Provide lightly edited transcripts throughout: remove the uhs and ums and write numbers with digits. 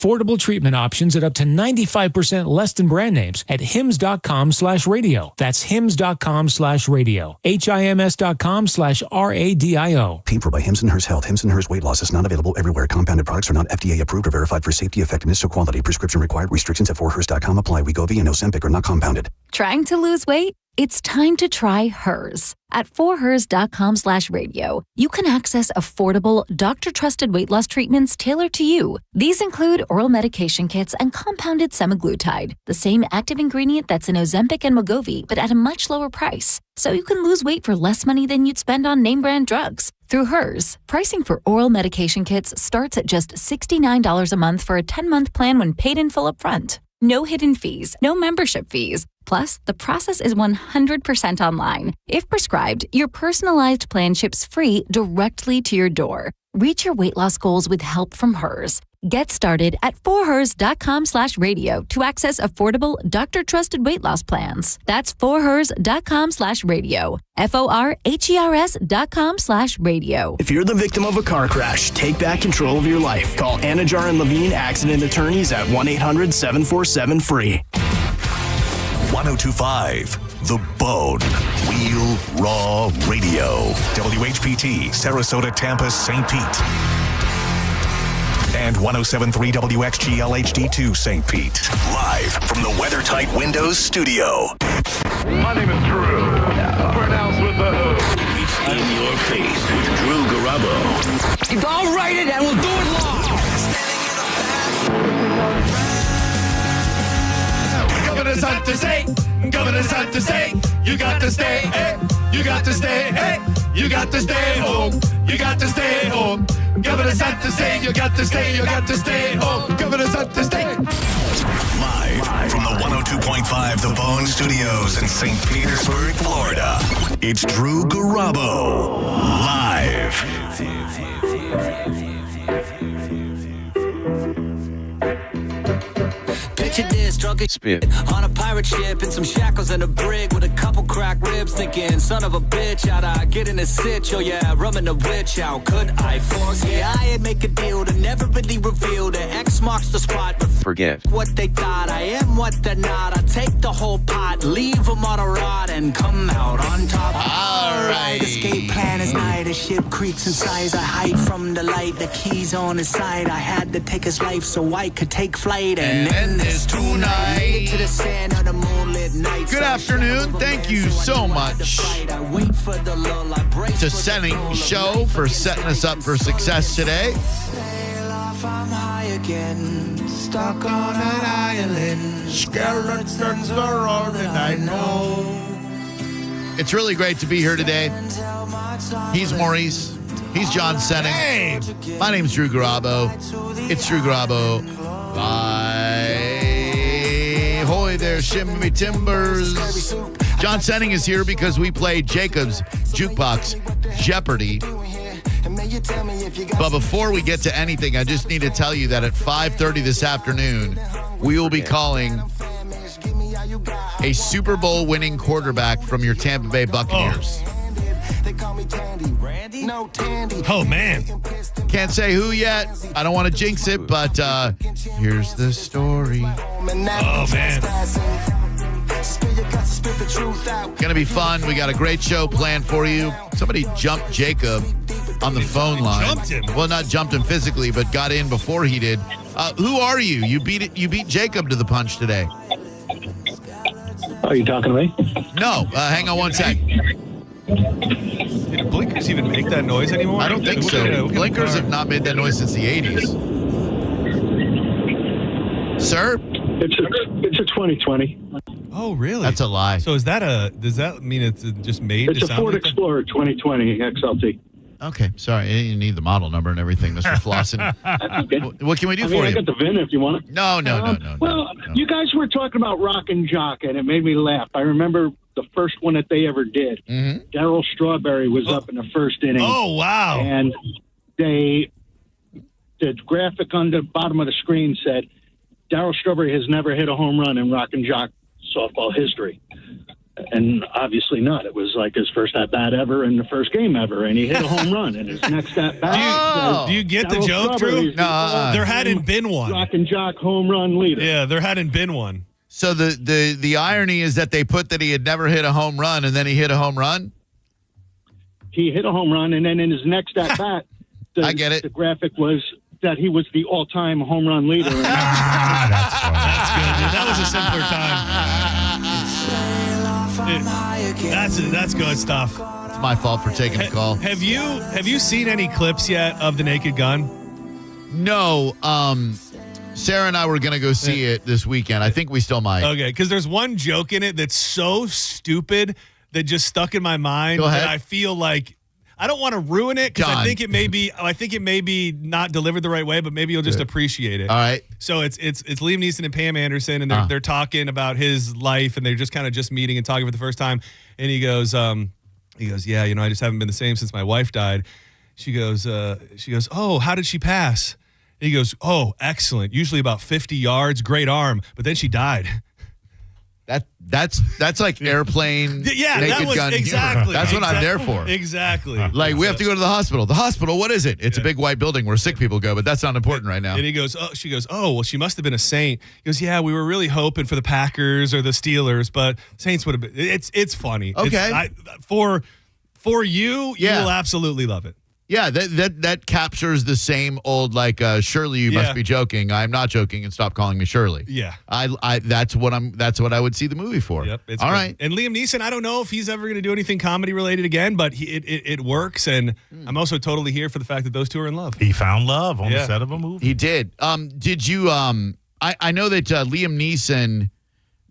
Affordable treatment options at up to 95% less than brand names at hims.com/radio. That's hims.com/radio. HIMS.com/RADIO. Paid for by Hims and Hers Health. Hims and Hers Weight Loss is not available everywhere. Compounded products are not FDA approved or verified for safety, effectiveness, or quality. Prescription required. Restrictions at forhers.com apply. Wegovy and Ozempic are not compounded. Trying to lose weight? It's time to try Hers. At forhers.com/radio, you can access affordable, doctor-trusted weight loss treatments tailored to you. These include oral medication kits and compounded semaglutide, the same active ingredient that's in Ozempic and Wegovy, but at a much lower price. So you can lose weight for less money than you'd spend on name-brand drugs. Through Hers, pricing for oral medication kits starts at just $69 a month for a 10-month plan when paid in full upfront. No hidden fees, no membership fees. Plus, the process is 100% online. If prescribed, your personalized plan ships free directly to your door. Reach your weight loss goals with help from Hers. Get started at forhers.com/radio to access affordable, doctor-trusted weight loss plans. That's forhers.com/radio. forhers.com/radio. If you're the victim of a car crash, take back control of your life. Call Anajar and Levine Accident Attorneys at 1-800-747-FREE. 1025 The Bone. Real Raw Radio. WHPT, Sarasota, Tampa, St. Pete. And 107.3 WXGL HD2 St. Pete. Live from the WeatherTight Windows studio. My name is Drew. Pronounced with the hood. It's in your face with Drew Garabo. I'll write it and we'll do it live. Governor's on to say, Governor's on to say, you got to stay, hey, you got to stay, hey, you got to stay home, you got to stay home. Governor's on to say, you got to stay home. Governor's on to stay. Live from the 102.5 The Bone Studios in St. Petersburg, Florida. It's Drew Garabo. Live. Picture this, drunk as spit on a pirate ship in some shackles and a brig with a couple cracked ribs, thinking, son of a bitch, how'd I get in a sitch? Oh yeah, rubbing the witch, how could I forget? Yeah, I'd make a deal to never really reveal that X marks the spot, but forget what they thought. I am what they're not. I take the whole pot, leave them on a rod, and come out on top. All right. Escape plan is night, a ship creaks in size. I hide from the light, the keys on his side. I had to take his life so I could take flight and end this tonight. To the sand on a moonlit night. Good afternoon. Thank you so much to Setting Show for setting us up for success today. I'm high again, stuck on an island. Skeletons are all that I know. It's really great to be here today. He's Maurice. He's John Senning. Hey! My name's Drew Garabo. It's Drew Garabo. Bye. Hoy there, shimmy timbers. John Senning is here because we played Jacob's Jukebox Jeopardy. But before we get to anything, I just need to tell you that at 5:30 this afternoon, we will be calling a Super Bowl winning quarterback from your Tampa Bay Buccaneers. Oh, man. Can't say who yet. I don't want to jinx it, but here's the story. Oh, man. Gonna be fun. We got a great show planned for you. Somebody jumped Jacob on the phone line. Jumped him? Well, not jumped him physically, but got in before he did. Who are you? You beat Jacob to the punch today. Are you talking to me? No. Hang on one sec. Did blinkers even make that noise anymore? I don't think so. Blinkers have not made that noise since the 80s. Sir? It's a 2020. Oh, really? That's a lie. So does that mean it's just made It's to a sound Ford like Explorer 2020 XLT. Okay, sorry. You need the model number and everything, Mr. Flossin. Okay. What can we do for I you? got the VIN if you want it. No. Well, you guys were talking about Rock and Jock, and it made me laugh. I remember the first one that they ever did. Mm-hmm. Darryl Strawberry was up in the first inning. Oh, wow. And the graphic on the bottom of the screen said, Darryl Strawberry has never hit a home run in Rock and Jock softball history. And obviously not. It was like his first at-bat ever in the first game ever, and he hit a home run in his next at-bat. Do you get the joke, Drew? No. There hadn't been one. Rock and Jock home run leader. Yeah, there hadn't been one. So the irony is that they put that he had never hit a home run, and then he hit a home run? He hit a home run, and then in his next at-bat, I get it. The graphic was that he was the all-time home run leader. That's funny. That's good, dude. That was a simpler time. That's good stuff. It's my fault for taking the call. Have you seen any clips yet of The Naked Gun? No. Sarah and I were going to go see it this weekend. I think we still might. Okay, because there's one joke in it that's so stupid that just stuck in my mind. Go ahead. That I feel like I don't want to ruin it because I think it may be not delivered the right way, but maybe you'll just appreciate it. All right. So it's Liam Neeson and Pam Anderson, and they're talking about his life, and they're just kind of just meeting and talking for the first time. And he goes, yeah, I just haven't been the same since my wife died. She goes, oh, how did she pass? And he goes, oh, excellent. Usually about 50 yards, great arm, but then she died. That's like airplane. Yeah, Naked that was Gun exactly. humor. That's what I'm there for. Exactly. Like, we have to go to the hospital. The hospital, what is it? It's a big white building where sick people go, but that's not important right now. And he goes, she goes, oh, well, she must have been a saint. He goes, yeah, we were really hoping for the Packers or the Steelers, but Saints would have been. It's funny. Okay. For you, you will absolutely love it. Yeah, that captures the same old Shirley, you must be joking. I'm not joking, and stop calling me Shirley. Yeah, that's what I would see the movie for. Yep, it's all good. right. And Liam Neeson, I don't know if he's ever going to do anything comedy related again, but it works. And I'm also totally here for the fact that those two are in love. He found love on the set of a movie. He did. Did you? I know that Liam Neeson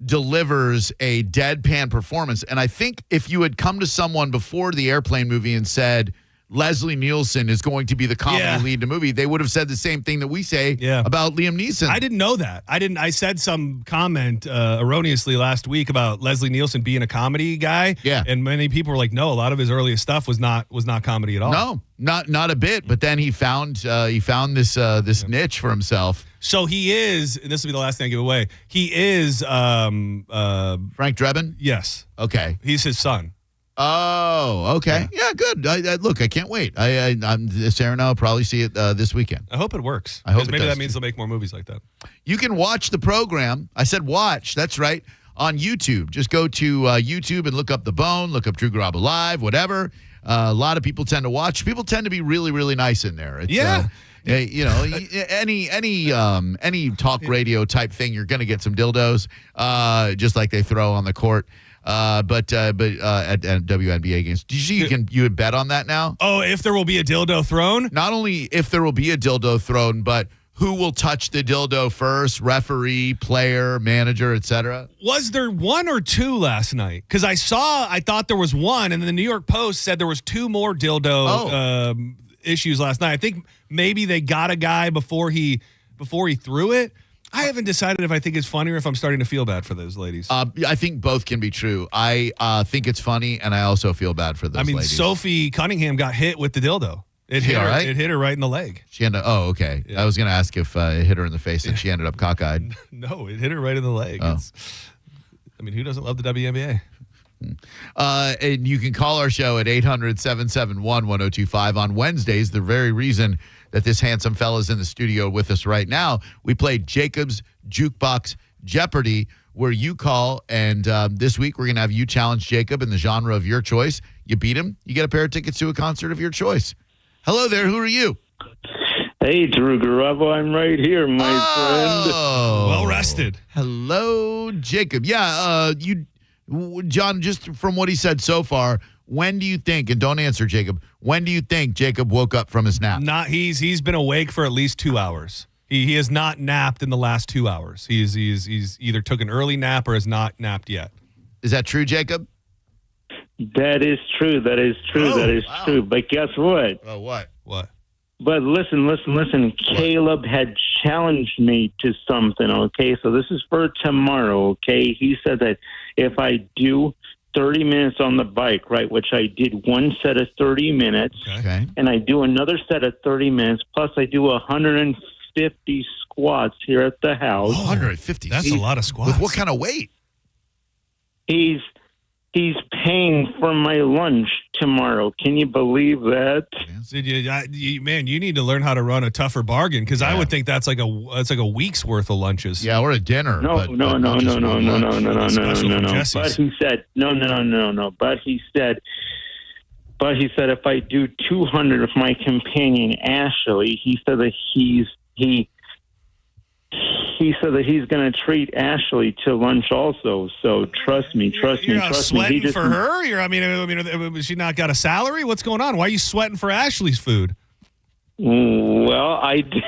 delivers a deadpan performance, and I think if you had come to someone before the Airplane movie and said Leslie Nielsen is going to be the comedy lead in the movie, they would have said the same thing that we say about Liam Neeson. I didn't know that. I said some comment erroneously last week about Leslie Nielsen being a comedy guy. Yeah. And many people were like, no, a lot of his earliest stuff was not comedy at all. No, not a bit. But then he found this niche for himself. So he is, and this will be the last thing I give away. He is Frank Drebin? Yes. Okay. He's his son. Oh, okay. Yeah, good. Look, I can't wait. Sarah and I will probably see it this weekend. I hope it works. I hope maybe that means they'll make more movies like that. You can watch the program. I said watch. That's right. On YouTube. Just go to YouTube and look up The Bone, look up Drew Garabo Live, whatever. A lot of people tend to watch. People tend to be really, really nice in there. It's, any talk radio type thing, you're going to get some dildos, just like they throw on the court. But at WNBA games, did you see you would bet on that now? Oh, if there will be a dildo thrown? Not only if there will be a dildo thrown, but who will touch the dildo first? Referee, player, manager, etc. Was there one or two last night? Because I thought there was one, and then the New York Post said there was two more dildo issues last night. I think maybe they got a guy before he threw it. I haven't decided if I think it's funny or if I'm starting to feel bad for those ladies. I think both can be true. I think it's funny, and I also feel bad for those ladies. Sophie Cunningham got hit with the dildo. It hit her right in the leg. She ended. Oh, okay. Yeah. I was going to ask if it hit her in the face, and she ended up cockeyed. No, it hit her right in the leg. Oh. Who doesn't love the WNBA? And you can call our show at 800-771-1025 on Wednesdays. The very reason that this handsome fella's in the studio with us right now, we played Jacob's Jukebox Jeopardy, where you call, and this week we're going to have you challenge Jacob in the genre of your choice. You beat him, you get a pair of tickets to a concert of your choice. Hello there, who are you? Hey, Drew Garabo, I'm right here, my friend. Well rested. Hello, Jacob. Yeah, John, just from what he said so far, when do you think, and don't answer, Jacob, when do you think Jacob woke up from his nap? He's been awake for at least 2 hours. He has not napped in the last 2 hours. He's either took an early nap or has not napped yet. Is that true, Jacob? That is true. That is true. That is true. But guess what? Oh, what? What? But listen. Caleb had challenged me to something, okay? So this is for tomorrow, okay? He said that if I do 30 minutes on the bike, right, which I did one set of 30 minutes, okay, and I do another set of 30 minutes, plus I do 150 squats here at the house. 150? That's a lot of squats. With what kind of weight? He's He's paying for my lunch tomorrow. Can you believe that? Man, you need to learn how to run a tougher bargain because I would think that's like a week's worth of lunches. Yeah, or a dinner. No. But he said no. But he said if I do 200 with my companion Ashley, he said that he said that he's going to treat Ashley to lunch also. So trust me. You're sweating for her? I mean, has she not got a salary? What's going on? Why are you sweating for Ashley's food? Well, I did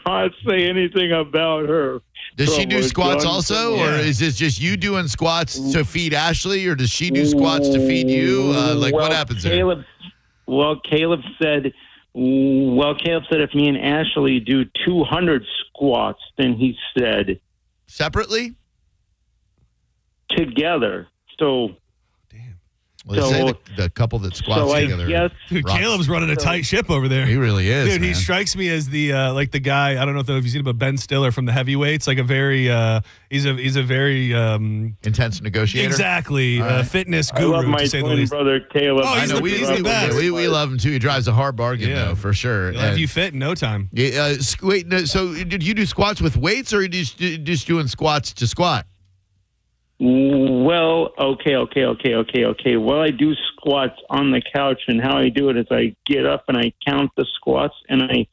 not say anything about her. Does she do squats also, or is this just you doing squats to feed Ashley, or does she do squats to feed you? What happens there? Caleb said if me and Ashley do 200 squats, then he said separately, together. So. Well, they say the couple that squats together. Yes. Dude, Caleb's running a tight ship over there. He really is. Dude, he strikes me as the the guy. I don't know if you've seen him, but Ben Stiller from the Heavyweights. Like a very he's a very intense negotiator. Exactly, fitness guru. I love my to say the twin least. brother Caleb. Oh, he's the best. We love him too. He drives a hard bargain though, for sure. He'll have you fit in no time. Wait, no, so did you do squats with weights, or are you just doing squats to squat? Well, okay. Well, I do squats on the couch, and how I do it is I get up and I count the squats, and I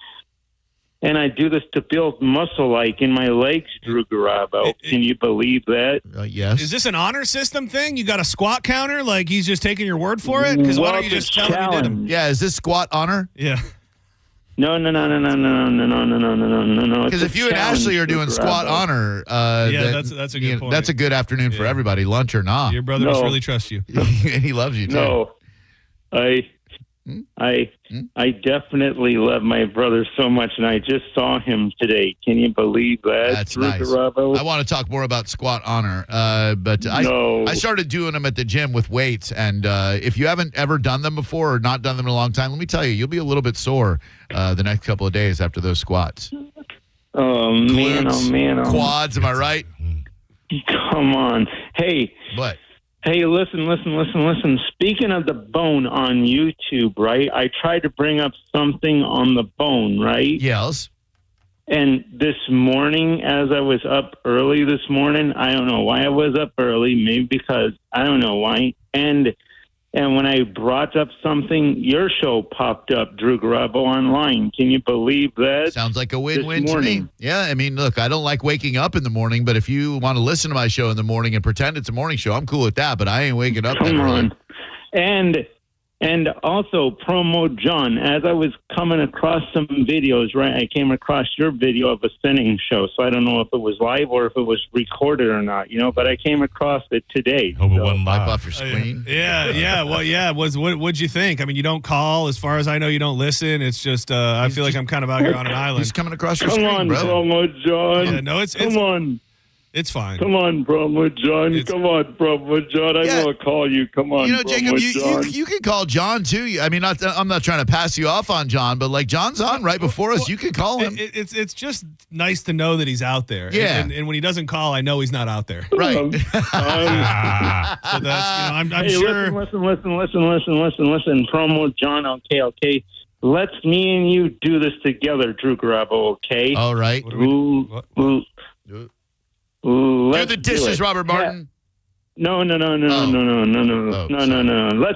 do this to build muscle, like in my legs, Drew Garabo. Can you believe that? Yes. Is this an honor system thing? You got a squat counter? Like he's just taking your word for it? Because why don't you just tell him you did them? Yeah, is this squat honor? Yeah. No. Because if you and Ashley are doing squat honor, that's a good point. That's a good afternoon for everybody, lunch or not. Your brother must really trust you. And he loves you too. No, I definitely love my brother so much, and I just saw him today. Can you believe that? That's nice. I want to talk more about squat honor, but I started doing them at the gym with weights, and if you haven't ever done them before or not done them in a long time, let me tell you, you'll be a little bit sore the next couple of days after those squats. Oh, man, quads, am I right? Come on. Hey. What? Hey, listen. Speaking of the bone on YouTube, right? I tried to bring up something on the bone, right? Yes. And this morning, as I was up early this morning, I don't know why I was up early, maybe because I don't know why. And when I brought up something, your show popped up, Drew Garabo online. Can you believe that? Sounds like a win-win to me. Yeah, I mean, look, I don't like waking up in the morning, but if you want to listen to my show in the morning and pretend it's a morning show, I'm cool with that, but I ain't waking up that early. And also, Promo John, as I was coming across some videos, right, I came across your video of a sinning show, so I don't know if it was live or if it was recorded or not, but I came across it today. Hope it wasn't live off your screen. Yeah. Well, yeah. What'd you think? I mean, you don't call. As far as I know, you don't listen. It's just, I feel like I'm kind of out here on an island. He's coming across your screen, bro. Promo John. Yeah, no, Come on. It's fine. Come on, Promo John. Come on, Promo John. I want to call you. Come on, Jacob, John. you can call John, too. I mean, I'm not trying to pass you off on John, but, like, John's on right before us. You can call him. It's just nice to know that he's out there. Yeah. And when he doesn't call, I know he's not out there. Right. So that's, I'm sure. Listen. Promo John, okay. Let's me and you do this together, Drew Garabo, okay? All right. Do the dishes, Robert Martin. No. Let's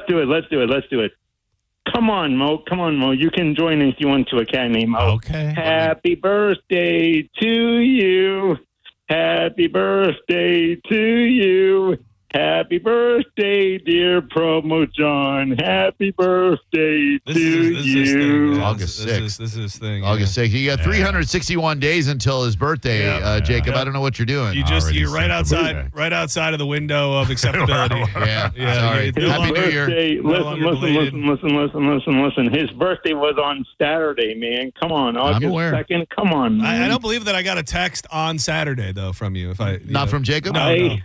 do it. Come on, Mo. You can join if you want to, a cat named Mo. Okay. Happy birthday to you. Happy birthday to you. Happy birthday, dear Promo John. Happy birthday to you. August 6th. This is his thing. August 6th. You got 361 days until his birthday, Jacob. I don't know what you're doing. You're right outside of the window of acceptability. Yeah. Sorry. Happy New Year. Listen. His birthday was on Saturday, man. Come on, August 2nd. Come on, man. I don't believe that I got a text on Saturday though from you. Not from Jacob? No.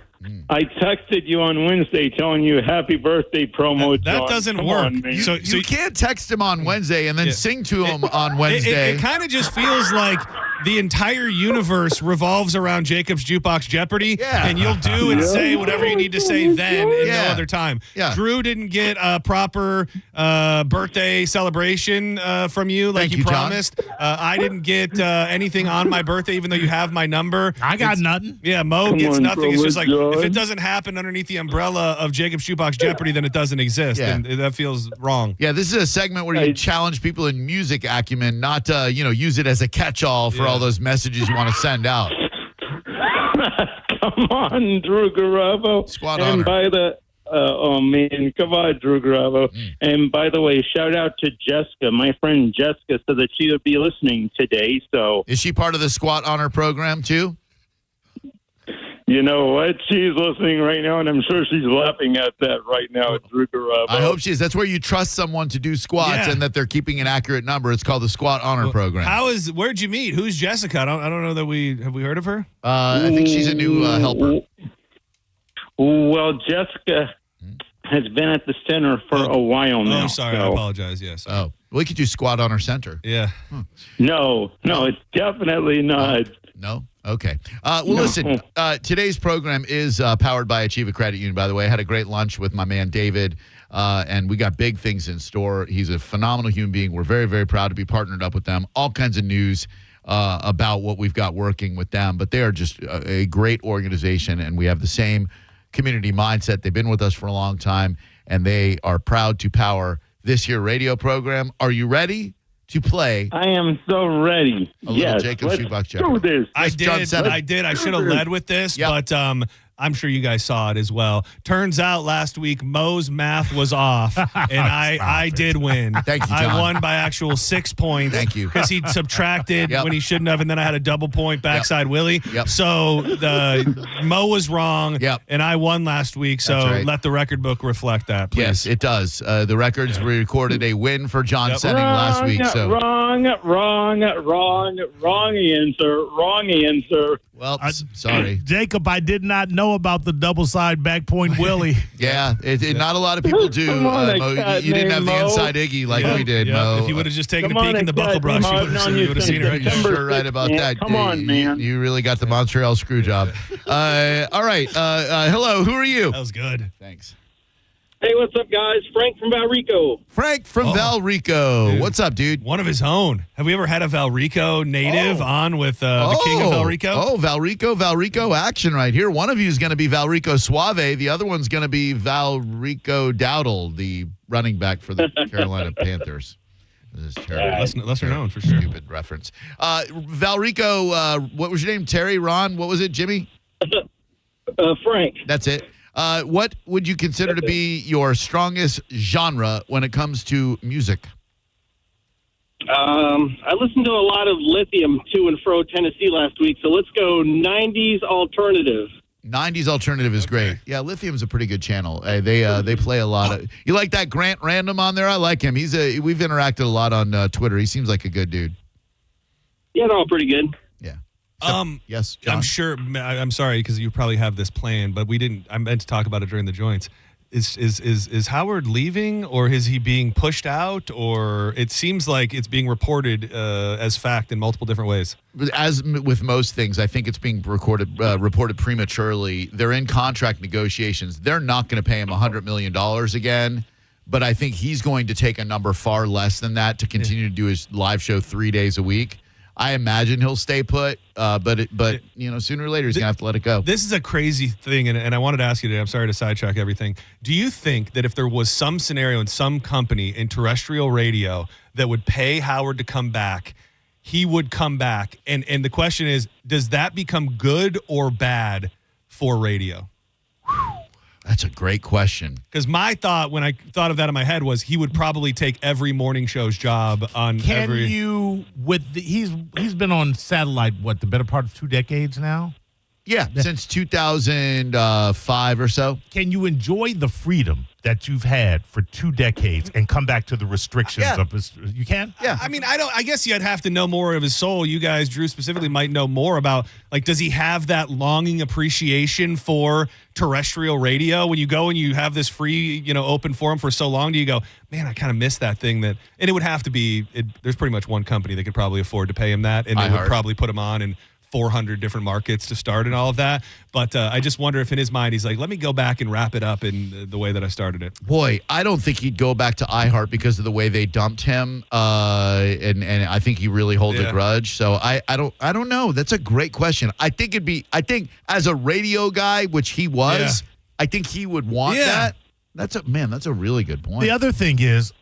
I texted you on Wednesday telling you happy birthday, Promo John. That doesn't work. So you can't text him on Wednesday and then sing to him on Wednesday. It kind of just feels like the entire universe revolves around Jacob's Jukebox Jeopardy, and you'll do and say whatever you need to say then and no other time. Yeah. Drew didn't get a proper birthday celebration from you like you promised. I didn't get anything on my birthday, even though you have my number. I got nothing. Yeah, Mo gets nothing. It's just like, if it doesn't happen underneath the umbrella of Jacob's Jukebox Jeopardy, then it doesn't exist, and that feels wrong. Yeah, this is a segment where you challenge people in music acumen, not use it as a catch-all for all those messages you want to send out. Come on, Drew Garabo. Squad and honor. by the oh man, come on, Drew Garabo. And by the way, shout out to Jessica. My friend Jessica said that she would be listening today. So is she part of the Squad Honor program too? You know what? She's listening right now, and I'm sure she's laughing at that right now, Drew Garabo. I hope she is. That's where you trust someone to do squats and that they're keeping an accurate number. It's called the Squad Honor program. Where'd you meet? Who's Jessica? I don't know that have we heard of her? I think she's a new helper. Well, Jessica has been at the center for a while now. Oh, sorry. I apologize. Yes. Yeah, we could do Squad Honor Center. Yeah. No, it's definitely not. No? Okay. Listen, today's program is powered by Achieva Credit Union, by the way. I had a great lunch with my man, David, and we got big things in store. He's a phenomenal human being. We're very, very proud to be partnered up with them. All kinds of news about what we've got working with them, but they are just a great organization, and we have the same community mindset. They've been with us for a long time, and they are proud to power this here radio program. Are you ready to play? I am so ready. Yes, Jacob's Jukebox Jeopardy. Do this. I did. I should have led with this, but I'm sure you guys saw it as well. Turns out last week Mo's math was off, and I did win. Thank you, John. I won by actual 6 points. Thank you. Because he subtracted when he shouldn't have, and then I had a double point backside Willie. Yep. So Mo was wrong, and I won last week. So That's right. let the record book reflect that, please. Yes, it does. The records recorded a win for John Senning last week. So Wrong answer. Well, sorry. Jacob, I did not know about the double side back point Willie. Yeah, not a lot of people do. Mo. You didn't have the inside Iggy like we did, Mo. If you would have just taken a peek in the buckle brush, you would have seen it right there. You're right about that. Come on, man. You really got the Montreal screw job. All right. Hello, who are you? That was good. Thanks. Hey, what's up, guys? Frank from Valrico. Frank from Valrico. Dude. What's up, dude? One of his own. Have we ever had a Valrico native on with the king of Valrico? Oh, Valrico action right here. One of you is going to be Valrico Suave. The other one's going to be Valrico Dowdle, the running back for the Carolina Panthers. This is terrible. Lesser known, for sure. Stupid reference. Valrico, what was your name? Terry, Ron? What was it? Jimmy? Frank. That's it. What would you consider to be your strongest genre when it comes to music? I listened to a lot of Lithium to and fro Tennessee last week, so let's go 90s alternative. 90s alternative is great. Yeah, Lithium's a pretty good channel. They play a lot of. You like that Grant Random on there? I like him. We've interacted a lot on Twitter. He seems like a good dude. Yeah, they're all pretty good. Yeah. Yes, John? I'm sure. I'm sorry because you probably have this planned, but we didn't. I meant to talk about it during the joints. Is Howard leaving, or is he being pushed out, or it seems like it's being reported as fact in multiple different ways? As with most things, I think it's being reported prematurely. They're in contract negotiations. They're not going to pay him $100 million again, but I think he's going to take a number far less than that to continue to do his live show 3 days a week. I imagine he'll stay put, but sooner or later he's going to have to let it go. This is a crazy thing, and I wanted to ask you today, I'm sorry to sidetrack everything. Do you think that if there was some scenario in some company in terrestrial radio that would pay Howard to come back, he would come back? And the question is, does that become good or bad for radio? That's a great question. Because my thought, when I thought of that in my head, was he would probably take every morning show's job on every... He's been on satellite, the better part of 2 decades now? Yeah, since 2005 or so. Can you enjoy the freedom that you've had for 2 decades and come back to the restrictions of his? You can? Yeah. I mean, I guess you'd have to know more of his soul. You guys, Drew specifically, might know more about, like, does he have that longing appreciation for terrestrial radio? When you go and you have this free, open forum for so long, do you go, man, I kind of miss that thing and it would have to be, there's pretty much one company that could probably afford to pay him that, and they would probably put him on in 400 different markets to start and all of that. But I just wonder if in his mind he's like, let me go back and wrap it up in the way that I started it. Boy, I don't think he'd go back to iHeart because of the way they dumped him, and I think he really holds a grudge. So I don't know. That's a great question. I think as a radio guy, which he was, I think he would want that. That's a really good point. The other thing is,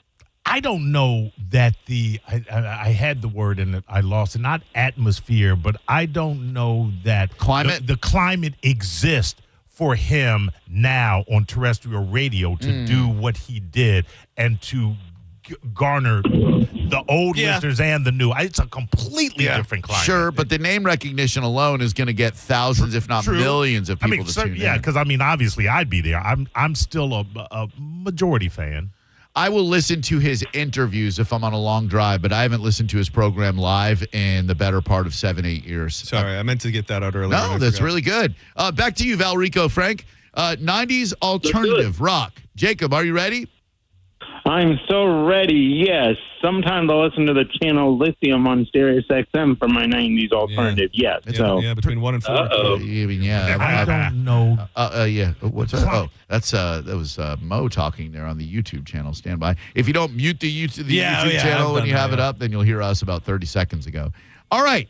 I don't know that I had the word and I lost it, not atmosphere, but I don't know that climate. The climate exists for him now on terrestrial radio to do what he did and to garner the old listeners and the new. It's a completely different climate. Sure, but the name recognition alone is going to get thousands, if not millions, of people to tune in. Yeah, because obviously I'd be there. I'm still a majority fan. I will listen to his interviews if I'm on a long drive, but I haven't listened to his program live in the better part of 7-8 years. Sorry, I meant to get that out earlier. No, that's really good. Back to you, Valrico Frank. 90s alternative rock. Jacob, are you ready? I'm so ready, yes. Sometimes I'll listen to the channel Lithium on Sirius XM for my 90s alternative, yes. Yeah, between 1 and 4. Uh-oh. I don't know. Yeah. What's that? Oh, that was Mo talking there on the YouTube channel. Stand by. If you don't mute the YouTube channel when you have it up, then you'll hear us about 30 seconds ago. All right,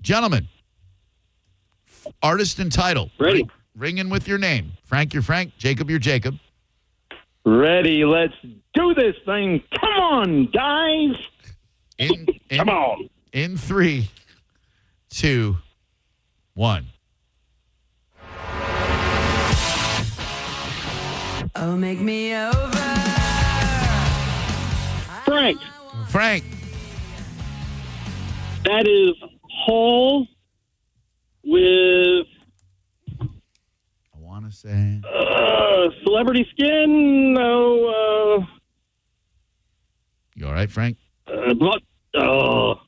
gentlemen. Artist and title. Ready. Ring in with your name. Frank, you're Frank. Jacob, you're Jacob. Ready, let's do this thing. Come on, guys. Come on. In 3, 2, 1. Oh, make me over. Frank. That is Hall with I want to say Celebrity Skin. No. You all right, Frank? Hole.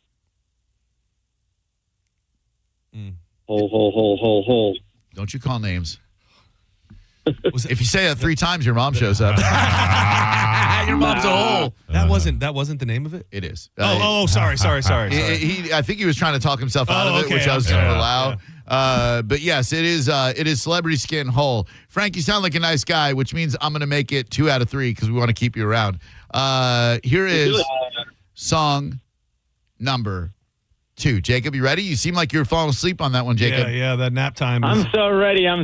Don't you call names. If you say that 3 times, your mom shows up. Your mom's a hole. That wasn't the name of it? It is. Sorry. I think he was trying to talk himself out of it, which I was going to allow. But yes, it is Celebrity Skin Hole. Frank, you sound like a nice guy, which means I'm going to make it 2 out of 3 because we want to keep you around. Here is song number 2. Jacob, you ready? You seem like you're falling asleep on that one, Jacob. Yeah, that nap time. I'm so ready. No.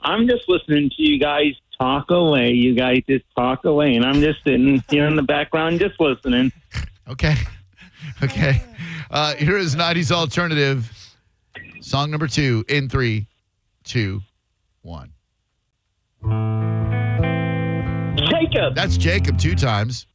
I'm just listening to you guys talk away. You guys just talk away, and I'm just sitting here in the background just listening. Okay. Here is 90s Alternative, song number 2, in 3, 2, 1. Jacob. That's Jacob 2 times.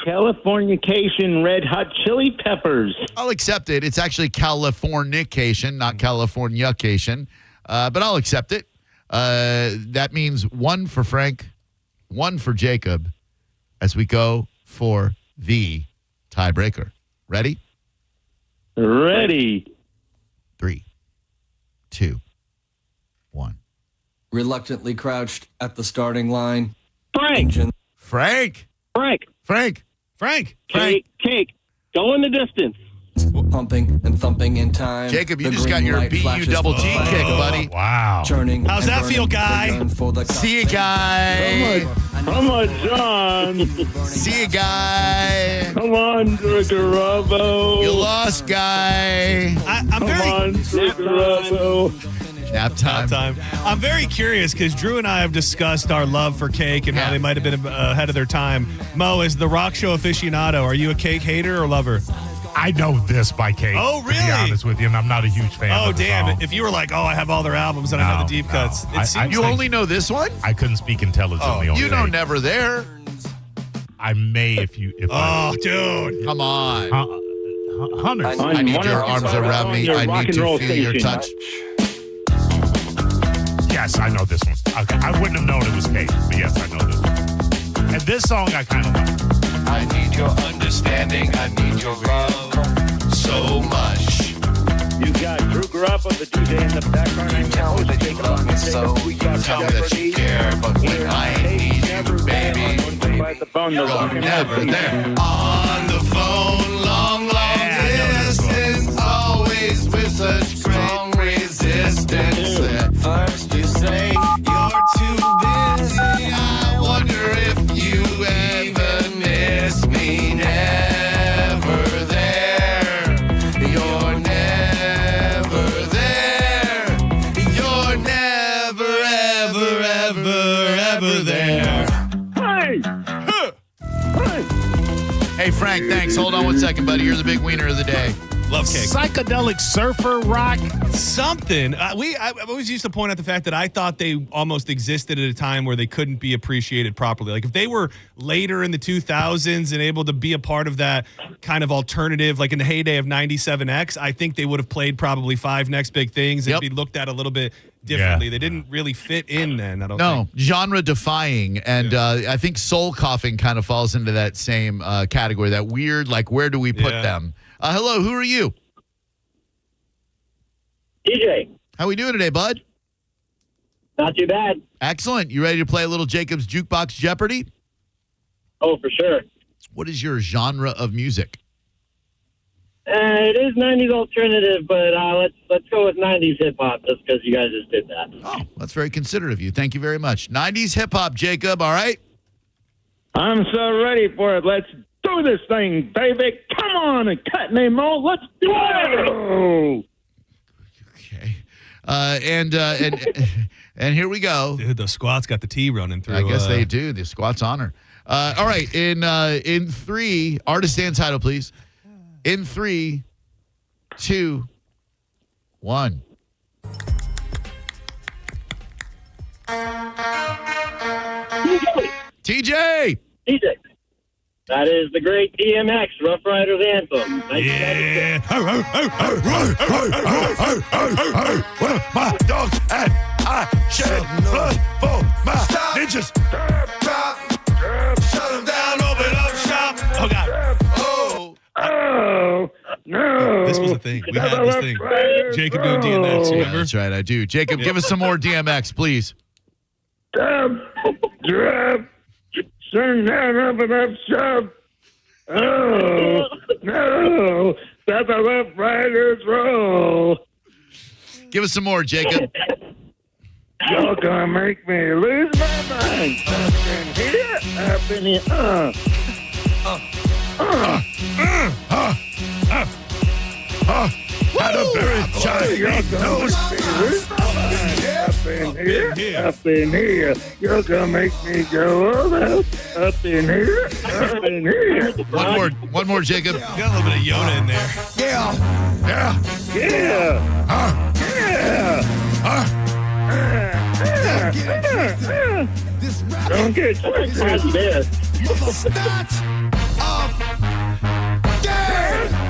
Californication, Red Hot Chili Peppers. I'll accept it. It's actually Californication, not Californication. But I'll accept it. That means 1 for Frank, 1 for Jacob, as we go for the tiebreaker. Ready? Ready. 3, 2, 1. Reluctantly crouched at the starting line. Frank. Cake. Go in the distance. Pumping and thumping in time. Jacob, you just got your B-U-double-T kick, buddy. Wow. Churning. How's that feel, guy? See you, guy. Come on, John. See you, guy. Come on, Garabo. You lost, guy. Garabo. Nap time. I'm very curious because Drew and I have discussed our love for cake and how they might have been ahead of their time. Mo, as the rock show aficionado, are you a cake hater or lover? I know this by Cake. Oh, really? To be honest with you, and I'm not a huge fan of the song. If you were like, I have all their albums and I know the deep cuts. You only know this one? I couldn't speak intelligently on you know Cake. Never There. I may if dude. Come on. Hunters. I need your arms around me. I need to feel your touch. Yes, I know this one. Okay. I wouldn't have known it was Kate, but yes, I know this one. And this song I kind of like. I need your understanding. I need your love so much. You got Drew Garabo, the DJ in the background. You tell me that you love me so. You tell me that you care, but when I need you, baby, you're never there. On the phone, long distance, always with such strong resistance. First you say you're too busy. I wonder if you ever miss me. Never there. You're never there. You're never, ever there. Hey! Hey, Frank, thanks. Hold on 1 second, buddy. You're the big wiener of the day. Love cake. Psychedelic surfer rock. Something. I always used to point out the fact that I thought they almost existed at a time where they couldn't be appreciated properly. Like if they were later in the 2000s and able to be a part of that kind of alternative, like in the heyday of 97X, I think they would have played probably 5 Next Big Things and be looked at a little bit differently. Yeah. They didn't really fit in then, I don't think. Genre defying. And I think soul coughing kind of falls into that same category, that weird, like, where do we put them? Hello, who are you? DJ. How we doing today, bud? Not too bad. Excellent. You ready to play a little Jacob's Jukebox Jeopardy? Oh, for sure. What is your genre of music? It is 90s alternative, but let's go with 90s hip-hop just because you guys just did that. Oh, that's very considerate of you. Thank you very much. 90s hip-hop, Jacob, all right? I'm so ready for it. Let's do this thing, baby. Come on and cut me more. Let's do it. Okay. And here we go. Dude, the squat's got the tea running through. I guess they do. The squat's honor. All right. In 3, artist and title, please. In 3, 2, 1. TJ. That is the great DMX Rough Riders Anthem. Yeah. My dogs and I shed blood for my ninjas. Shut them down, open up shop. Oh, God. Oh, no. This was a thing. We had this thing. Jacob doing DMX, remember? That's right, I do. Jacob, give us some more DMX, please. Shut down, open up shop. Oh, no. That's a Rough Riders roll. Give us some more, Jacob. Y'all gonna make me lose my mind. Up in here, up in here. Had a very shiny nose. Up in here. You're gonna make me go all out. Up in here, up in here. One more, Jacob. You got a little bit of Yoda in there. Yeah. Don't get twisted.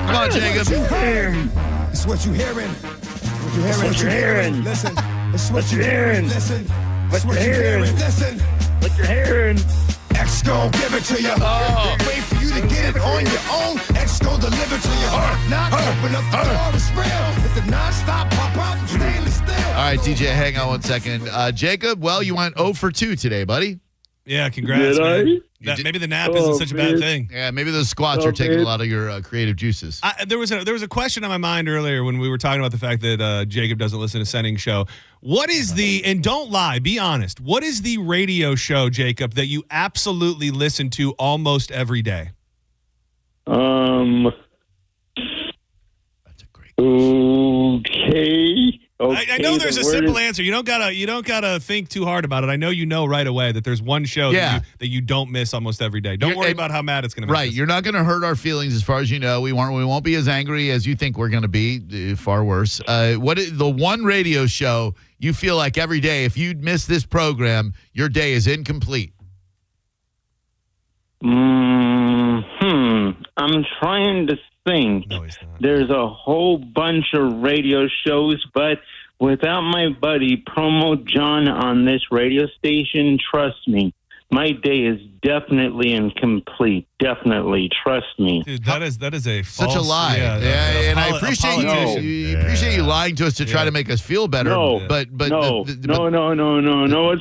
Come on, Jacob. It's what you hearing. What you hearing? Listen. It's what you hearing. Listen. What you hearing? Listen. What you hearing? X gon' give it to you. Wait for you to get it on your own. X gon' deliver to you. Not open up the door, it's real. With the non-stop pop out and stainless steel. All right, TJ, hang on 1 second. Jacob, well, you went 0 for 2 today, buddy. Yeah, congrats, Did I? man. Maybe the nap isn't such a bad thing. Yeah, maybe those squats are taking a lot of your creative juices. There was a question on my mind earlier when we were talking about the fact that Jacob doesn't listen to Sending's show. What is and don't lie, be honest, what is the radio show, Jacob, that you absolutely listen to almost every day? That's a great question. Okay. I know there's a simple answer. You don't gotta think too hard about it. I know you know right away that there's one show that you don't miss almost every day. Don't worry about how mad it's gonna make. Right, you're not gonna hurt our feelings as far as you know. We won't be as angry as you think we're gonna be. Far worse. What is the one radio show you feel like every day if you miss this program, your day is incomplete? I'm trying to think. No, he's not. There's a whole bunch of radio shows, but without my buddy Promo John on this radio station, trust me, my day is definitely incomplete. Definitely, trust me. Dude, that is a false, Such a lie. And I appreciate you appreciate you lying to us to try to make us feel better. No, but no, it's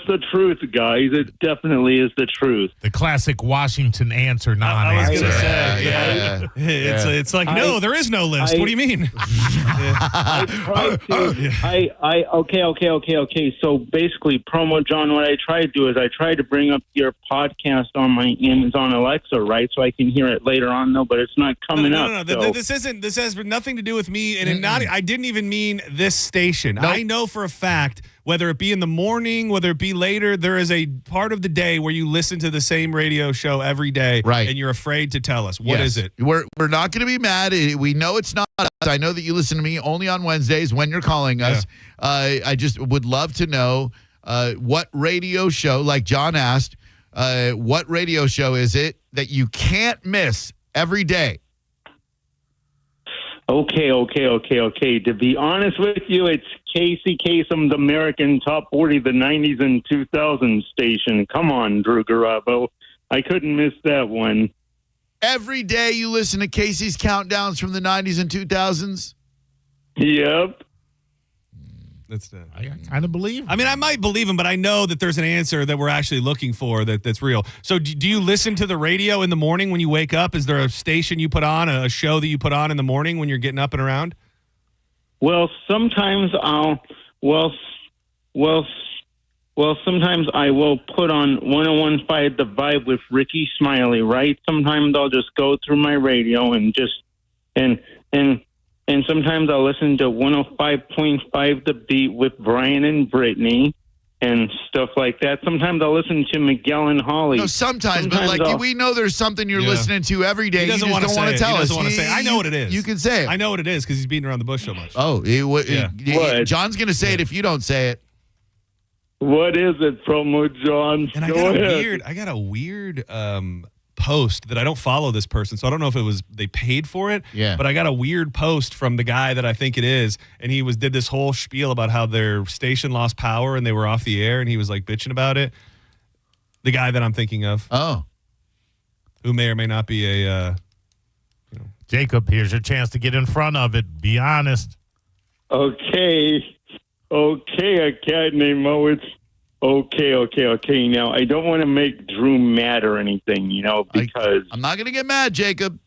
the truth, guys. It definitely is the truth. The classic Washington answer, non-answer. I was going to say, It's like, no, there is no list. What do you mean? Okay. So basically, Promo John, what I try to do is I try to bring up your podcast on my Amazon Alexa, right? So I can hear it later on, though, but it's not coming up. No. This has nothing to do with me, and I didn't even mean this station. Nope. I know for a fact, whether it be in the morning, whether it be later, there is a part of the day where you listen to the same radio show every day, right? And you're afraid to tell us. What is it? We're not going to be mad. We know it's not us. I know that you listen to me only on Wednesdays when you're calling us. I just would love to know what radio show, like John asked, what radio show is it that you can't miss every day? Okay. To be honest with you, it's Casey Kasem's American Top 40, the 90s and 2000s station. Come on, Drew Garabo. I couldn't miss that one. Every day you listen to Casey's countdowns from the 90s and 2000s? Yep. I kind of believe him. I mean, I might believe him, but I know that there's an answer that we're actually looking for that's real. So do you listen to the radio in the morning when you wake up? Is there a station you put on, a show that you put on in the morning when you're getting up and around? Well, sometimes sometimes I will put on 101.5 The Vibe with Ricky Smiley, right? Sometimes I'll just go through my radio and and sometimes I'll listen to 105.5 The Beat with Brian and Brittany and stuff like that. Sometimes I'll listen to Miguel and Holly. No, sometimes but like we know there's something you're listening to every day. He doesn't want to tell us. He doesn't want to say. I know what it is. You can say it. I know what it is because he's beating around the bush so much. Oh, John's going to say it if you don't say it. What is it, Promo John? And I got a weird post that I don't follow this person, so I don't know if it was they paid for it. Yeah. But I got a weird post from the guy that I think it is, and he did this whole spiel about how their station lost power and they were off the air, and he was like bitching about it. The guy that I'm thinking of. Oh. Who may or may not be a Jacob, here's your chance to get in front of it. Be honest. Okay, Academy-mo, it's okay. Now, I don't want to make Drew mad or anything, because... I'm not going to get mad, Jacob.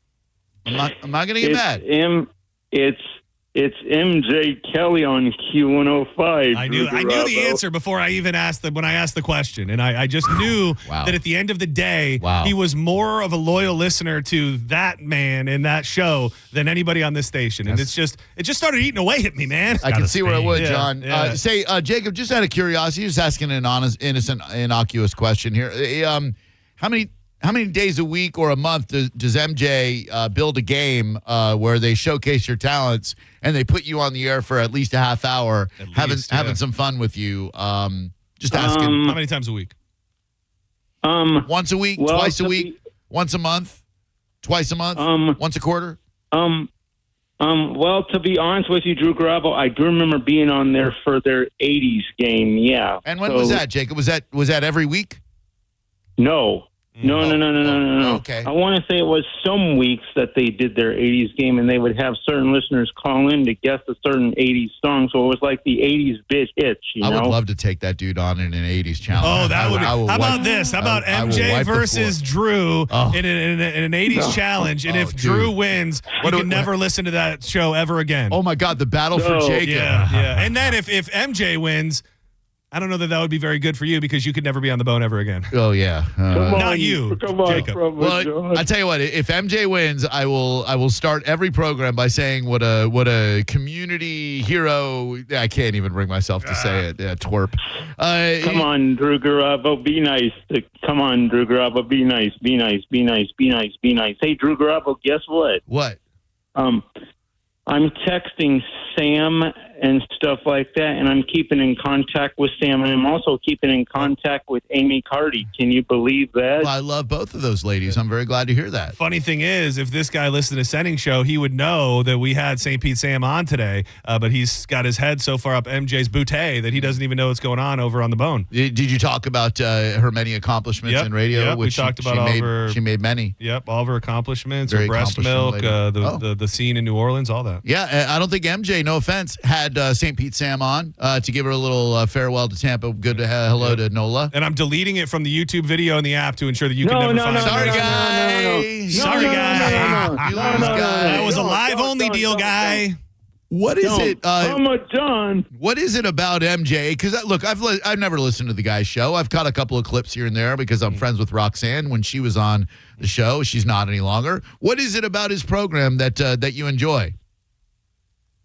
I'm not going to get mad. It's MJ Kelly on Q105. I knew the answer before I even when I asked the question, and I just knew that at the end of the day, he was more of a loyal listener to that man and that show than anybody on this station, and it just started eating away at me, man. I can see where it would, Yeah, John. yeah. Jacob, just out of curiosity, just asking an honest, innocent, innocuous question here. How many days a week or a month does MJ build a game where they showcase your talents and they put you on the air for at least a half hour, having some fun with you? Just asking. How many times a week? Once a week, twice a week, once a month, twice a month, once a quarter. Well, to be honest with you, Drew Garabo, I do remember being on there for their '80s game. Yeah. And when was that, Jacob? Was that every week? No. No. Okay. I want to say it was some weeks that they did their 80s game, and they would have certain listeners call in to guess a certain 80s song. So it was like the 80s bit hits, I would love to take that dude on in an 80s challenge. Oh, that would be. How about this? How about MJ versus Drew in an 80s challenge? And if Drew wins, you can never listen to that show ever again. Oh, my God. The battle for Jacob. Yeah. And then if MJ wins, I don't know that would be very good for you because you could never be on the bone ever again. Oh, yeah. Not you, Jacob. Well, I tell you what, if MJ wins, I will start every program by saying what a community hero. I can't even bring myself to say it. Yeah, twerp. Come on, Drew Garabo, be nice. Come on, Drew Garabo, be nice. Hey, Drew Garabo, guess what? What? I'm texting Sam and stuff like that. And I'm keeping in contact with Sam, and I'm also keeping in contact with Amy Carty. Can you believe that? Well, I love both of those ladies. I'm very glad to hear that. Funny thing is, if this guy listened to Sending Show, he would know that we had St. Pete Sam on today, but he's got his head so far up MJ's bootay that he doesn't even know what's going on over on the bone. Did you talk about her many accomplishments in radio? Yep, we talked about she made many. Yep, all of her accomplishments, Very her breast milk, the scene in New Orleans, all that. Yeah, I don't think MJ, no offense, had St. Pete Sam on to give her a little farewell to Tampa. Good to hello to Nola. And I'm deleting it from the YouTube video in the app to ensure that you can never find it. Sorry, guys. Sorry, guys. That was a live-only deal, guy. What is it? John. What is it about MJ? Because look, I've never listened to the guy's show. I've caught a couple of clips here and there because I'm friends with Roxanne when she was on the show. She's not any longer. What is it about his program that you enjoy?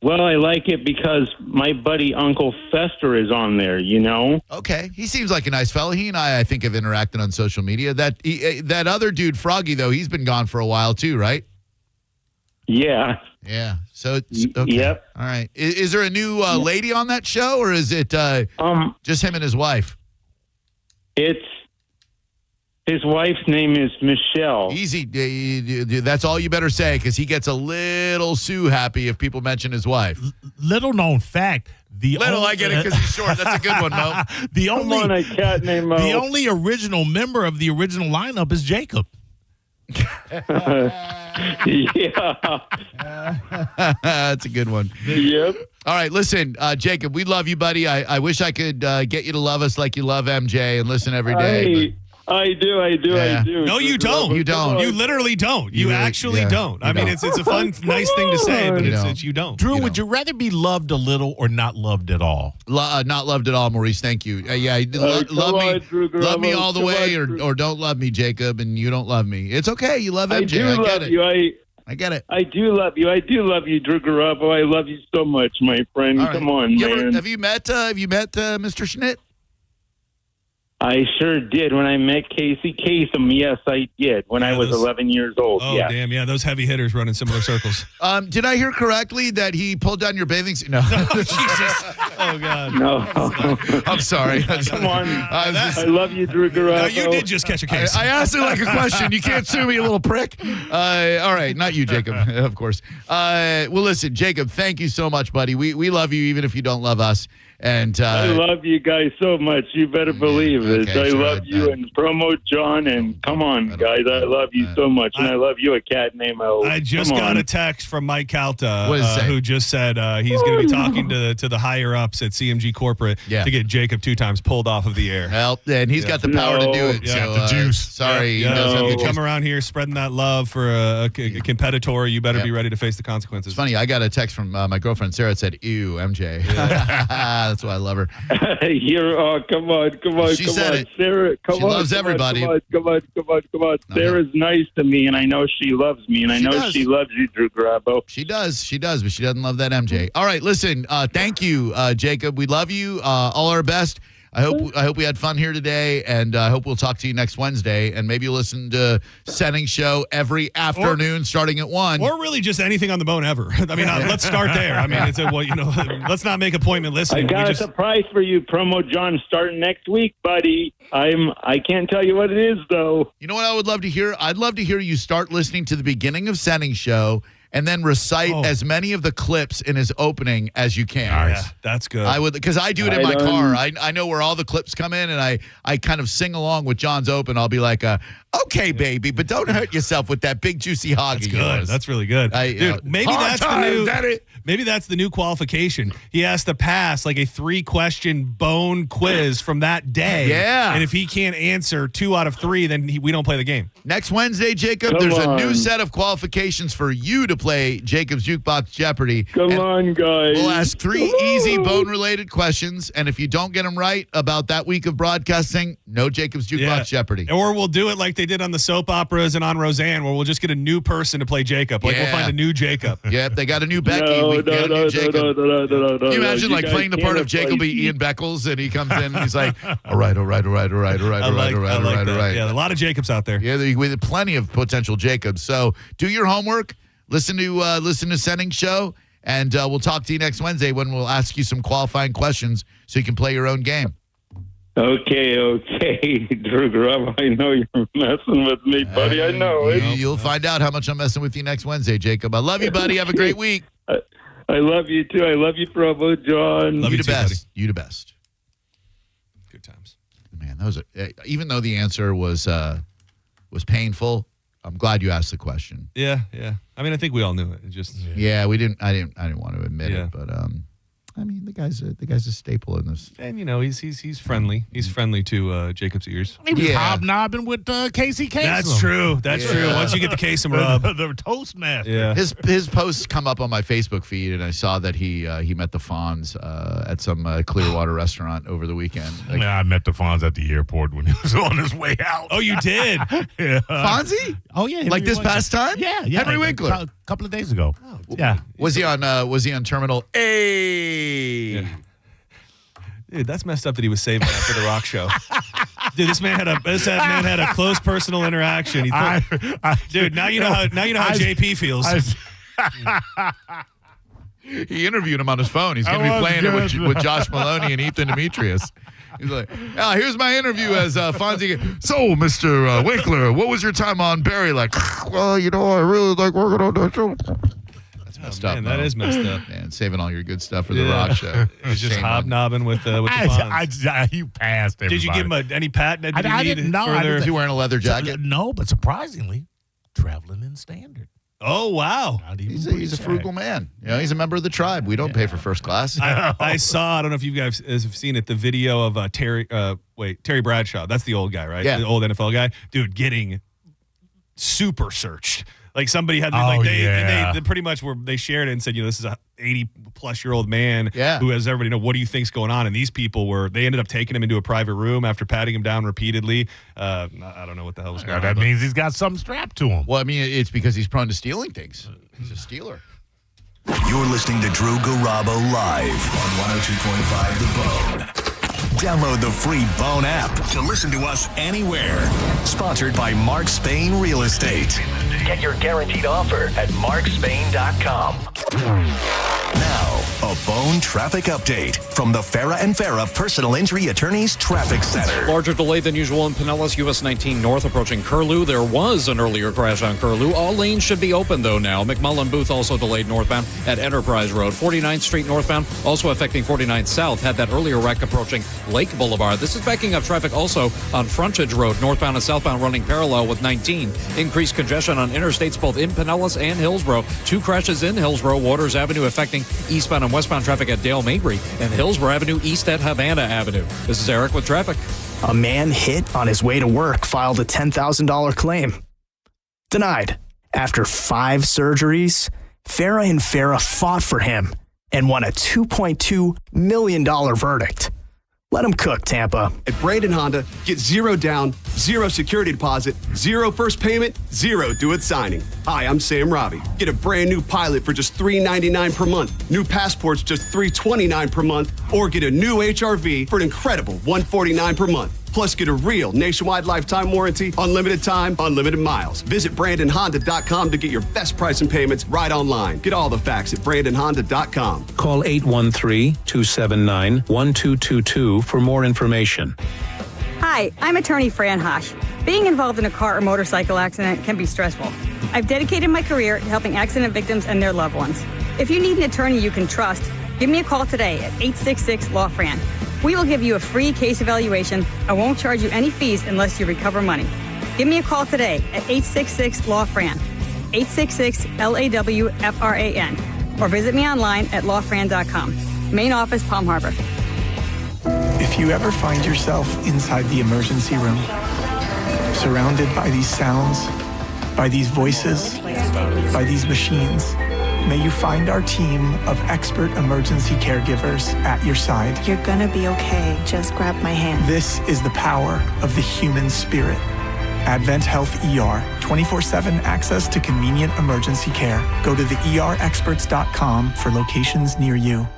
Well, I like it because my buddy Uncle Fester is on there, you know? Okay. He seems like a nice fellow. He and I think, have interacted on social media. That other dude, Froggy, though, he's been gone for a while too, right? Yeah. Yeah. So it's okay. Yep. All right. Is there a new lady on that show, or is it just him and his wife? His wife's name is Michelle. Easy. That's all you better say, because he gets a little Sue happy if people mention his wife. Little known fact. I get it because he's short. That's a good one, Mo. Come on, a cat named Mo. The only original member of the original lineup is Jacob. Yeah. That's a good one. Yep. All right, listen, Jacob, we love you, buddy. I wish I could get you to love us like you love MJ and listen every day. I do. Yeah. No, you don't. You don't. You literally don't. You really, actually don't. I mean, it's a fun, nice thing to say, but you don't. Drew, would you rather be loved a little or not loved at all? Not loved at all, Maurice. Thank you. Love me all the way, or don't love me, Jacob, and you don't love me. It's okay. You love MJ. I get it. I get it. I do love you. I do love you, Drew Garabo. I love you so much, my friend. Right. Come on, man. Have you met Mr. Schnitt? I sure did. When I met Casey Kasem, yes, I did. When I was 11 years old. Oh, damn. Yeah, those heavy hitters run in similar circles. Did I hear correctly that he pulled down your bathing suit? No. Oh, Jesus. Oh, God. No. I'm sorry. Come on. I love you, Drew Garabo. No, you did just catch a case. I asked it like a question. You can't sue me, you little prick. All right. Not you, Jacob, of course. Well, listen, Jacob, thank you so much, buddy. We love you even if you don't love us. And I love you guys so much. You better believe it. I love you and Promo John. And come on, guys. I love you so much. And I love you, a cat named O. I just got a text from Mike Calta, who just said he's going to be talking to the higher ups at CMG Corporate to get Jacob 2 times pulled off of the air. Well, and he's got the power to do it. Yeah, so, the juice. Sorry. You come around here spreading that love for a competitor. You better be ready to face the consequences. It's funny. I got a text from my girlfriend, Sarah. It said, ew, MJ. Yeah. That's why I love her. Come on. She said it. Sarah, she loves everybody. Come on. Sarah's nice to me, and I know she loves me, and I know she loves you, Drew Garabo. She does, but she doesn't love that MJ. All right, listen, thank you, Jacob. We love you. All our best. I hope we had fun here today, and I hope we'll talk to you next Wednesday, and maybe you'll listen to Setting Show every afternoon starting at 1. Or really just anything on the bone ever. I mean, let's start there. I mean, let's not make appointment listening. I got a surprise for you, Promo John, starting next week, buddy. I can't tell you what it is, though. You know what I would love to hear? I'd love to hear you start listening to the beginning of Setting Show and then recite as many of the clips in his opening as you can. Nice. Yeah, that's good. I would, because I do it in my car. I know where all the clips come in, and I kind of sing along with John's open. I'll be like, okay, baby, but don't hurt yourself with that big juicy hog. That's good. That's really good. Dude, maybe that's the new qualification. He has to pass like a 3-question bone quiz from that day. Yeah. And if he can't answer 2 out of 3, then we don't play the game. Next Wednesday, Jacob, there's a new set of qualifications for you to play Jacob's Jukebox Jeopardy. Come on, guys. We'll ask 3 easy bone-related questions, and if you don't get them right about that week of broadcasting, no Jacob's Jukebox Jeopardy. Or we'll do it like they did on the soap operas and on Roseanne, where we'll just get a new person to play Jacob. Like we'll find a new Jacob. Yep, they got a new Becky. We get a new Jacob. Can you imagine like playing the part of Jacob be Ian Beckles, and he comes in and he's like, all right. Yeah, a lot of Jacobs out there. Yeah, with plenty of potential Jacobs. So do your homework. Listen to Setting Show, And we'll talk to you next Wednesday when we'll ask you some qualifying questions so you can play your own game. Okay, Drew Garabo, I know you're messing with me, buddy. I know it. You'll find out how much I'm messing with you next Wednesday, Jacob. I love you, buddy. Have a great week. I love you, too. I love you, Bravo John. Love you the too, best. buddy. You the best. Good times. Man, that was even though the answer was painful, I'm glad you asked the question. Yeah. I mean, I think we all knew it. It just we didn't. I didn't want to admit it, but I mean, the guy's a staple in this. And he's friendly. He's friendly to Jacob's ears. He was hobnobbing with Casey Kasem. That's true. That's true. Once you get the Kasem rub, the Toastmaster. Yeah. His posts come up on my Facebook feed, and I saw that he met the Fonz at some Clearwater restaurant over the weekend. I met the Fonz at the airport when he was on his way out. Oh, you did? Yeah. Fonzie? Oh yeah, like this past time? Yeah. Henry Winkler. A couple of days ago. Oh, yeah. Was he on Terminal A? Yeah. Dude, that's messed up that he was saving that for the rock show. Dude, this man had a close personal interaction. Dude, now you know how JP feels. He interviewed him on his phone. He's going to be playing it with Josh Maloney and Ethan Demetrius. He's like, here's my interview as Fonzie. So, Mr. Winkler, what was your time on Barry like? Well, I really like working on that show. That's messed up. Man, that is messed up. Man, saving all your good stuff for the rock show. He's just hobnobbing with the Fonz. You passed everybody. Did you give him any pat? I didn't know. Was he wearing a leather jacket? No, but surprisingly, traveling in standard. Oh, wow. He's a frugal man. He's a member of the tribe. We don't pay for first class. I saw, I don't know if you guys have seen it, the video of Terry Bradshaw. That's the old guy, right? Yeah. The old NFL guy. Dude, getting super searched. Like somebody had, they pretty much they shared it and said, this is a 80-plus-year-old man who has everybody know what do you think's going on. And these people they ended up taking him into a private room after patting him down repeatedly. I don't know what the hell was going on. That means he's got something strapped to him. Well, I mean, it's because he's prone to stealing things. He's a stealer. You're listening to Drew Garabo live on 102.5 The Bone. Download the free Bone app to listen to us anywhere. Sponsored by Mark Spain Real Estate. Get your guaranteed offer at markspain.com. Now, a Bone traffic update from the Farah and Farah Personal Injury Attorneys Traffic Center. Larger delay than usual in Pinellas, US 19 North approaching Curlew. There was an earlier crash on Curlew. All lanes should be open, though, now. McMullen Booth also delayed northbound at Enterprise Road. 49th Street northbound, also affecting 49th South, had that earlier wreck approaching Lake Boulevard. This is backing up traffic also on Frontage Road, northbound and southbound running parallel with 19. Increased congestion on interstates both in Pinellas and Hillsborough. 2 crashes in Hillsborough. Waters Avenue affecting eastbound and westbound traffic at Dale Mabry, and Hillsborough Avenue east at Havana Avenue. This is Eric with traffic. A man hit on his way to work filed a $10,000 claim. Denied. After 5 surgeries, Farah and Farah fought for him and won a $2.2 million verdict. Let him cook, Tampa. At Brandon Honda, get 0 down, 0 security deposit, 0 first payment, 0 do-it signing. Hi, I'm Sam Robbie. Get a brand new Pilot for just $399 per month. New Passports just $329 per month. Or get a new HRV for an incredible $149 per month. Plus, get a real nationwide lifetime warranty, unlimited time, unlimited miles. Visit BrandonHonda.com to get your best price and payments right online. Get all the facts at BrandonHonda.com. Call 813-279-1222 for more information. Hi, I'm attorney Fran Hosh. Being involved in a car or motorcycle accident can be stressful. I've dedicated my career to helping accident victims and their loved ones. If you need an attorney you can trust, give me a call today at 866-LAW-FRAN. We will give you a free case evaluation and won't charge you any fees unless you recover money. Give me a call today at 866-LAW-FRAN, 866-LAW-FRAN, or visit me online at lawfran.com. Main office, Palm Harbor. If you ever find yourself inside the emergency room, surrounded by these sounds, by these voices, by these machines, may you find our team of expert emergency caregivers at your side. You're gonna be okay. Just grab my hand. This is the power of the human spirit. Advent Health ER, 24/7 access to convenient emergency care. Go to theerexperts.com for locations near you.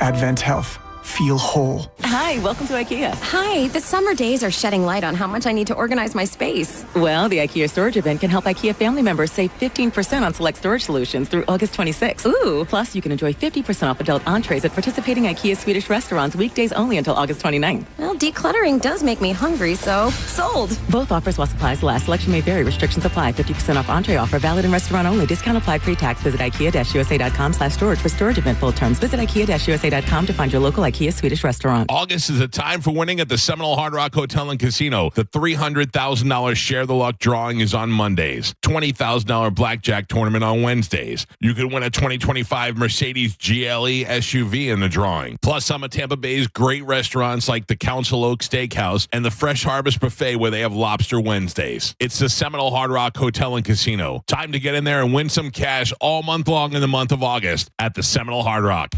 Advent Health, feel whole. Hi, welcome to IKEA. Hi, the summer days are shedding light on how much I need to organize my space. Well, the IKEA storage event can help IKEA family members save 15% on select storage solutions through August 26th. Ooh. Plus, you can enjoy 50% off adult entrees at participating IKEA Swedish restaurants weekdays only until August 29th. Well, decluttering does make me hungry, so sold. Both offers while supplies last. Selection may vary. Restrictions apply. 50% off entree offer valid in restaurant only. Discount applied pre-tax. Visit IKEA-USA.com/storage for storage event full terms. Visit IKEA-USA.com to find your local IKEA Swedish restaurant. August is a time for winning at the Seminole Hard Rock Hotel and Casino. The $300,000 Share the Luck drawing is on Mondays. $20,000 blackjack tournament on Wednesdays. You could win a 2025 Mercedes GLE SUV in the drawing. Plus, some of Tampa Bay's great restaurants like the Council Oak Steakhouse and the Fresh Harvest Buffet where they have Lobster Wednesdays. It's the Seminole Hard Rock Hotel and Casino. Time to get in there and win some cash all month long in the month of August at the Seminole Hard Rock.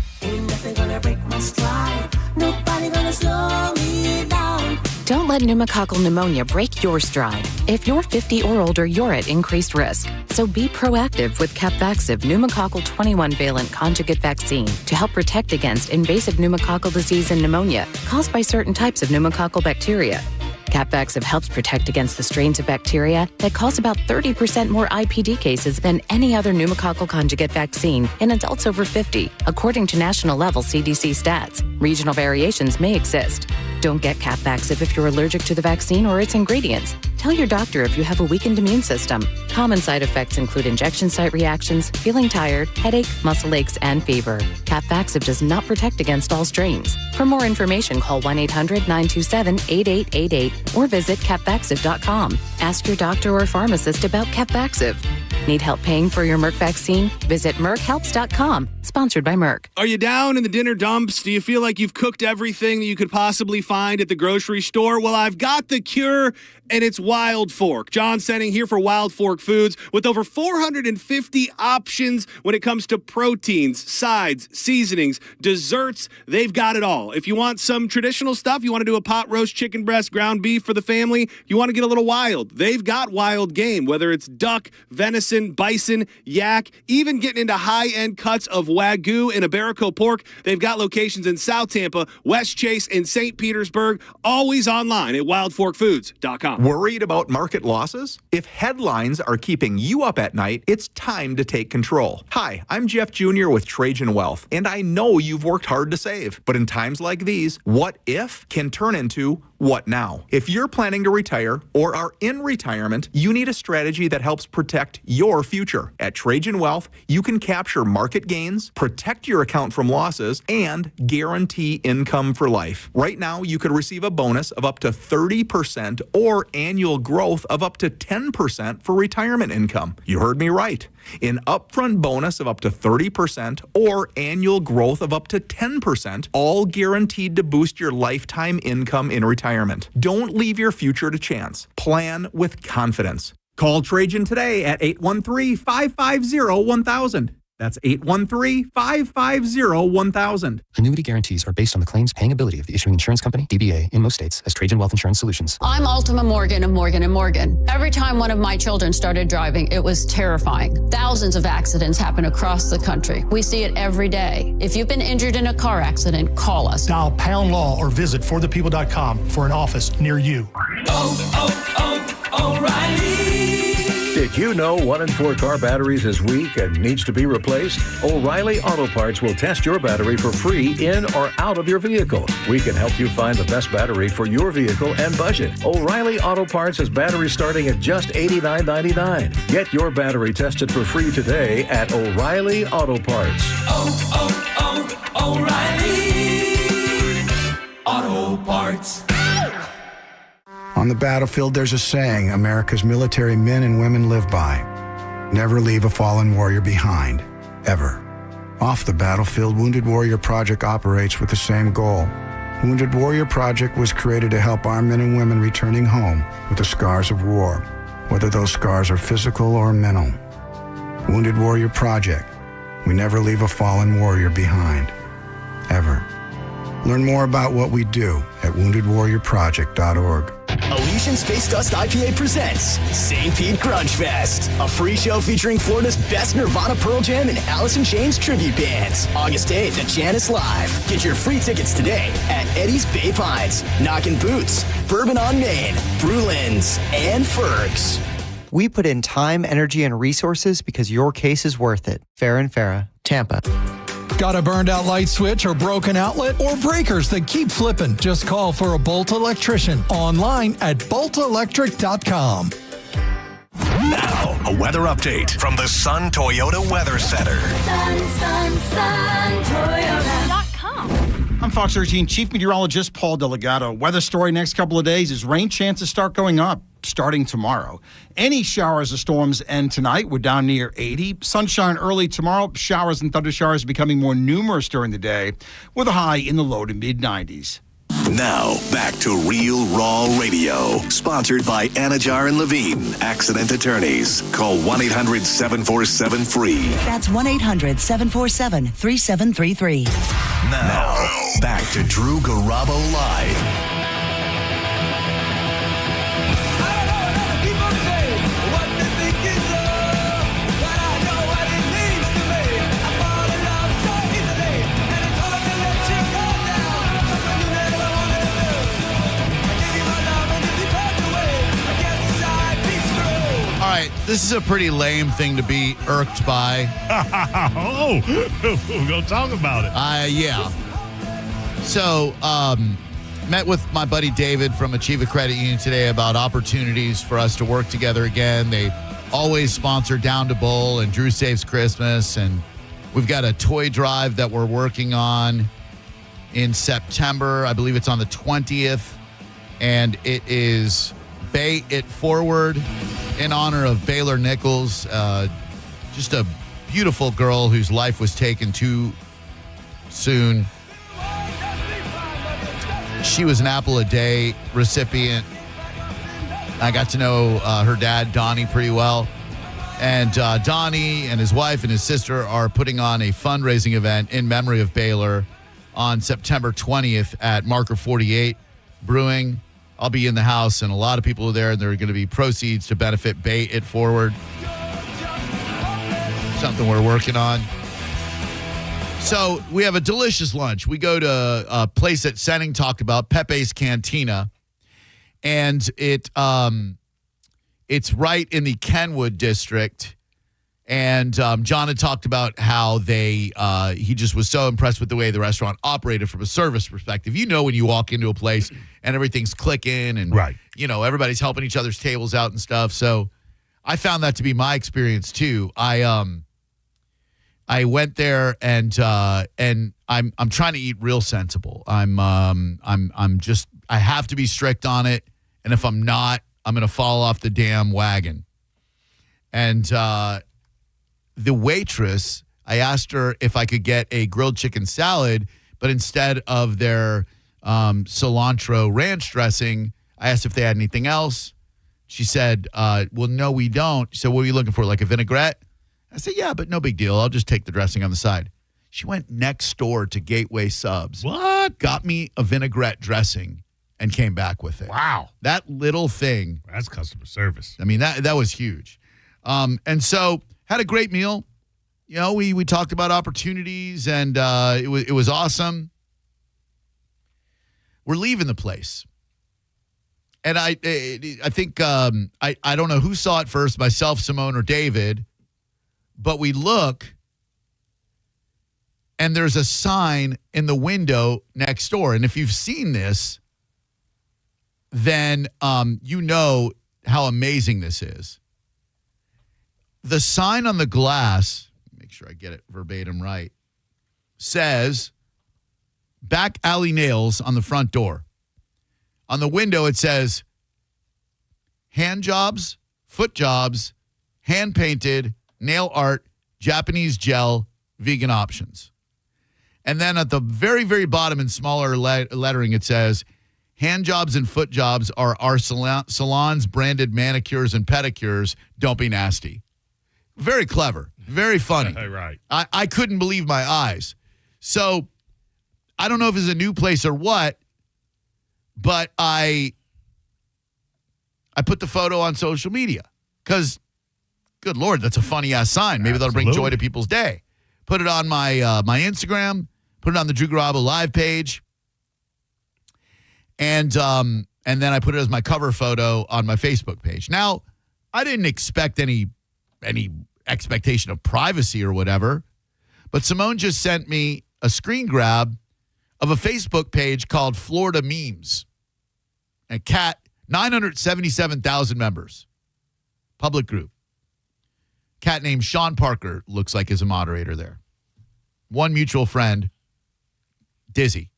Don't let pneumococcal pneumonia break your stride. If you're 50 or older, you're at increased risk. So be proactive with Capvaxive pneumococcal 21-valent conjugate vaccine to help protect against invasive pneumococcal disease and pneumonia caused by certain types of pneumococcal bacteria. Capvaxive helps protect against the strains of bacteria that cause about 30% more IPD cases than any other pneumococcal conjugate vaccine in adults over 50, according to national-level CDC stats. Regional variations may exist. Don't get Capvaxive if you're allergic to the vaccine or its ingredients. Tell your doctor if you have a weakened immune system. Common side effects include injection site reactions, feeling tired, headache, muscle aches, and fever. Capvaxive does not protect against all strains. For more information, call 1-800-927-8888 or visit capvaxive.com. Ask your doctor or pharmacist about Capvaxive. Need help paying for your Merck vaccine? Visit merckhelps.com. Sponsored by Merck. Are you down in the dinner dumps? Do you feel like you've cooked everything that you could possibly find at the grocery store? Well, I've got the cure, and it's Wild Fork. John Senning here for Wild Fork Foods with over 450 options when it comes to proteins, sides, seasonings, desserts. They've got it all. If you want some traditional stuff, you want to do a pot roast, chicken breast, ground beef for the family, you want to get a little wild. They've got wild game, whether it's duck, venison, bison, yak, even getting into high-end cuts of Wagyu and Iberico pork. They've got locations in South Tampa, West Chase, and St. Petersburg. Always online at wildforkfoods.com. Worried about market losses? If headlines are keeping you up at night, it's time to take control. Hi, I'm Jeff Jr. with Trajan Wealth, and I know you've worked hard to save. But in times like these, what if can turn into what now? If you're planning to retire or are in retirement, you need a strategy that helps protect your future. At Trajan Wealth, you can capture market gains, protect your account from losses, and guarantee income for life. Right now, you could receive a bonus of up to 30% or annual growth of up to 10% for retirement income. You heard me right. An upfront bonus of up to 30% or annual growth of up to 10%, all guaranteed to boost your lifetime income in retirement. Don't leave your future to chance. Plan with confidence. Call Trajan today at 813-550-1000. That's 813-550-1000. Annuity guarantees are based on the claims paying ability of the issuing insurance company, DBA, in most states as Trajan Wealth Insurance Solutions. I'm Ultima Morgan of Morgan & Morgan. Every time one of my children started driving, it was terrifying. Thousands of accidents happen across the country. We see it every day. If you've been injured in a car accident, call us. Dial pound law or visit forthepeople.com for an office near you. O'Reilly. Did you know 1 in 4 car batteries is weak and needs to be replaced? O'Reilly Auto Parts will test your battery for free in or out of your vehicle. We can help you find the best battery for your vehicle and budget. O'Reilly Auto Parts has batteries starting at just $89.99. Get your battery tested for free today at O'Reilly Auto Parts. O'Reilly Auto Parts. On the battlefield, there's a saying America's military men and women live by. Never leave a fallen warrior behind, ever. Off the battlefield, Wounded Warrior Project operates with the same goal. Wounded Warrior Project was created to help our men and women returning home with the scars of war, whether those scars are physical or mental. Wounded Warrior Project. We never leave a fallen warrior behind, ever. Learn more about what we do at woundedwarriorproject.org. Elysian Space Dust IPA presents St. Pete Grunge Fest, a free show featuring Florida's best Nirvana, Pearl Jam, and Alice in Chains tribute bands. August 8th at Janice Live. Get your free tickets today at Eddie's Bay Pines, Knockin' Boots, Bourbon on Main, Brulin's, and Ferg's. We put in time, energy, and resources because your case is worth it. Farrah and Farrah, Tampa. Got a burned out light switch or broken outlet or breakers that keep flipping? Just call for a Bolt electrician online at boltelectric.com. Now, a weather update from the Sun Toyota Weather Center. Toyota.com. I'm Fox 13 Chief Meteorologist Paul Delegato. Weather story next couple of days is rain chances start going up starting tomorrow. Any showers or storms end tonight. We're down near 80. Sunshine early tomorrow. Showers and thunder showers becoming more numerous during the day with a high in the low to mid 90s. Now, back to Real Raw Radio. Sponsored by Anajar and Levine, accident attorneys. Call 1-800-747-FREE. That's 1-800-747-3733. Now, back to Drew Garabo Live. This is a pretty lame thing to be irked by. Oh, we're going to talk about it. Yeah. So, met with my buddy David from Achieva Credit Union today about opportunities for us to work together again. They always sponsor Down to Bowl and Drew Saves Christmas. And we've got a toy drive that we're working on in September. I believe it's on the 20th. And it is Bay It Forward in honor of Baylor Nichols, just a beautiful girl whose life was taken too soon. She was an Apple a Day recipient. I got to know her dad, Donnie, pretty well. And Donnie and his wife and his sister are putting on a fundraising event in memory of Baylor on September 20th at Marker 48 Brewing. I'll be in the house, and a lot of people are there, and there are going to be proceeds to benefit Bay It Forward. Something we're working on. So we have a delicious lunch. We go to a place that Senning talked about, Pepe's Cantina, and it's right in the Kenwood district. And John had talked about how he just was so impressed with the way the restaurant operated from a service perspective. You know, when you walk into a place and everything's clicking and, you know, everybody's helping each other's tables out and stuff. So I found that to be my experience too. I went there and I'm trying to eat real sensible. I have to be strict on it. And if I'm not, I'm going to fall off the damn wagon. And, the waitress, I asked her if I could get a grilled chicken salad, but instead of their cilantro ranch dressing, I asked if they had anything else. She said, well, no, we don't. She said, what are you looking for, like a vinaigrette? I said, yeah, but no big deal. I'll just take the dressing on the side. She went next door to Gateway Subs. What? Got me a vinaigrette dressing and came back with it. Wow. That little thing. That's customer service. I mean, that was huge. And so had a great meal. You know, we talked about opportunities, and it was awesome. We're leaving the place. And I think, I don't know who saw it first, myself, Simone, or David, but we look, and there's a sign in the window next door. And if you've seen this, then you know how amazing this is. The sign on the glass, make sure I get it verbatim right, says Back Alley Nails on the front door. On the window, it says hand jobs, foot jobs, hand painted, nail art, Japanese gel, vegan options. And then at the very, very bottom in smaller lettering, it says hand jobs and foot jobs are our salon's branded manicures and pedicures. Don't be nasty. Very clever. Very funny. Right. I couldn't believe my eyes. So I don't know if it's a new place or what, but I I put the photo on social media because, good Lord, that's a funny-ass sign. Maybe that'll bring joy to people's day. Put it on my my Instagram, put it on the Drew Garabo live page, and then I put it as my cover photo on my Facebook page. Now, I didn't expect any expectation of privacy or whatever, but Simone just sent me a screen grab of a Facebook page called Florida Memes. And Cat, 977,000 members. Public group. Cat named Sean Parker looks like is a moderator there. One mutual friend, Dizzy.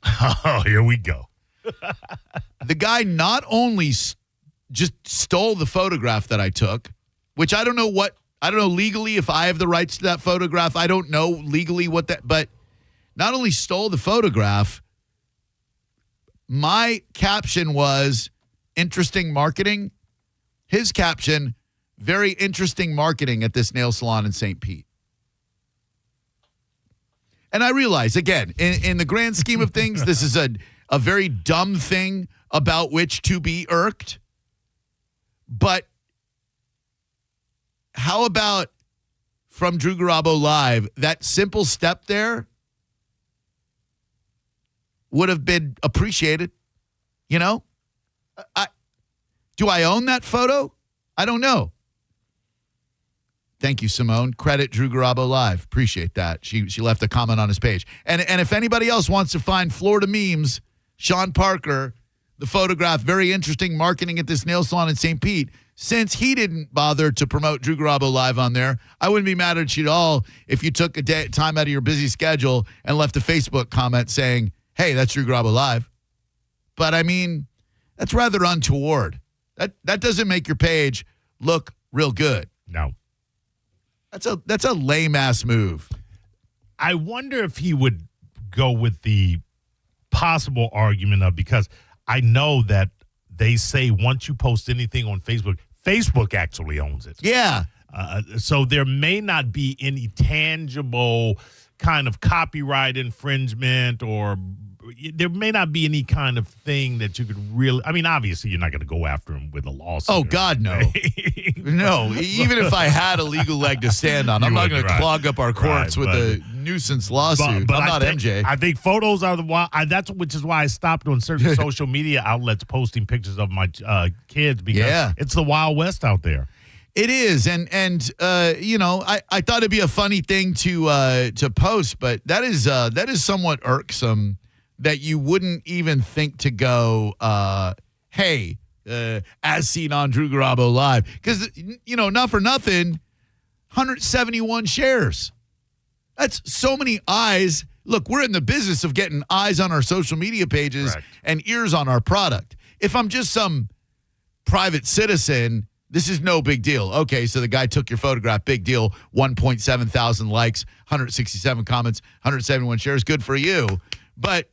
Oh, here we go. The guy not only just stole the photograph that I took, which I don't know legally if I have the rights to that photograph. I don't know legally but not only stole the photograph, my caption was interesting marketing. His caption, very interesting marketing at this nail salon in St. Pete. And I realize, again, in the grand scheme of things, this is a very dumb thing about which to be irked. But how about from Drew Garabo Live, that simple step there would have been appreciated, you know? Do I own that photo? I don't know. Thank you, Simone. Credit Drew Garabo Live. Appreciate that. She left a comment on his page. And if anybody else wants to find Florida Memes, Sean Parker, the photograph, very interesting marketing at this nail salon in St. Pete, since he didn't bother to promote Drew Garabo Live on there, I wouldn't be mad at you at all if you took time out of your busy schedule and left a Facebook comment saying, hey, that's Drew Garabo Live. But, I mean, that's rather untoward. That doesn't make your page look real good. No. That's a lame-ass move. I wonder if he would go with the possible argument of, because I know that they say once you post anything on Facebook, Facebook actually owns it. Yeah. So there may not be any tangible kind of copyright infringement, or there may not be any kind of thing that you could really, I mean, obviously you're not going to go after him with a lawsuit. Oh, God, no. No, even if I had a legal leg to stand on, I'm not going to clog up our courts with a nuisance lawsuit. But I'm not MJ. I think photos are which is why I stopped on certain social media outlets posting pictures of my kids, because it's the Wild West out there. It is, and you know, I thought it'd be a funny thing to post, but that is somewhat irksome that you wouldn't even think to go, hey, as seen on Drew Garabo Live, because you know, not for nothing, 171 shares. That's so many eyes. Look, we're in the business of getting eyes on our social media pages and ears on our product. If I'm just some private citizen, this is no big deal. Okay, so the guy took your photograph, big deal, 1.7 thousand likes, 167 comments, 171 shares, good for you. But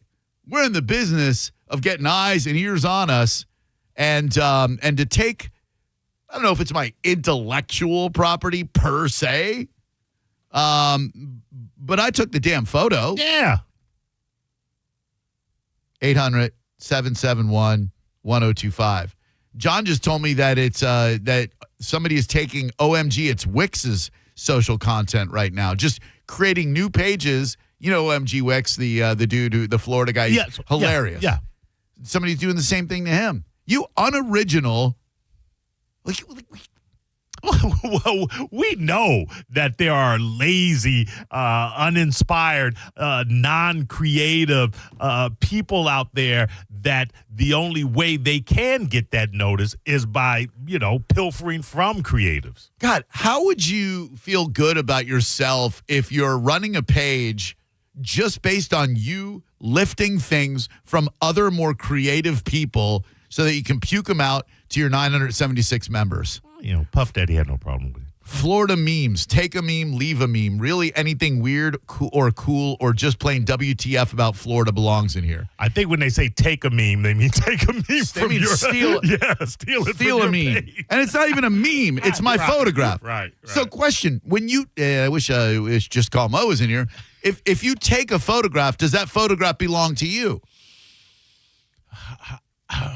we're in the business of getting eyes and ears on us, and to take, I don't know if it's my intellectual property per se, but I took the damn photo. Yeah. 800-771-1025. John just told me that it's that somebody is taking OMG, it's Wix's social content right now, just creating new pages. You know, OMG Wix, the dude, the Florida guy, he's hilarious. Yeah. Somebody's doing the same thing to him. You unoriginal. Well, we know that there are lazy, uninspired, non-creative people out there that the only way they can get that notice is by, you know, pilfering from creatives. God, how would you feel good about yourself if you're running a page just based on you lifting things from other more creative people so that you can puke them out to your 976 members? You know, Puff Daddy had no problem with it. Florida Memes. Take a meme, leave a meme. Really anything weird or cool or just plain WTF about Florida belongs in here. I think when they say take a meme, they mean take a meme from your... steal it steal from a your meme. page. And it's not even a meme. It's my photograph. Right. So question, when you... I wish Just Call Mo was in here. If you take a photograph, does that photograph belong to you?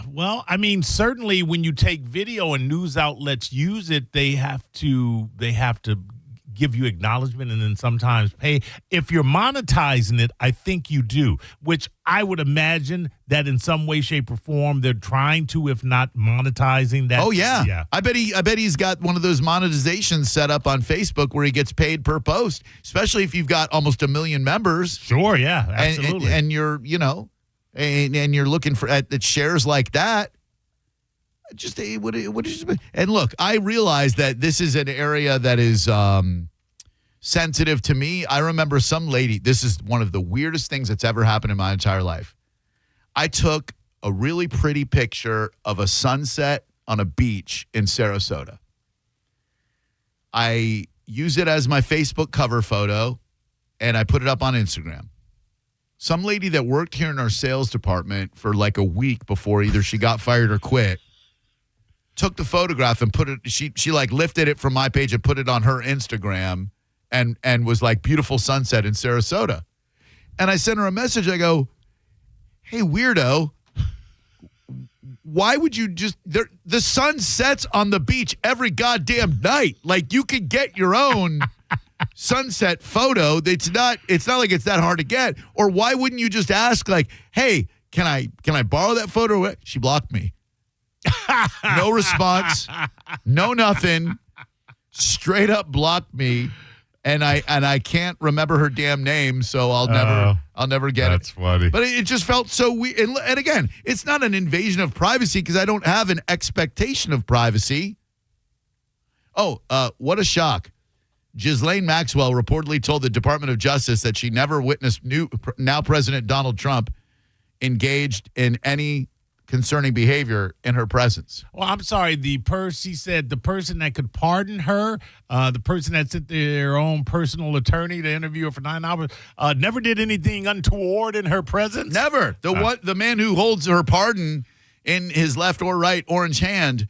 Well, I mean, certainly when you take video and news outlets use it, they have to give you acknowledgement and then sometimes pay. If you're monetizing it, I think you do, which I would imagine that in some way, shape, or form they're trying to, if not monetizing that. Oh yeah. I bet he's got one of those monetizations set up on Facebook where he gets paid per post, especially if you've got almost 1 million members. Sure, yeah, absolutely. And you're, and you're looking for at shares like that. And look, I realize that this is an area that is sensitive to me. I remember some lady, this is one of the weirdest things that's ever happened in my entire life. I took a really pretty picture of a sunset on a beach in Sarasota. I use it as my Facebook cover photo, and I put it up on Instagram. Some lady that worked here in our sales department for like a week before either she got fired or quit took the photograph and put it, she like lifted it from my page and put it on her Instagram and was like, beautiful sunset in Sarasota. And I sent her a message. I go, hey, weirdo, why would you just, the sun sets on the beach every goddamn night. Like, you could get your own sunset photo. It's not like it's that hard to get. Or why wouldn't you just ask, like, hey, can I borrow that photo? She blocked me. No response. No nothing. Straight up blocked me. And I can't remember her damn name, so I'll never get it. That's funny. But it just felt so weird. And again, it's not an invasion of privacy because I don't have an expectation of privacy. Oh, what a shock. Ghislaine Maxwell reportedly told the Department of Justice that she never witnessed now President Donald Trump engaged in any concerning behavior in her presence. Well, I'm sorry. She said the person that could pardon her, the person that sent their own personal attorney to interview her for 9 hours, never did anything untoward in her presence. Never. The man who holds her pardon in his left or right orange hand,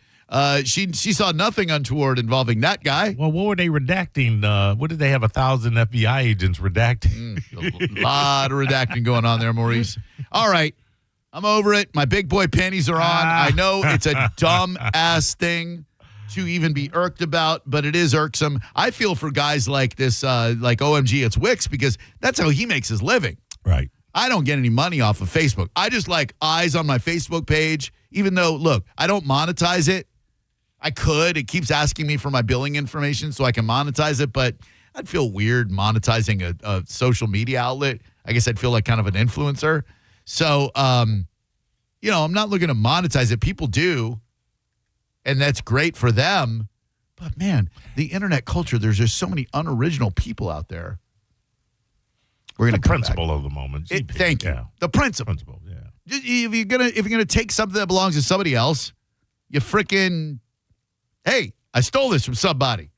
she saw nothing untoward involving that guy. Well, what were they redacting? What did they have 1,000 FBI agents redacting? A lot of redacting going on there, Maurice. All right. I'm over it. My big boy panties are on. I know it's a dumb ass thing to even be irked about, but it is irksome. I feel for guys like this, like OMG, it's Wix, because that's how he makes his living. Right. I don't get any money off of Facebook. I just like eyes on my Facebook page, even though, look, I don't monetize it. I could. It keeps asking me for my billing information so I can monetize it, but I'd feel weird monetizing a social media outlet. I guess I'd feel like kind of an influencer. So, I'm not looking to monetize it. People do, and that's great for them. But, man, the internet culture, there's just so many unoriginal people out there. We're going to come back. The principle of the moment. Thank you. Yeah. The principle. Yeah. If you're gonna take something that belongs to somebody else, you freaking, hey, I stole this from somebody.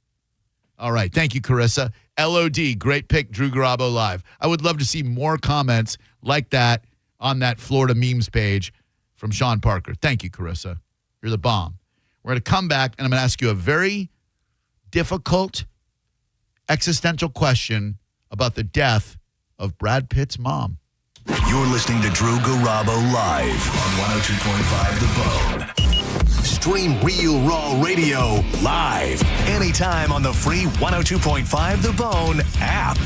All right. Thank you, Carissa. LOD, great pick, Drew Garabo Live. I would love to see more comments like that on that Florida memes page from Sean Parker. Thank you, Carissa. You're the bomb. We're going to come back, and I'm going to ask you a very difficult existential question about the death of Brad Pitt's mom. You're listening to Drew Garabo Live on 102.5 The Bone. Stream Real Raw Radio live anytime on the free 102.5 The Bone app.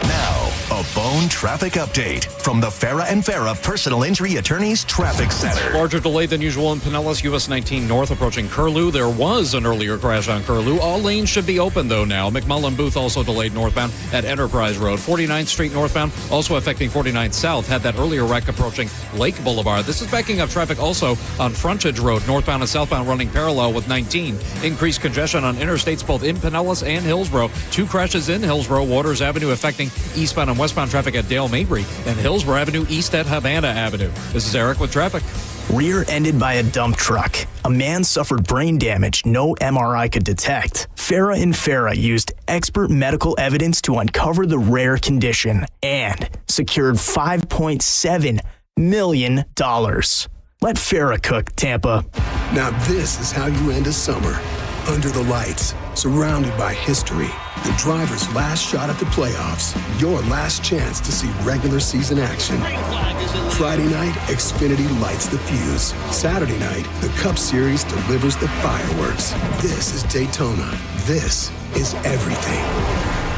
Now, a Bone traffic update from the Farah and Farah Personal Injury Attorneys Traffic Center. Larger delay than usual in Pinellas, US 19 North approaching Curlew. There was an earlier crash on Curlew. All lanes should be open, though, now. McMullen Booth also delayed northbound at Enterprise Road. 49th Street northbound, also affecting 49th South, had that earlier wreck approaching Lake Boulevard. This is backing up traffic also on Frontage Road, northbound and southbound running parallel with 19. Increased congestion on interstates both in Pinellas and Hillsborough. 2 crashes in Hillsborough, Waters Avenue affecting eastbound and westbound traffic at Dale Mabry, and Hillsborough Avenue east at Havana Avenue. This is Eric with traffic. Rear-ended by a dump truck. A man suffered brain damage no MRI could detect. Farah and Farah used expert medical evidence to uncover the rare condition and secured $5.7 million. Let Farah cook, Tampa. Now this is how you end a summer. Under the lights, surrounded by history, the driver's last shot at the playoffs, your last chance to see regular season action. Friday night, Xfinity lights the fuse. Saturday night, the Cup Series delivers the fireworks. This is Daytona. This is everything.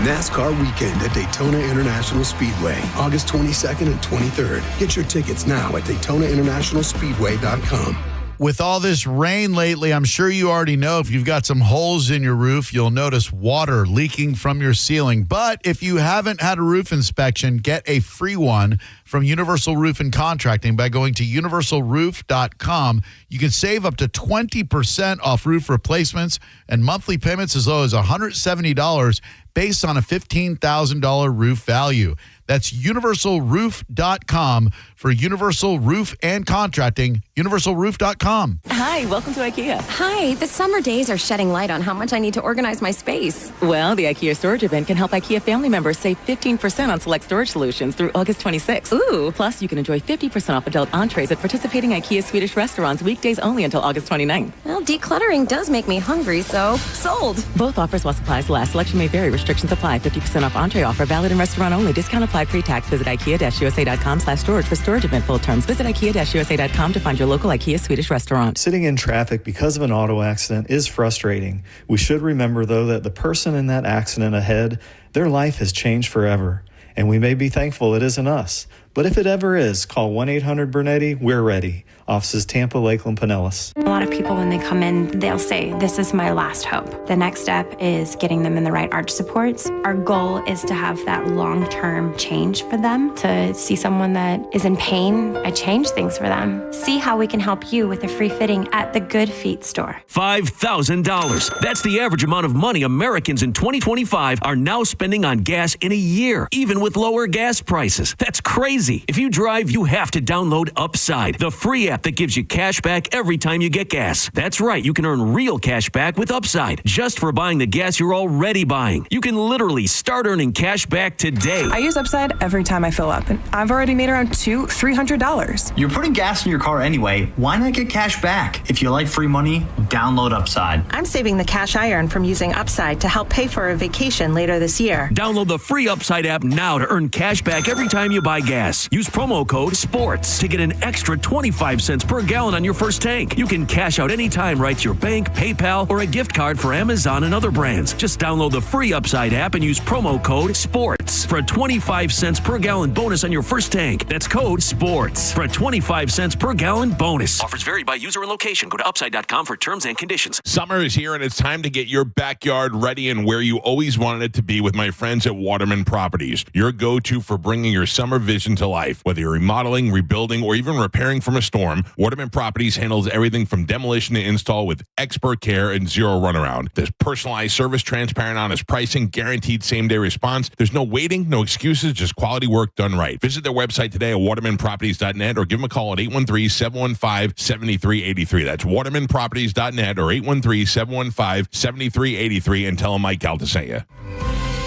NASCAR weekend at Daytona International Speedway, August 22nd and 23rd. Get your tickets now at DaytonaInternationalSpeedway.com. With all this rain lately, I'm sure you already know if you've got some holes in your roof, you'll notice water leaking from your ceiling. But if you haven't had a roof inspection, get a free one from Universal Roof and Contracting by going to universalroof.com. You can save up to 20% off roof replacements and monthly payments as low as $170 based on a $15,000 roof value. That's universalroof.com for Universal Roof and Contracting, universalroof.com. Hi, welcome to IKEA. Hi, the summer days are shedding light on how much I need to organize my space. Well, the IKEA storage event can help IKEA family members save 15% on select storage solutions through August 26th. Ooh. Plus, you can enjoy 50% off adult entrees at participating IKEA Swedish restaurants weekdays only until August 29th. Well, decluttering does make me hungry, so sold. Both offers while supplies last. Selection may vary. Restrictions apply. 50% off entree offer valid in restaurant only. Discount applied pre-tax. Visit IKEA-USA.com/storage for storage event full terms. Visit IKEA-USA.com to find your local IKEA Swedish restaurant. Sitting in traffic because of an auto accident is frustrating. We should remember, though, that the person in that accident ahead, their life has changed forever. And we may be thankful it isn't us. But if it ever is, call 1-800-BURNETTI. We're ready. Offices Tampa, Lakeland, Pinellas. A lot of people, when they come in, they'll say, this is my last hope. The next step is getting them in the right arch supports. Our goal is to have that long-term change for them, to see someone that is in pain. I change things for them. See how we can help you with a free fitting at the Good Feet store. $5,000. That's the average amount of money Americans in 2025 are now spending on gas in a year, even with lower gas prices. That's crazy. If you drive, you have to download Upside, the free app that gives you cash back every time you get gas. That's right, you can earn real cash back with Upside just for buying the gas you're already buying. You can literally start earning cash back today. I use Upside every time I fill up, and I've already made around $300. You're putting gas in your car anyway. Why not get cash back? If you like free money, download Upside. I'm saving the cash I earn from using Upside to help pay for a vacation later this year. Download the free Upside app now to earn cash back every time you buy gas. Use promo code SPORTS to get an extra 25 cents per gallon on your first tank. You can cash out anytime right to your bank, PayPal, or a gift card for Amazon and other brands. Just download the free Upside app and use promo code SPORTS for a 25 cents per gallon bonus on your first tank. That's code SPORTS for a 25 cents per gallon bonus. Offers vary by user and location. Go to Upside.com for terms and conditions. Summer is here, and it's time to get your backyard ready and where you always wanted it to be with my friends at Waterman Properties, your go-to for bringing your summer vision to life. Whether you're remodeling, rebuilding, or even repairing from a storm, Waterman Properties handles everything from demolition to install with expert care and zero runaround. There's personalized service, transparent, honest pricing, guaranteed same-day response. There's no waiting, no excuses, just quality work done right. Visit their website today at watermanproperties.net or give them a call at 813-715-7383. That's watermanproperties.net or 813-715-7383 and tell them Mike Calta sent you.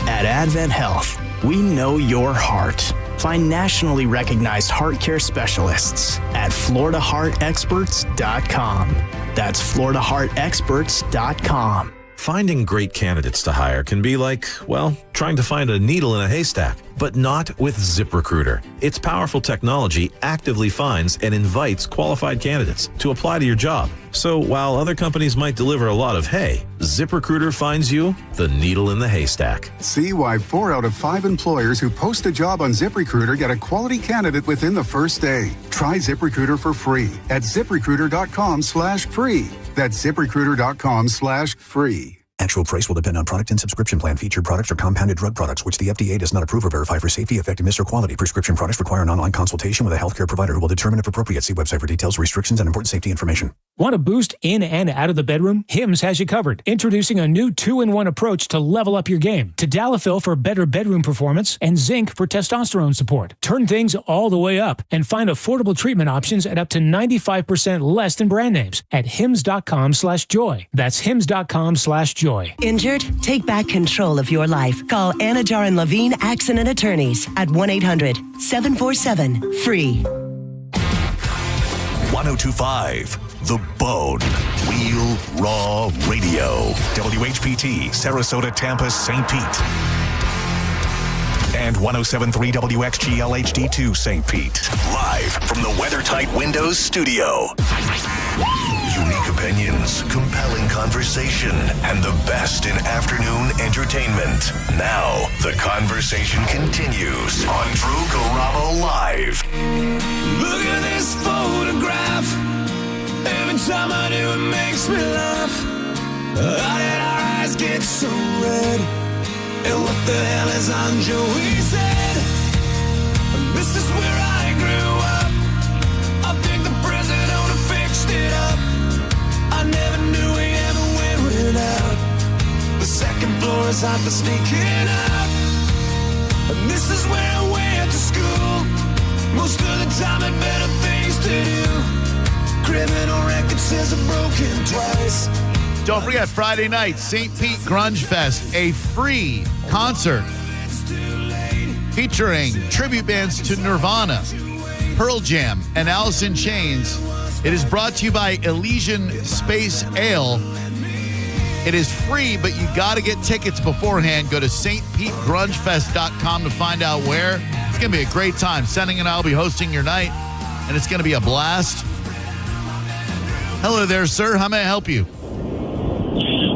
At Advent Health, we know your heart. Find nationally recognized heart care specialists at FloridaHeartExperts.com. That's FloridaHeartExperts.com. Finding great candidates to hire can be like, well, trying to find a needle in a haystack, but not with ZipRecruiter. Its powerful technology actively finds and invites qualified candidates to apply to your job. So while other companies might deliver a lot of hay, ZipRecruiter finds you the needle in the haystack. See why 4 out of 5 employers who post a job on ZipRecruiter get a quality candidate within the first day. Try ZipRecruiter for free at ZipRecruiter.com/free. That's ZipRecruiter.com/free. Actual price will depend on product and subscription plan. Featured products are compounded drug products, which the FDA does not approve or verify for safety, effectiveness, or quality. Prescription products require an online consultation with a healthcare provider who will determine if appropriate. See website for details, restrictions, and important safety information. Want to boost in and out of the bedroom? Hims has you covered. Introducing a new 2-in-1 approach to level up your game. Tadalafil for better bedroom performance and zinc for testosterone support. Turn things all the way up and find affordable treatment options at up to 95% less than brand names at hims.com/joy. That's hims.com/joy. Injured? Take back control of your life. Call Anajar and Levine Accident Attorneys at 1-800-747-FREE. 1025 The Bone. Real Raw Radio. WHPT, Sarasota, Tampa, St. Pete. And 107.3 WXGL HD2 St. Pete. Live from the WeatherTight Windows studio. Unique opinions, compelling conversation, and the best in afternoon entertainment. Now, the conversation continues on Drew Garabo Live. Look at this photograph. Every time I do, it makes me laugh. How did our eyes get so red? And what the hell is on Joey's head? This is where I grew up. I think the president would have fixed it up. I never knew we ever went without. The second floor is hot for sneaking out. And this is where I went to school. Most of the time had better things to do. Criminal record says I'm broken twice. Don't forget, Friday night, St. Pete Grunge Fest, a free concert featuring tribute bands to Nirvana, Pearl Jam, and Alice in Chains. It is brought to you by Elysian Space Ale. It is free, but you got to get tickets beforehand. Go to stpetegrungefest.com to find out where. It's going to be a great time. Sending and I will be hosting your night, and it's going to be a blast. Hello there, sir. How may I help you?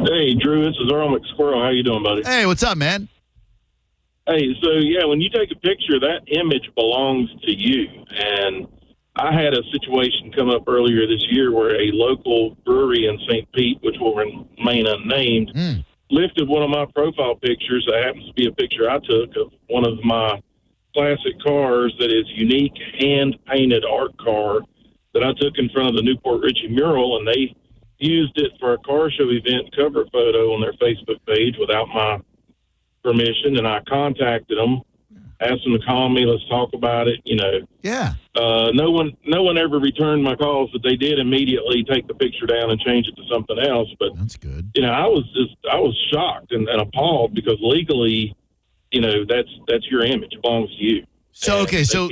Hey, Drew, this is Earl McSquirrel. How you doing, buddy? Hey, what's up, man? Hey, so, yeah, when you take a picture, that image belongs to you. And I had a situation come up earlier this year where a local brewery in St. Pete, which will remain unnamed, lifted one of my profile pictures. That happens to be a picture I took of one of my classic cars that is unique hand-painted art car that I took in front of the Newport Richie mural, and they used it for a car show event cover photo on their Facebook page without my permission, and I contacted them, asked them to call me, let's talk about it, you know. Yeah. No one ever returned my calls, but they did immediately take the picture down and change it to something else. But that's good. You know, I was shocked and appalled because legally, you know, that's your image. It belongs to you. So, okay, so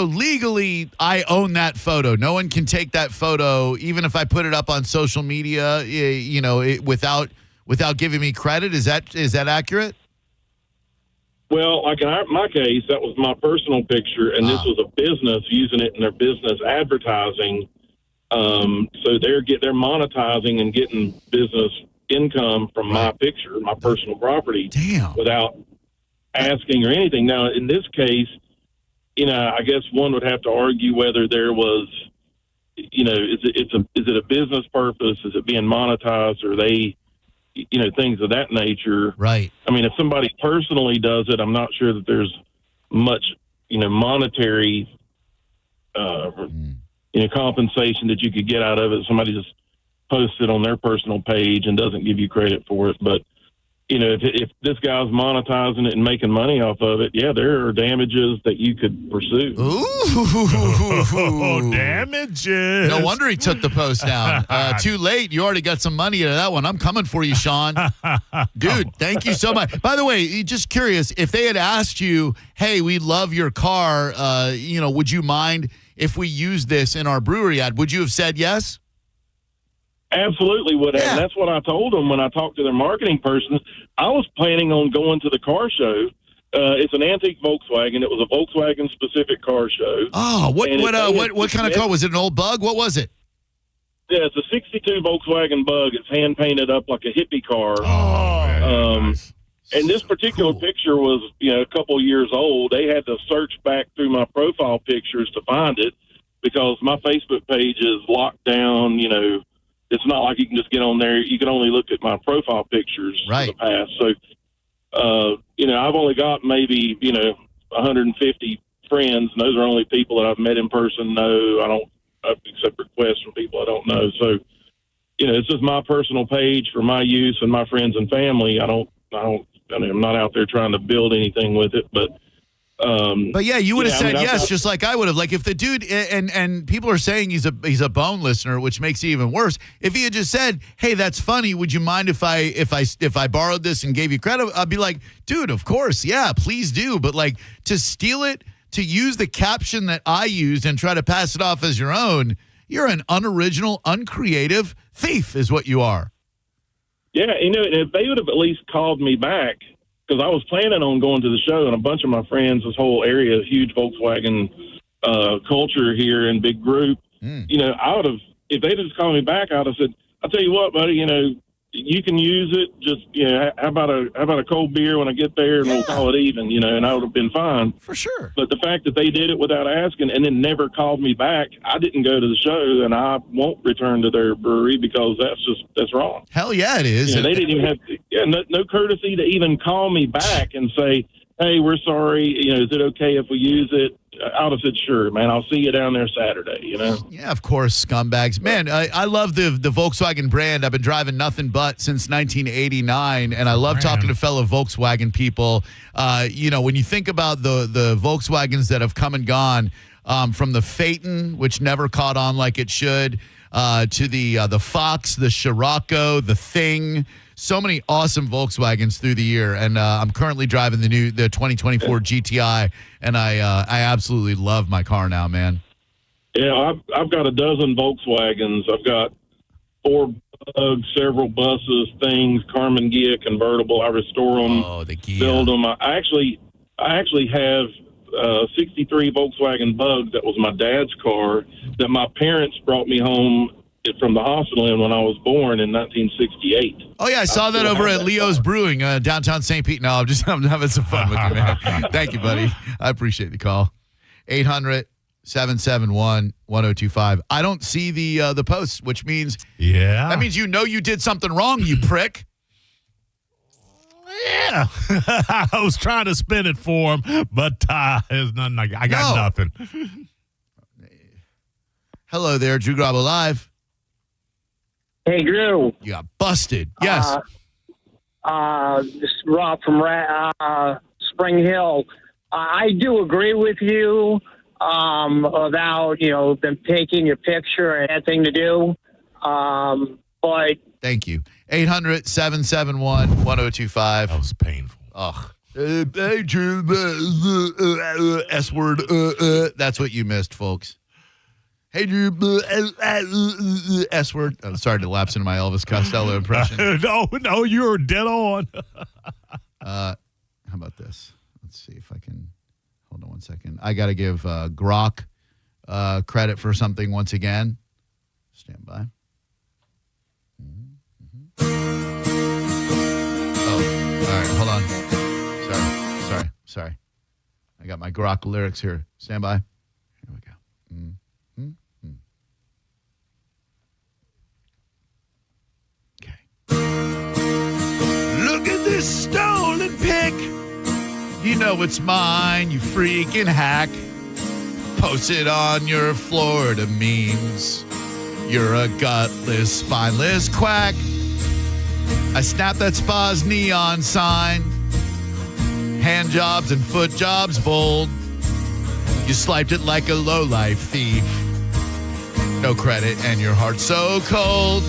legally, I own that photo. No one can take that photo, even if I put it up on social media, you know, without giving me credit. Is that accurate? Well, like in my case, that was my personal picture, and this was a business using it in their business advertising. So they're monetizing and getting business income from my picture, my personal property, without asking or anything. Now, in this case, you know, I guess one would have to argue whether there was, you know, is it a business purpose? Is it being monetized? Or they, you know, things of that nature? Right. I mean, if somebody personally does it, I'm not sure that there's much, you know, monetary, you know, compensation that you could get out of it. Somebody just posts it on their personal page and doesn't give you credit for it, but. You know, if this guy's monetizing it and making money off of it, yeah, there are damages that you could pursue. Ooh, damages. No wonder he took the post down. Too late. You already got some money out of that one. I'm coming for you, Sean. Dude, thank you so much. By the way, just curious, if they had asked you, hey, we love your car, you know, would you mind if we use this in our brewery ad? Would you have said yes? Absolutely would have. And that's what I told them when I talked to their marketing person. I was planning on going to the car show. It's an antique Volkswagen. It was a Volkswagen-specific car show. Oh, what kind of car? Was it an old Bug? What was it? Yeah, it's a 62 Volkswagen Bug. It's hand-painted up like a hippie car. And this particular picture was, you know, a couple years old. They had to search back through my profile pictures to find it because my Facebook page is locked down, you know. It's not like you can just get on there. You can only look at my profile pictures for the past. So, you know, I've only got maybe, you know, 150 friends, and those are only people that I've met in person. No, I don't accept requests from people I don't know. So, you know, it's just my personal page for my use and my friends and family. I mean, I'm not out there trying to build anything with it, but yeah, you would have said yes, just like I would have. Like if the dude and people are saying he's a Bone listener, which makes it even worse. If he had just said, "Hey, that's funny. Would you mind if I borrowed this and gave you credit?" I'd be like, "Dude, of course, yeah, please do." But like to steal it, to use the caption that I used and try to pass it off as your own, You're an unoriginal, uncreative thief is what you are. Yeah, if they would have at least called me back, because I was planning on going to the show, and a bunch of my friends, this whole area, huge Volkswagen culture here and big group, I would have, if they'd just called me back, I would have said, I'll tell you what, buddy, you can use it. Just, how about a cold beer when I get there, and we'll call it even, and I would have been fine. For sure. But the fact that they did it without asking and then never called me back, I didn't go to the show, and I won't return to their brewery because that's wrong. Hell yeah, it is. They didn't even have no courtesy to even call me back and say, hey, we're sorry. Is it okay if we use it? I would have said, sure, man. I'll see you down there Saturday, Yeah, of course, scumbags. Man, I love the Volkswagen brand. I've been driving nothing but since 1989, and I love talking to fellow Volkswagen people. When you think about the Volkswagens that have come and gone, from the Phaeton, which never caught on like it should, to the Fox, the Scirocco, the Thing. So many awesome Volkswagens through the year, and I'm currently driving the 2024 GTI, and I absolutely love my car now, man. Yeah, I've got a dozen Volkswagens. I've got 4 Bugs, several buses, Things, Carmen Ghia convertible. I restore them, build them. I actually have 63 Volkswagen Bugs. That was my dad's car that my parents brought me home from the hospital in when I was born in 1968. Oh, yeah, I saw that over at Leo's Brewing, downtown St. Pete. No, I'm having some fun with you, man. Thank you, buddy. I appreciate the call. 800-771-1025. I don't see the posts, which means that means you did something wrong, you prick. Yeah. I was trying to spin it for him, but there's nothing. I got nothing. Hello there, Drew Garabo Live. Hey, Drew. You got busted. Yes. This is Rob from Spring Hill. I do agree with you about, them taking your picture and that thing to do. But thank you. 800-771-1025. That was painful. Ugh. S word. That's what you missed, folks. Hey, Drew, S word. I'm sorry to lapse into my Elvis Costello impression. No, you're dead on. How about this? Let's see if I can. Hold on one second. I got to give Grok credit for something once again. Stand by. Oh, all right. Hold on. Sorry. I got my Grok lyrics here. Stand by. Here we go. Look at this stolen pic. You know it's mine, you freaking hack. Post it on your Florida memes. You're a gutless, spineless quack. I snapped that spa's neon sign. Hand jobs and foot jobs bold. You swiped it like a lowlife thief. No credit and your heart so cold.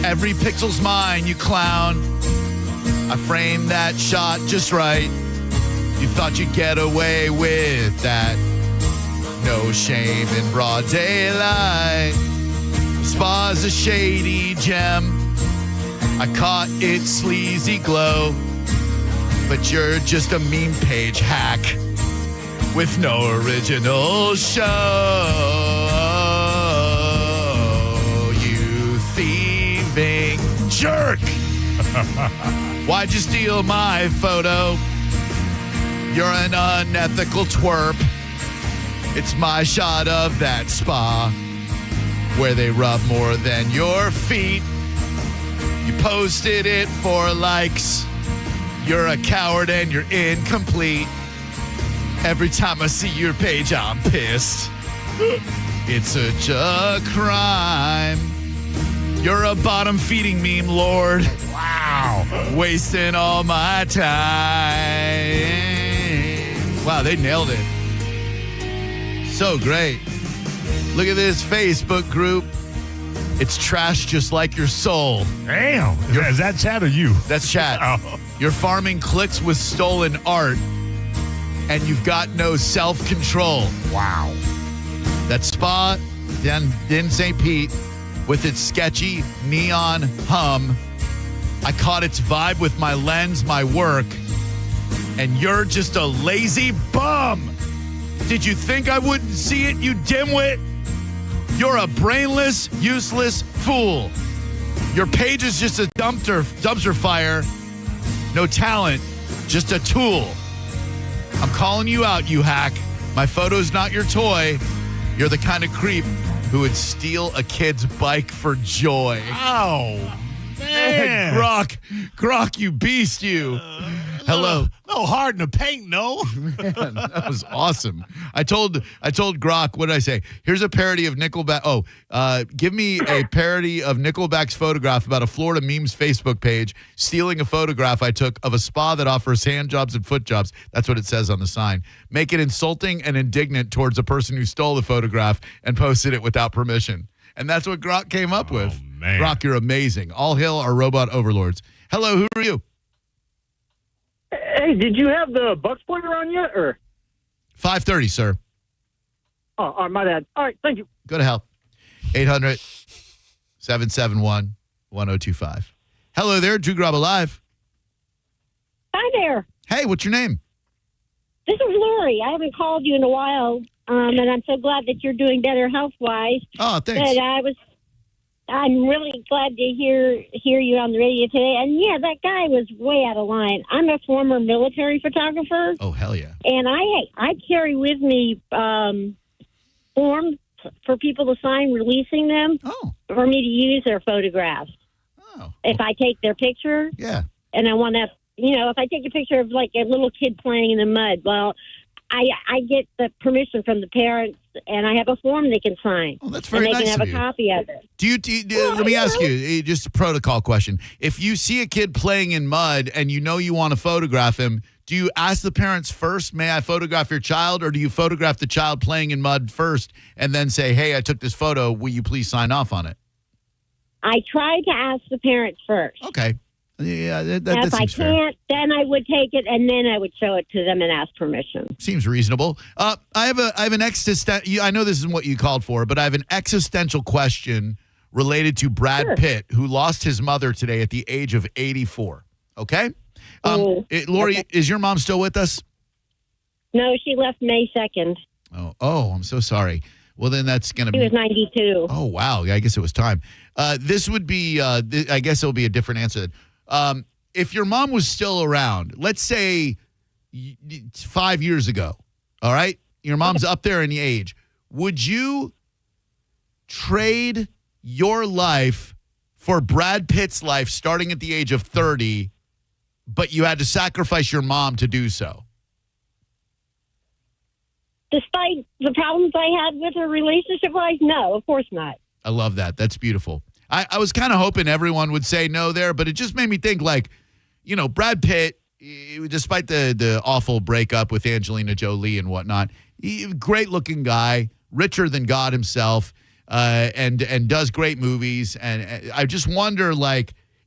Every pixel's mine, you clown. I framed that shot just right. You thought you'd get away with that. No shame in broad daylight. Spa's a shady gem. I caught its sleazy glow. But you're just a meme page hack with no original show. You thieving jerk. Why'd you steal my photo? You're an unethical twerp. It's my shot of that spa where they rub more than your feet. You posted it for likes. You're a coward and you're incomplete. Every time I see your page, I'm pissed. It's such a crime. You're a bottom-feeding meme lord. Wow. Wasting all my time. Wow, they nailed it. So great. Look at this Facebook group. It's trash just like your soul. Damn. Is that chat or you? That's chat. Oh. You're farming clicks with stolen art, and you've got no self-control. Wow. That spa then in St. Pete with its sketchy neon hum. I caught its vibe with my lens, my work, and you're just a lazy bum. Did you think I wouldn't see it, you dimwit? You're a brainless, useless fool. Your page is just a dumpster fire. No talent, just a tool. I'm calling you out, you hack. My photo's not your toy. You're the kind of creep who would steal a kid's bike for joy. Oh, man. Grok, you beast, you. Hello. No hard in the paint, no. Man, that was awesome. I told Grok, what did I say? Here's a parody of Nickelback. Give me a parody of Nickelback's photograph about a Florida memes Facebook page stealing a photograph I took of a spa that offers hand jobs and foot jobs. That's what it says on the sign. Make it insulting and indignant towards the person who stole the photograph and posted it without permission. And that's what Grok came up with. Man. Grok, you're amazing. All hail our robot overlords. Hello, who are you? Hey, did you have the Bucks pointer on yet, or? 5:30, sir. Oh, my bad. All right, thank you. Go to hell. 800-771-1025. Hello there, Drew Garabo Live. Hi there. Hey, what's your name? This is Lori. I haven't called you in a while, and I'm so glad that you're doing better health-wise. Oh, thanks. But I'm really glad to hear you on the radio today. And yeah, that guy was way out of line. I'm a former military photographer. Oh, hell yeah. And I carry with me forms for people to sign releasing them for me to use their photographs. Oh. If I take their picture. Yeah. And I want to, if I take a picture of like a little kid playing in the mud, well, I get the permission from the parents, and I have a form they can sign. Oh, that's very nice And they can have of a you. copy of it. Let me ask you, just a protocol question. If you see a kid playing in mud and you want to photograph him, do you ask the parents first, may I photograph your child, or do you photograph the child playing in mud first and then say, hey, I took this photo, will you please sign off on it? I try to ask the parents first. Okay. Yeah, that if I seems fair. can't, then I would take it, and then I would show it to them and ask permission. Seems reasonable. I have an existential. I know this isn't what you called for, but I have an existential question related to Brad Pitt, who lost his mother today at the age of 84. Okay, Lori, is your mom still with us? No, she left May 2nd. Oh, I'm so sorry. Well, then that's going to be. She was 92. Oh, wow. I guess it was time. This would be. I guess it'll be a different answer. If your mom was still around, let's say 5 years ago, all right? Your mom's up there in the age. Would you trade your life for Brad Pitt's life starting at the age of 30, but you had to sacrifice your mom to do so? Despite the problems I had with her relationship-wise, no, of course not. I love that. That's beautiful. I was kind of hoping everyone would say no there, but it just made me think Brad Pitt, despite the awful breakup with Angelina Jolie and whatnot, great looking guy, richer than God himself, and does great movies. And I just wonder,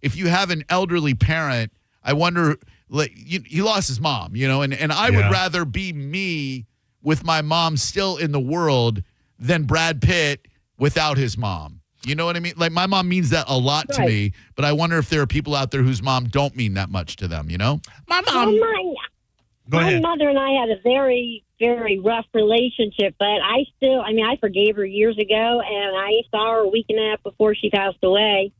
if you have an elderly parent, I wonder, he lost his mom, and I would rather be me with my mom still in the world than Brad Pitt without his mom. You know what I mean? My mom means that a lot to me, but I wonder if there are people out there whose mom don't mean that much to them, My mom. My mother and I had a very, very rough relationship, but I forgave her years ago, and I saw her a week and a half before she passed away.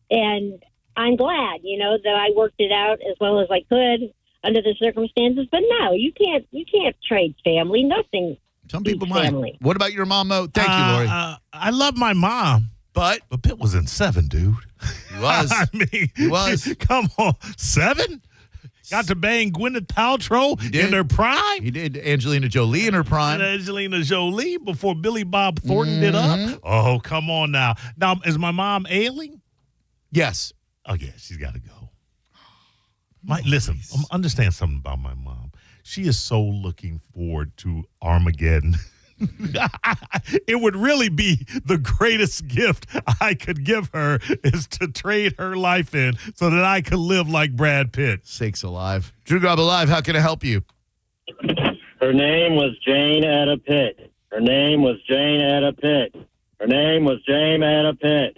And I'm glad, that I worked it out as well as I could under the circumstances. But no, you can't trade family. Nothing. Some people might. What about your mom, though? Thank you, Lori. I love my mom. But Pitt was in 7, dude. He was. He was. Come on, 7? Got to bang Gwyneth Paltrow in her prime. He did. Angelina Jolie in her prime. And Angelina Jolie before Billy Bob Thornton did up. Oh, come on now. Now, is my mom ailing? Yes. Oh, yeah, she's got to go. Listen, understand something about my mom. She is so looking forward to Armageddon. It would really be the greatest gift I could give her is to trade her life in so that I could live like Brad Pitt. Sakes alive. Drew Garabo Live, how can I help you? Her name was Jane Etta Pitt. Her Her name was Jane Anna Pitt.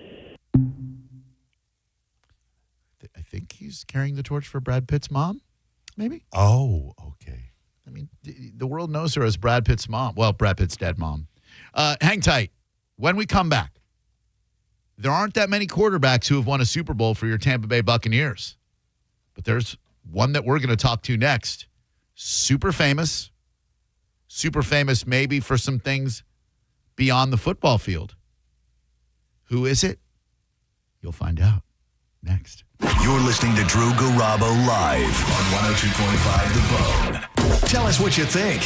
I think he's carrying the torch for Brad Pitt's mom, maybe? Oh, okay. I mean, the world knows her as Brad Pitt's mom. Well, Brad Pitt's dead mom. Hang tight. When we come back, there aren't that many quarterbacks who have won a Super Bowl for your Tampa Bay Buccaneers. But there's one that we're going to talk to next. Super famous maybe for some things beyond the football field. Who is it? You'll find out next. You're listening to Drew Garabo live on 102.5 The Bone. Tell us what you think.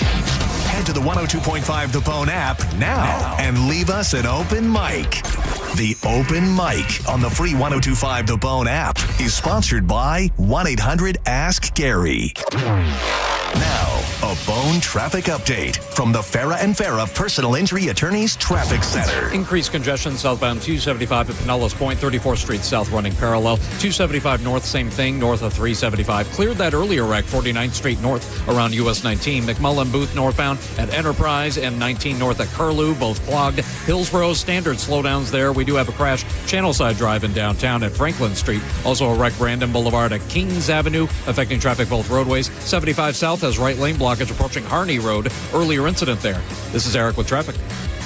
Head to the 102.5 The Bone app now and leave us an open mic. The Open Mic on the free 102.5 The Bone app is sponsored by 1-800-ASK-GARY. Now, a Bone traffic update from the Farah and Farah Personal Injury Attorneys Traffic Center. Increased congestion southbound 275 at Pinellas Point, 34th Street South running parallel. 275 north, same thing, north of 375. Cleared that earlier wreck, 49th Street north around US 19. McMullen Booth northbound at Enterprise and 19 north at Curlew, both clogged. Hillsborough, standard slowdowns there. We do have a crash, Channelside Drive in downtown at Franklin Street. Also a wreck, Brandon Boulevard at Kings Avenue, affecting traffic both roadways. 75 south has right lane blockage approaching Harney Road. Earlier incident there. This is Eric with traffic.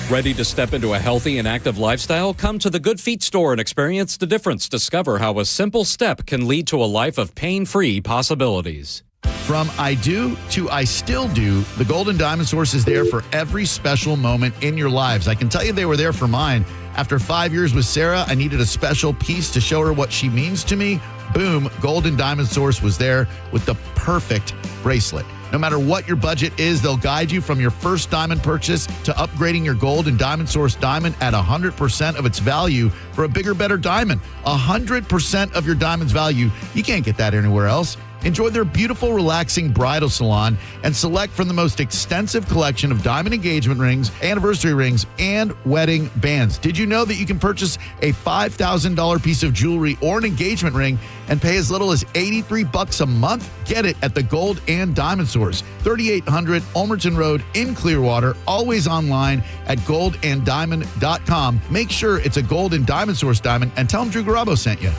Ready to step into a healthy and active lifestyle? Come to the Good Feet store and experience the difference. Discover how a simple step can lead to a life of pain-free possibilities. From I do to I still do, the Golden Diamond Source is there for every special moment in your lives. I can tell you they were there for mine. After 5 years with Sarah, I needed a special piece to show her what she means to me. Boom, Golden Diamond Source was there with the perfect bracelet. No matter what your budget is, they'll guide you from your first diamond purchase to upgrading your gold and diamond source diamond at 100% of its value for a bigger, better diamond. 100% of your diamond's value. You can't get that anywhere else. Enjoy their beautiful, relaxing bridal salon and select from the most extensive collection of diamond engagement rings, anniversary rings, and wedding bands. Did you know that you can purchase a $5,000 piece of jewelry or an engagement ring and pay as little as $83 a month? Get it at the Gold and Diamond Source, 3800 Ulmerton Road in Clearwater, always online at goldanddiamond.com. Make sure it's a Gold and Diamond Source diamond and tell them Drew Garabo sent you.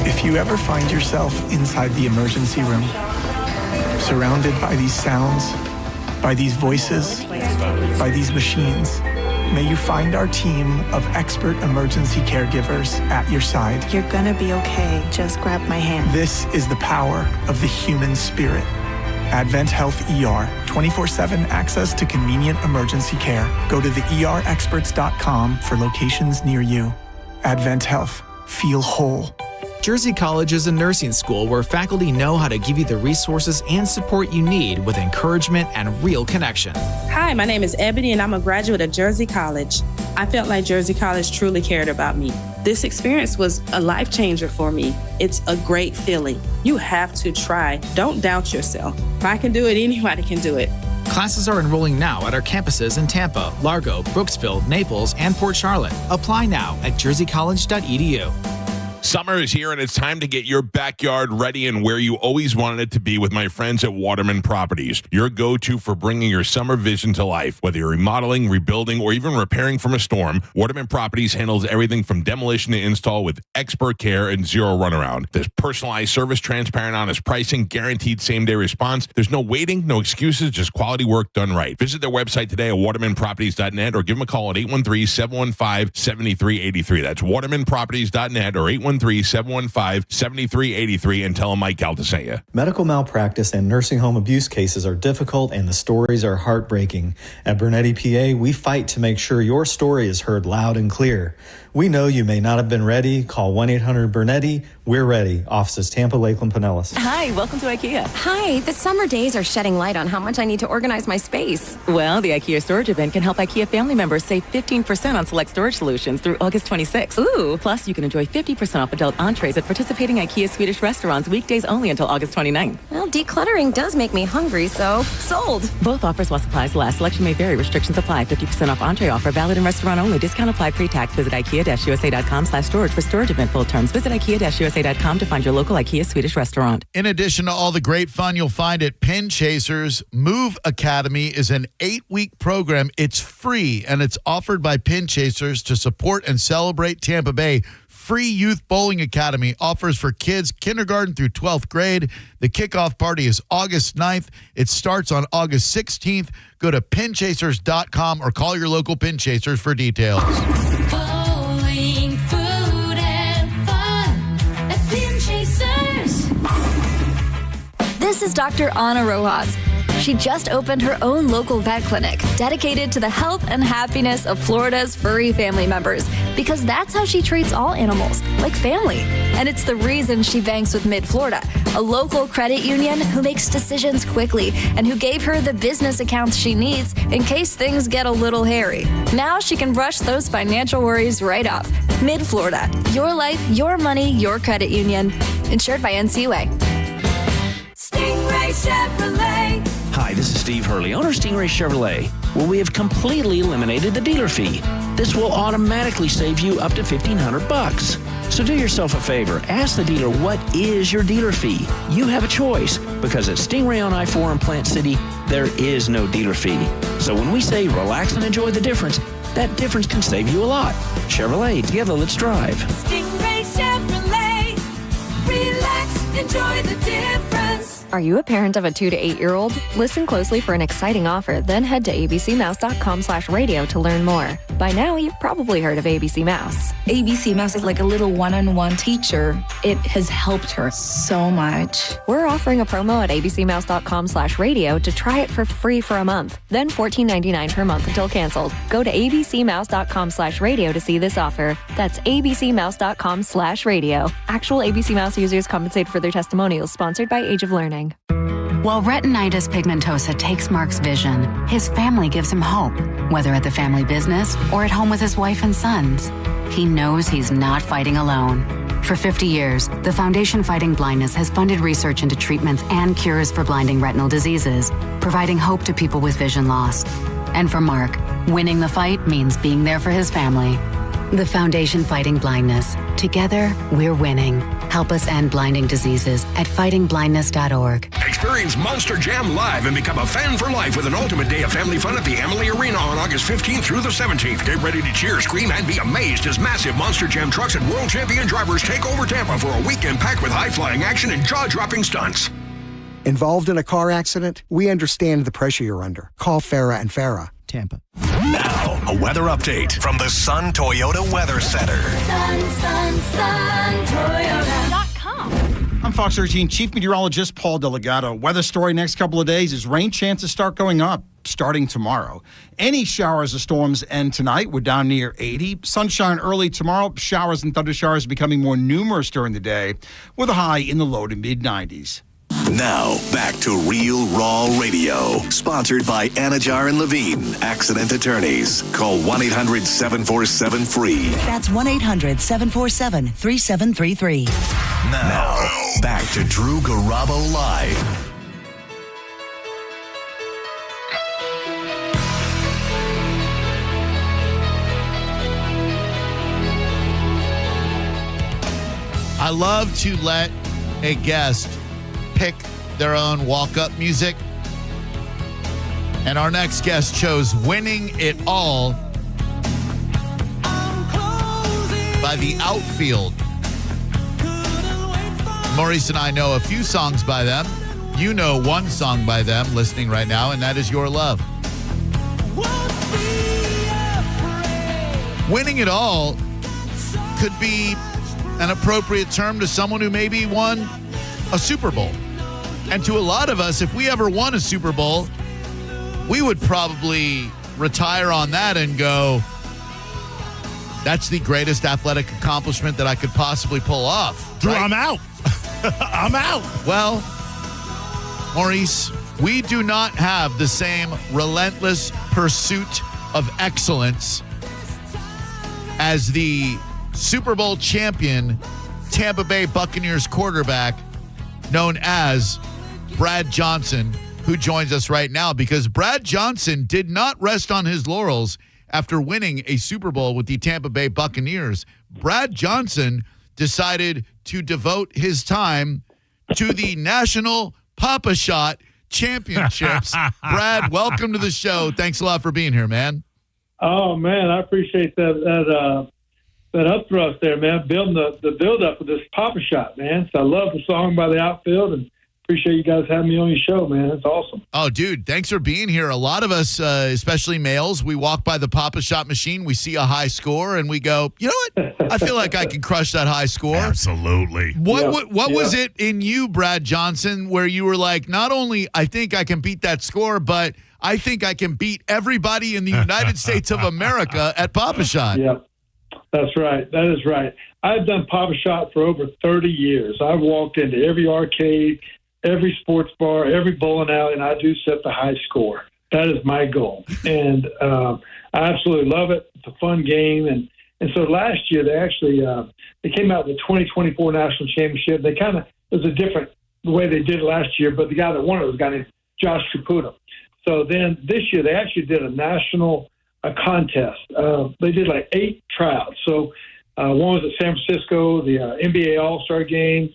If you ever find yourself inside the emergency room, surrounded by these sounds, by these voices, by these machines, may you find our team of expert emergency caregivers at your side. You're gonna be okay. Just grab my hand. This is the power of the human spirit. Advent Health ER, 24/7 access to convenient emergency care. Go to theerexperts.com for locations near you. Advent Health, feel whole. Jersey College is a nursing school where faculty know how to give you the resources and support you need with encouragement and real connection. Hi, my name is Ebony and I'm a graduate of Jersey College. I felt like Jersey College truly cared about me. This experience was a life changer for me. It's a great feeling. You have to try. Don't doubt yourself. If I can do it, anybody can do it. Classes are enrolling now at our campuses in Tampa, Largo, Brooksville, Naples, and Port Charlotte. Apply now at jerseycollege.edu. Summer is here, and it's time to get your backyard ready and where you always wanted it to be with my friends at Waterman Properties, your go-to for bringing your summer vision to life. Whether you're remodeling, rebuilding, or even repairing from a storm, Waterman Properties handles everything from demolition to install with expert care and zero runaround. There's personalized service, transparent, honest pricing, guaranteed same-day response. There's no waiting, no excuses, just quality work done right. Visit their website today at watermanproperties.net or give them a call at 813-715-7383. That's watermanproperties.net or 813-715-7383 and tell them Mike Galta sent you. Medical malpractice and nursing home abuse cases are difficult and the stories are heartbreaking. At Bernetti PA, we fight to make sure your story is heard loud and clear. We know you may not have been ready. Call 1-800-BERNETTI. We're ready. Offices Tampa, Lakeland, Pinellas. Hi, welcome to IKEA. Hi, the summer days are shedding light on how much I need to organize my space. Well, the IKEA storage event can help IKEA family members save 15% on select storage solutions through August 26th. Ooh, plus you can enjoy 50% 50% off adult entrees at participating IKEA Swedish restaurants weekdays only until August 29th. Well, decluttering does make me hungry, so sold. Both offers while supplies last. Selection may vary. Restrictions apply. 50% off entree offer valid in restaurant only. Discount applied pre-tax. Visit IKEA-USA.com/storage for storage event full terms. Visit IKEA-USA.com to find your local IKEA Swedish restaurant. In addition to all the great fun you'll find at Pin Chasers, Move Academy is an 8-week program. It's free, and it's offered by Pin Chasers to support and celebrate Tampa Bay. Free Youth Bowling Academy offers for kids kindergarten through 12th grade. The kickoff party is August 9th. It starts on August 16th. Go to pinchasers.com or call your local Pin Chasers for details. Bowling, food, and fun at Pin Chasers. This is Dr. Ana Rojas. She just opened her own local vet clinic dedicated to the health and happiness of Florida's furry family members, because that's how she treats all animals, like family. And it's the reason she banks with Mid-Florida, a local credit union who makes decisions quickly and who gave her the business accounts she needs in case things get a little hairy. Now she can brush those financial worries right off. Mid-Florida, your life, your money, your credit union. Insured by NCUA. Stingray Chevrolet. Hi, this is Steve Hurley, owner of Stingray Chevrolet. Well, we have completely eliminated the dealer fee. This will automatically save you up to $1,500. So do yourself a favor. Ask the dealer, what is your dealer fee? You have a choice, because at Stingray on I-4 in Plant City, there is no dealer fee. So when we say relax and enjoy the difference, that difference can save you a lot. Chevrolet, together let's drive. Stingray Chevrolet. Relax, enjoy the difference. Are you a parent of a 2 to 8-year-old? Listen closely for an exciting offer, then head to abcmouse.com/radio to learn more. By now, you've probably heard of ABC Mouse. ABC Mouse is like a little one-on-one teacher. It has helped her so much. We're offering a promo at abcmouse.com/radio to try it for free for a month, then $14.99 per month until canceled. Go to abcmouse.com/radio to see this offer. That's abcmouse.com/radio. Actual ABC Mouse users compensate for their testimonials, sponsored by Age of Learning. While retinitis pigmentosa takes Mark's vision, his family gives him hope, whether at the family business or at home with his wife and sons. He knows he's not fighting alone. For 50 years, the Foundation Fighting Blindness has funded research into treatments and cures for blinding retinal diseases, providing hope to people with vision loss. And for Mark, winning the fight means being there for his family. The Foundation Fighting Blindness. Together, we're winning. Help us end blinding diseases at fightingblindness.org. Experience Monster Jam live and become a fan for life with an ultimate day of family fun at the Amalie Arena on August 15th through the 17th. Get ready to cheer, scream, and be amazed as massive Monster Jam trucks and world champion drivers take over Tampa for a weekend packed with high-flying action and jaw-dropping stunts. Involved in a car accident? We understand the pressure you're under. Call Farah and Farah. Tampa. Now, a weather update from the Sun Toyota Weather Center. Sun, Toyota.com. I'm Fox 13 Chief Meteorologist Paul Delgado. Weather story next couple of days is rain chances start going up starting tomorrow. Any showers or storms end tonight. We're down near 80. Sunshine early tomorrow. Showers and thunder showers becoming more numerous during the day with a high in the low to mid 90s. Now, back to Real Raw Radio. Sponsored by Anajar and Levine, Accident Attorneys. Call 1-800-747-FREE. That's 1-800-747-3733. Now, back to Drew Garabo Live. I love to let a guest pick their own walk-up music. And our next guest chose Winning It All by The Outfield. Maurice and I know a few songs by them. You know one song by them listening right now, and that is Your Love. Winning It All could be an appropriate term to someone who maybe won a Super Bowl. And to a lot of us, if we ever won a Super Bowl, we would probably retire on that and go, that's the greatest athletic accomplishment that I could possibly pull off. Drew, right? I'm out. I'm out. Well, Maurice, we do not have the same relentless pursuit of excellence as the Super Bowl champion Tampa Bay Buccaneers quarterback known as Brad Johnson, who joins us right now because Brad Johnson did not rest on his laurels after winning a Super Bowl with the Tampa Bay Buccaneers. Brad Johnson decided to devote his time to the National Pop-A-Shot Championships. Brad, welcome to the show. Thanks a lot for being here, man. Oh, man, I appreciate that upthrust there, man, building the build-up of this Pop-A-Shot, man. So I love the song by the outfield, and appreciate you guys having me on your show, man. It's awesome. Oh, dude, thanks for being here. A lot of us, especially males, we walk by the Pop-A-Shot machine, we see a high score, and we go, you know what? I feel like I can crush that high score. Absolutely. What was it in you, Brad Johnson, where you were like, not only I think I can beat that score, but I think I can beat everybody in the United States of America at Pop-A-Shot? Yeah, that's right. That is right. I've done Pop-A-Shot for over 30 years. I've walked into every arcade, every sports bar, every bowling alley, and I do set the high score. That is my goal. And I absolutely love it. It's a fun game. And so last year, they actually they came out with the 2024 National Championship. They kind of, it was a different the way they did it last year, but the guy that won it was a guy named Josh Caputo. So then this year, they actually did a national contest. They did like 8 tryouts. So one was at San Francisco, the NBA All-Star Game,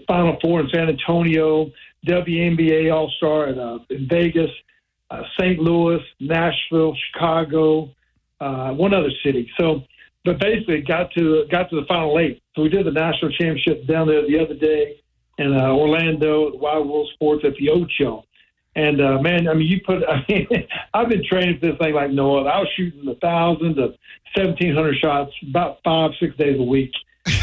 Final Four in San Antonio, WNBA All-Star in Vegas, St. Louis, Nashville, Chicago, one other city. So, but basically got to the final 8. So we did the national championship down there the other day in Orlando at Wild World Sports at the Ocho. And man, I mean, I've been training for this thing like no other. I was shooting 1,000 to 1,700 shots about 5-6 days a week.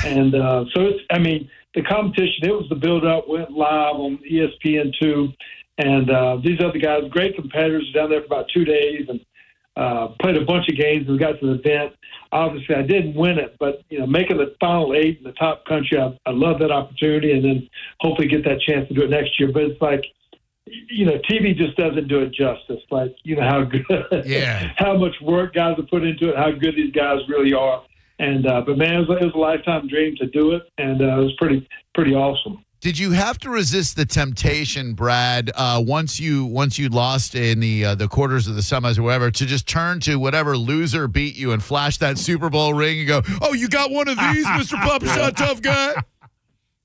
And so it's, I mean, the competition, it was the build-up, went live on ESPN2. And these other guys, great competitors, down there for about 2 days and played a bunch of games. We got to the event. Obviously, I didn't win it, but, you know, making the final 8 in the top country, I love that opportunity, and then hopefully get that chance to do it next year. But it's like, you know, TV just doesn't do it justice. Like, you know, how good, how much work guys have put into it, how good these guys really are. And but man, it was a lifetime dream to do it, and it was pretty awesome. Did you have to resist the temptation, Brad, once you lost in the quarters of the semis or whatever, to just turn to whatever loser beat you and flash that Super Bowl ring and go, "Oh, you got one of these, Mr. Pop-A-Shot tough guy"?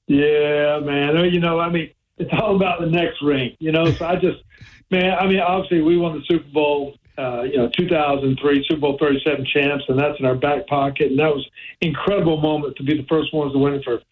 Yeah, man. You know, I mean, it's all about the next ring. You know, so obviously we won the Super Bowl. 2003 Super Bowl 37 champs, and that's in our back pocket. And that was an incredible moment to be the first ones to win it for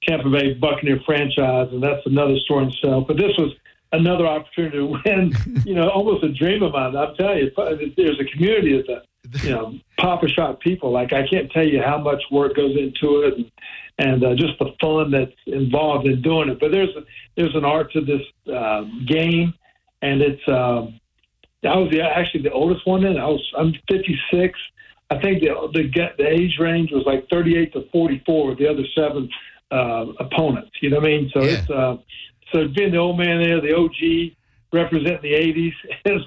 Tampa Bay Buccaneer franchise, and that's another story in itself. But this was another opportunity to win, you know, almost a dream of mine. I'm telling you, there's a community of the, Pop-A-Shot people. Like, I can't tell you how much work goes into it and just the fun that's involved in doing it. But there's an art to this game, and it's I was actually the oldest one in. I'm 56. I think the age range was like 38 to 44 with the other 7 opponents. You know what I mean? So it's so being the old man there, the OG, representing the 80s, it's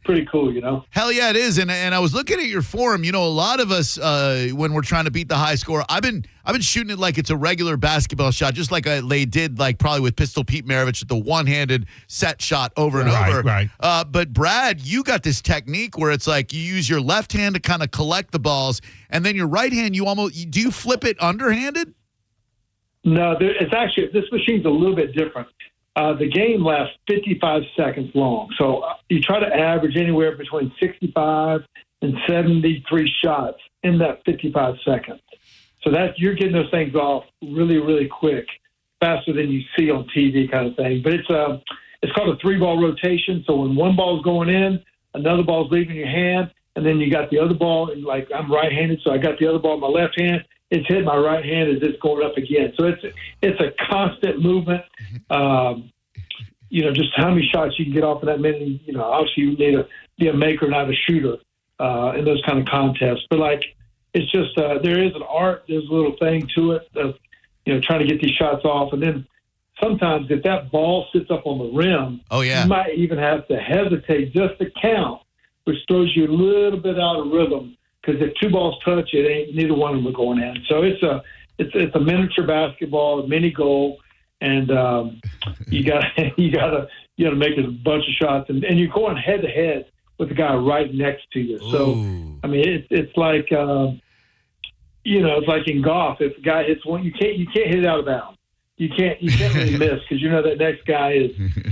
pretty cool, you know? Hell yeah, it is. And I was looking at your forum. You know, a lot of us, when we're trying to beat the high score, I've been shooting it like it's a regular basketball shot, just like they did, like probably with Pistol Pete Maravich, the one-handed set shot over and over. Right. But Brad, you got this technique where it's like you use your left hand to kind of collect the balls, and then your right hand, do you flip it underhanded? No, it's actually, this machine's a little bit different. The game lasts 55 seconds long. So you try to average anywhere between 65 and 73 shots in that 55 seconds. So you're getting those things off really, really quick, faster than you see on TV kind of thing. But it's called a 3-ball rotation. So when one ball's going in, another ball's leaving your hand, and then you got the other ball. And like, I'm right-handed, so I got the other ball in my left hand. It's hitting my right hand as it's going up again. So it's a constant movement. Just how many shots you can get off in that minute. You know, obviously you need to be a maker, not a shooter, in those kind of contests. But like, it's just there is an art. There's a little thing to it of trying to get these shots off, and then sometimes if that ball sits up on the rim, you might even have to hesitate just to count, which throws you a little bit out of rhythm. Because if 2 balls touch, neither one of them are going in. So it's a miniature basketball, a mini goal, and you got to make a bunch of shots, and you're going head to head with the guy right next to you. So, I mean, it's like it's like in golf. If a guy hits one, you can't hit it out of bounds. You can't really miss because that next guy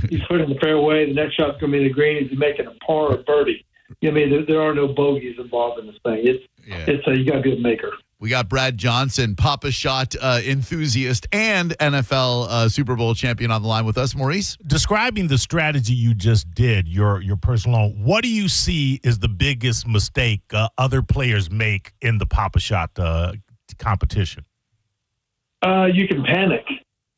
he's putting the fairway. The next shot's going to be in the green. He's making a par or birdie. I mean, there are no bogeys involved in this thing. It's you got to be a maker. We got Brad Johnson, Papa Shot enthusiast and NFL Super Bowl champion on the line with us. Maurice? Describing the strategy you just did, your personal own, what do you see is the biggest mistake other players make in the Papa Shot competition? You can panic.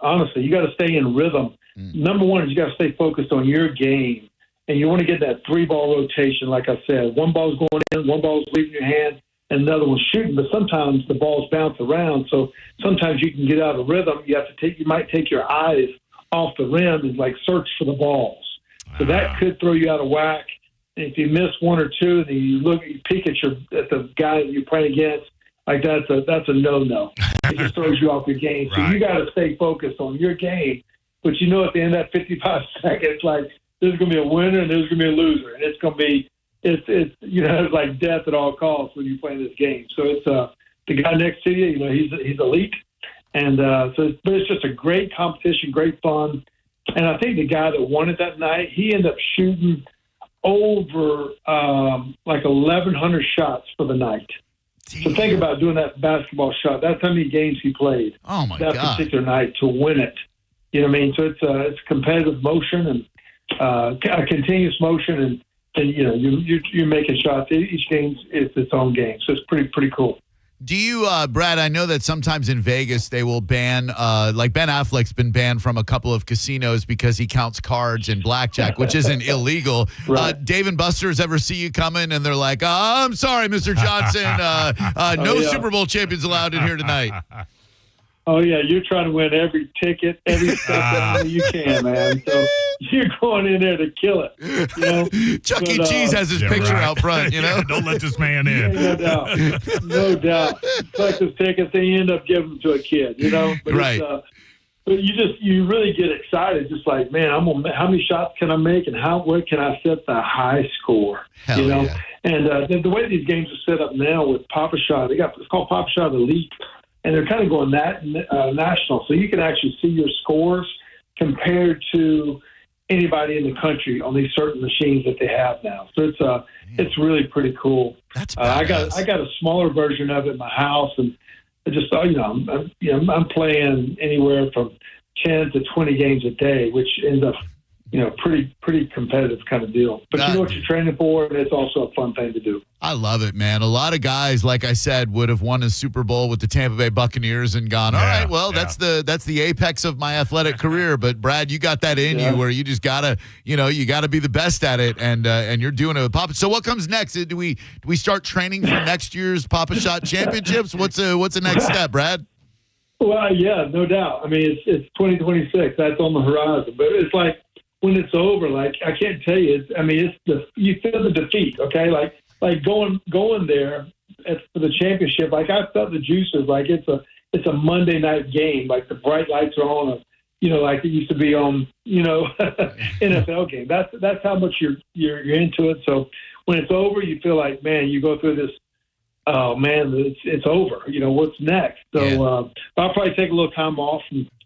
Honestly, you got to stay in rhythm. Number one is you got to stay focused on your game, and you want to get that 3-ball rotation. Like I said, one ball's going in, one ball's leaving your hand, and another one's shooting. But sometimes the balls bounce around, so sometimes you can get out of rhythm. You might take your eyes off the rim and search for the balls. So that could throw you out of whack. And if you miss one or two, then you peek at the guy that you're playing against. That's a no-no. It just throws you off your game. So you got to stay focused on your game. But at the end of that 55 seconds, there's going to be a winner and there's going to be a loser, and it's going to be it's like death at all costs when you play this game. So it's the guy next to you. He's elite, and but it's just a great competition, great fun. And I think the guy that won it that night, he ended up shooting over 1,100 shots for the night. So think about doing that basketball shot. That's how many games he played. Oh my God! That particular night to win it. You know what I mean? So it's competitive motion and a continuous motion, and you're making shots. Each game is its own game, so it's pretty cool. Do you, Brad, I know that sometimes in Vegas they will ban, Ben Affleck's been banned from a couple of casinos because he counts cards and blackjack, which isn't illegal. Right. Dave and Buster's ever see you coming and they're like, I'm sorry, Mr. Johnson, no Super Bowl champions allowed in here tonight. Oh, yeah, you're trying to win every ticket, every step that you can, man. So you're going in there to kill it. Chuck E. Cheese has his picture out front, Don't let this man in. No doubt. No doubt. Collect those tickets, and you end up giving them to a kid, But right. But you really get excited, just like, man, how many shots can I make, and what can I set the high score? Hell yeah. And the way these games are set up now with Papa Shot, it's called Papa Shot Elite. And they're kind of going national. So you can actually see your scores compared to anybody in the country on these certain machines that they have now. So it's really pretty cool. That's I got a smaller version of it in my house, and I just I'm playing anywhere from 10 to 20 games a day, which ends up pretty competitive kind of deal. But you know what you're training for, and it's also a fun thing to do. I love it, man. A lot of guys, like I said, would have won a Super Bowl with the Tampa Bay Buccaneers and gone, all right, well, that's the apex of my athletic career. But Brad, you got that in you where you just gotta, you gotta be the best at it, and you're doing it with Papa. So what comes next? Do we start training for next year's Papa Shot Championships? What's the next step, Brad? Well, yeah, no doubt. I mean, it's 2026. That's on the horizon. But it's like when it's over, I can't tell you. You feel the defeat, okay? Like going there for the championship. I felt the juices. It's a Monday night game. The bright lights are on. Like it used to be on. NFL game. That's how much you're into it. So when it's over, you feel like, man, you go through this. Oh man, it's over. What's next? So I'll probably take a little time off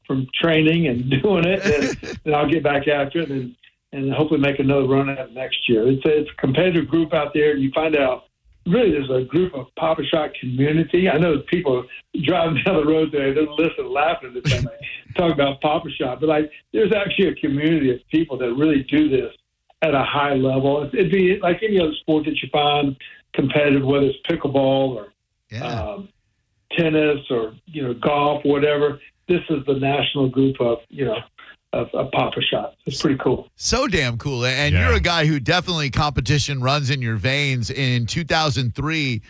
from training and doing it, and then I'll get back after it and hopefully make another run at it next year. It's a competitive group out there. You find out really there's a group of Papa Shot community. I know people driving down the road there, they're listening, laughing at this talk about Papa Shot, but there's actually a community of people that really do this at a high level. It'd be like any other sport that you find competitive, whether it's pickleball or tennis or golf, whatever. This is the national group of Papa Shot. It's pretty cool. So damn cool. And you're a guy who definitely competition runs in your veins. In 2003,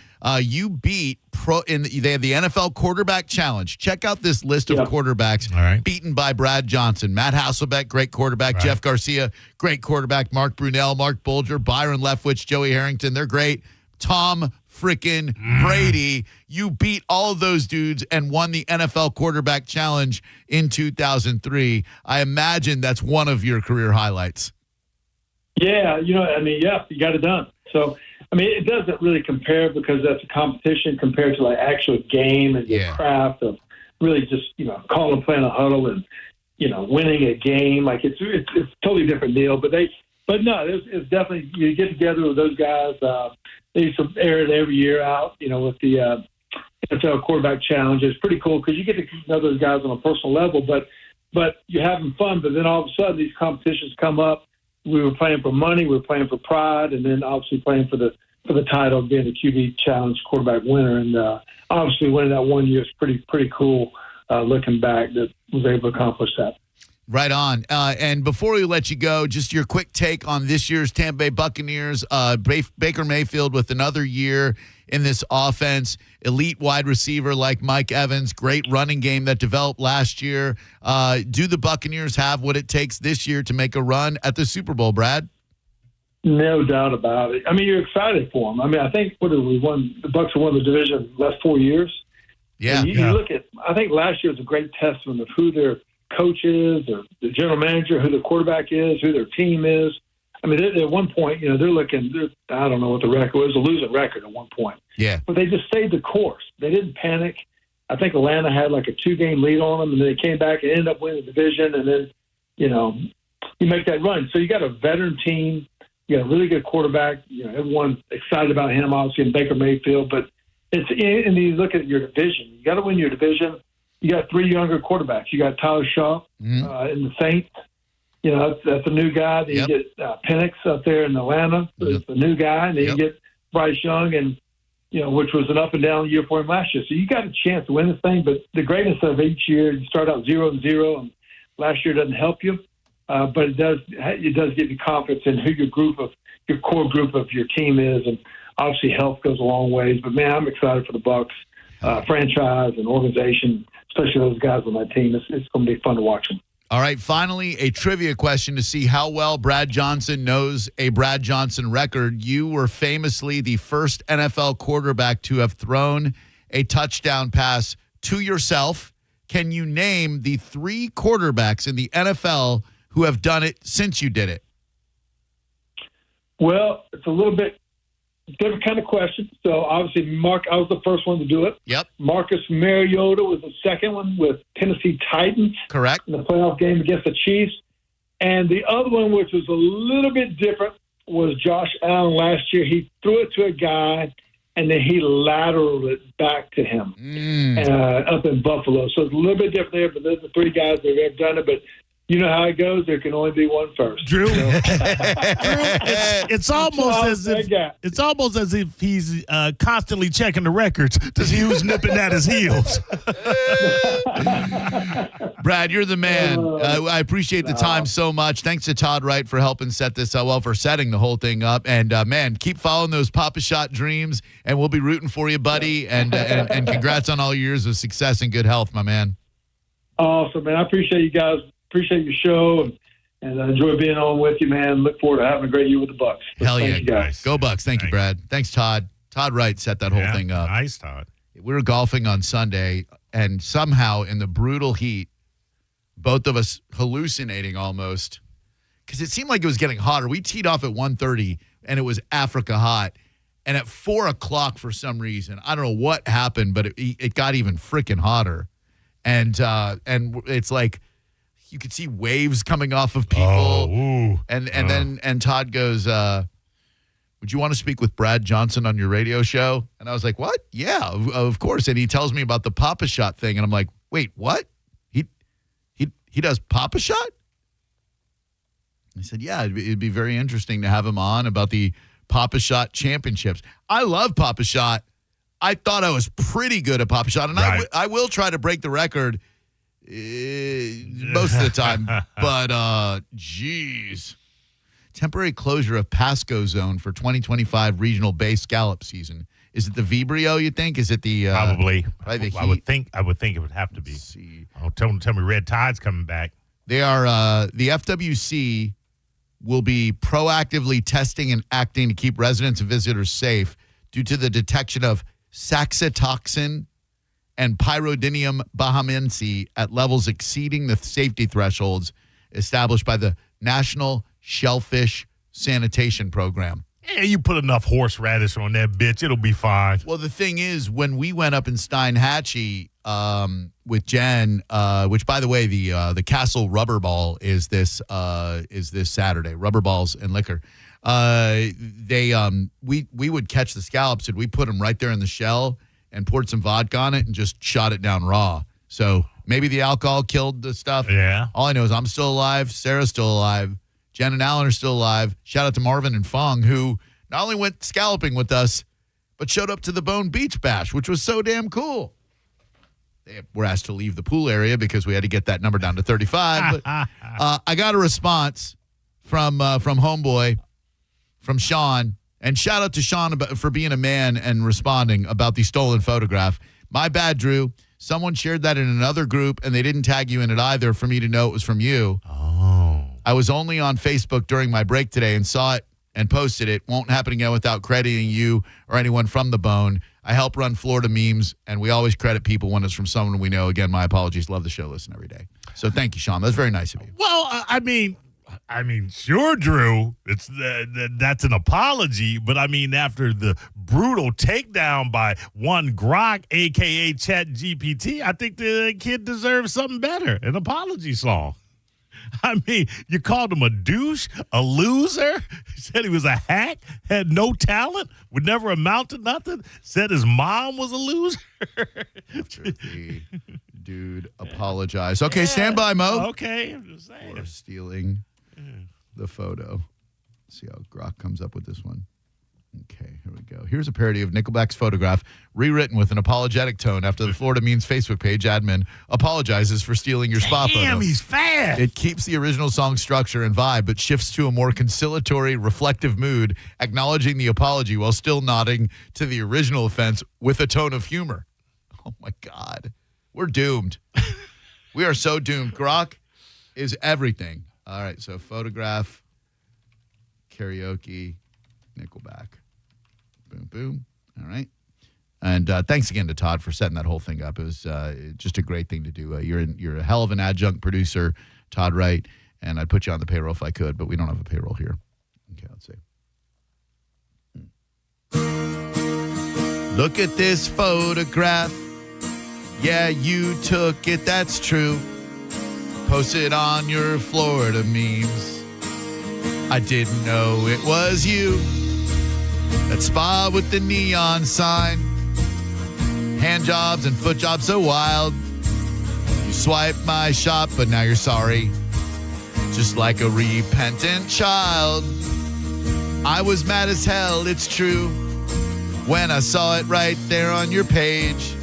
you beat they have the NFL Quarterback Challenge. Check out this list of quarterbacks beaten by Brad Johnson. Matt Hasselbeck, great quarterback. Jeff Garcia, great quarterback. Mark Brunell, Mark Bulger, Byron Leftwich, Joey Harrington. They're great. Tom freaking Brady. You beat all of those dudes and won the NFL Quarterback Challenge in 2003. I imagine that's one of your career highlights. Yeah, you got it done. So, it doesn't really compare because that's a competition compared to like actual game and your craft of really just, calling and playing a huddle and, winning a game. Like it's a totally different deal. But no, it's definitely, you get together with those guys. They used to air it every year out, with the NFL Quarterback Challenge. It's pretty cool because you get to know those guys on a personal level, but you're having fun. But then all of a sudden these competitions come up. We were playing for money, we were playing for pride, and then obviously playing for the title of being the QB Challenge quarterback winner. And obviously winning that one year is pretty cool looking back that was able to accomplish that. Right on. And before we let you go, just your quick take on this year's Tampa Bay Buccaneers. Baker Mayfield with another year in this offense. Elite wide receiver like Mike Evans. Great running game that developed last year. Do the Buccaneers have what it takes this year to make a run at the Super Bowl, Brad? No doubt about it. You're excited for them. I think the Bucs have won the division the last 4 years. Yeah. And you look at, I think last year was a great testament of who their coach is, or the general manager, who their quarterback is, who their team is. At one point, they're I don't know what the record was, a losing record at one point. Yeah. But they just stayed the course. They didn't panic. I think Atlanta had like a 2-game lead on them, and then they came back and ended up winning the division, and then, you make that run. So you got a veteran team. You got a really good quarterback. Everyone's excited about him, obviously, and Baker Mayfield. But and you look at your division. You got to win your division. You got 3 younger quarterbacks. You got Tyler Shaw in the Saints. That's a new guy. Then you get Penix up there in Atlanta. It's a new guy. And then you get Bryce Young, and which was an up and down year for him last year. So you got a chance to win this thing. But the greatness of each year, you start out 0-0, and last year doesn't help you. But it does give you confidence in who your core group of your team is, and obviously health goes a long ways. But man, I'm excited for the Bucs franchise and organization, especially those guys on my team. It's going to be fun to watch them. All right, finally, a trivia question to see how well Brad Johnson knows a Brad Johnson record. You were famously the first NFL quarterback to have thrown a touchdown pass to yourself. Can you name the 3 quarterbacks in the NFL who have done it since you did it? Well, it's a little bit different kind of question. So obviously, I was the first one to do it. Yep. Marcus Mariota was the second one with Tennessee Titans. Correct. In the playoff game against the Chiefs. And the other one, which was a little bit different, was Josh Allen last year. He threw it to a guy, and then he lateraled it back to him up in Buffalo. So it's a little bit different there, but there's the 3 guys that have done it. But you know how it goes. There can only be one first. Drew, it's almost as if he's constantly checking the records to see who's nipping at his heels. Brad, you're the man. I appreciate the time so much. Thanks to Todd Wright for helping set this up, for setting the whole thing up. And, man, keep following those Papa Shot dreams, and we'll be rooting for you, buddy. And congrats on all your years of success and good health, my man. Awesome, man. I appreciate you guys. Appreciate your show, and I enjoy being on with you, man. Look forward to having a great year with the Bucs. Hell yeah, you guys. Go Bucs. Thank you, Brad. Thanks, Todd. Todd Wright set that whole thing up. Nice, Todd. We were golfing on Sunday, and somehow in the brutal heat, both of us hallucinating almost, because it seemed like it was getting hotter. We teed off at 1:30, and it was Africa hot. And at 4 o'clock, for some reason, I don't know what happened, but it got even freaking hotter. And it's like, you could see waves coming off of people. And Todd goes, would you want to speak with Brad Johnson on your radio show? And I was like, what? Yeah, of course. And he tells me about the Papa Shot thing. And I'm like, wait, what? He does Papa Shot? He said, yeah, it'd be very interesting to have him on about the Papa Shot championships. I love Papa Shot. I thought I was pretty good at Papa Shot. And I will try to break the record most of the time, but geez. Temporary closure of Pasco Zone for 2025 regional base scallop season. Is it the Vibrio, you think? Is it the probably the Heat? I would think it would have to be. Let's see. Oh, tell me Red Tide's coming back. They are the FWC will be proactively testing and acting to keep residents and visitors safe. due to the detection of saxitoxin and pyrodinium bahamense at levels exceeding the safety thresholds established by the National Shellfish Sanitation Program. Yeah, you put enough horseradish on that bitch, it'll be fine. Well, the thing is, when we went up in Steinhatchee with Jen, which, by the way, the Castle Rubber Ball is this Saturday. Rubber balls and liquor. We would catch the scallops and we put them right there in the shell and poured some vodka on it and just shot it down raw. So maybe the alcohol killed the stuff. Yeah. All I know is I'm still alive. Sarah's still alive. Jen and Alan are still alive. Shout out to Marvin and Fong, who not only went scalloping with us, but showed up to the Bone Beach Bash, which was so damn cool. They were asked to leave the pool area because we had to get that number down to 35. But I got a response from Homeboy, from Sean. And shout out to Sean for being a man and responding about the stolen photograph. My bad, Drew. Someone shared that in another group, and they didn't tag you in it either for me to know it was from you. Oh. I was only on Facebook during my break today and saw it and posted it. Won't happen again without crediting you or anyone from the Bone. I help run Florida Memes, and we always credit people when it's from someone we know. Again, my apologies. Love the show. Listen every day. So thank you, Sean. That's very nice of you. Well, I mean, sure, Drew. It's that's an apology, but I mean, after the brutal takedown by one Grok, aka ChatGPT, I think the kid deserves something better, an apology song. I mean, you called him a douche, a loser, said he was a hack, had no talent, would never amount to nothing, said his mom was a loser. Dude, apologize. Okay, stand by, Mo. Okay, I'm just saying. For stealing the photo. Let's see how Grok comes up with this one. Okay, here we go. Here's a parody of Nickelback's photograph, rewritten with an apologetic tone after the Florida Means Facebook page admin apologizes for stealing your spa photo. Damn, he's fast. It keeps the original song structure and vibe, but shifts to a more conciliatory, reflective mood, acknowledging the apology while still nodding to the original offense with a tone of humor. Oh, my God. We're doomed. We are so doomed. Grok is everything. All right, so photograph, karaoke, Nickelback. Boom, boom. All right. And thanks again to Todd for setting that whole thing up. It was just a great thing to do. You're a hell of an adjunct producer, Todd Wright, and I'd put you on the payroll if I could, but we don't have a payroll here. Okay, let's see. Look at this photograph. Yeah, you took it, that's true. Post it on your Florida memes. I didn't know it was you. That spa with the neon sign. Hand jobs and foot jobs so wild. You swiped my shop, but now you're sorry. Just like a repentant child. I was mad as hell, it's true, when I saw it right there on your page.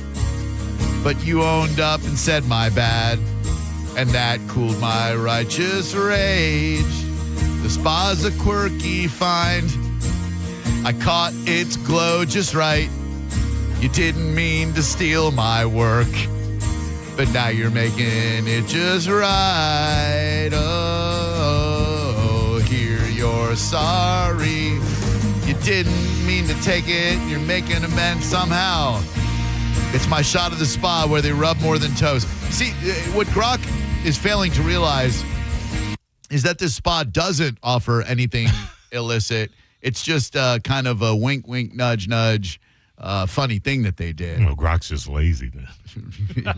But you owned up and said my bad, and that cooled my righteous rage. The spa's a quirky find. I caught its glow just right. You didn't mean to steal my work, but now you're making it just right. Oh, here you're sorry. You didn't mean to take it. You're making amends somehow. It's my shot of the spa where they rub more than toes. See, what Grok is failing to realize is that this spa doesn't offer anything illicit. It's just kind of a wink, wink, nudge, nudge, funny thing that they did. Well, Grok's just lazy then.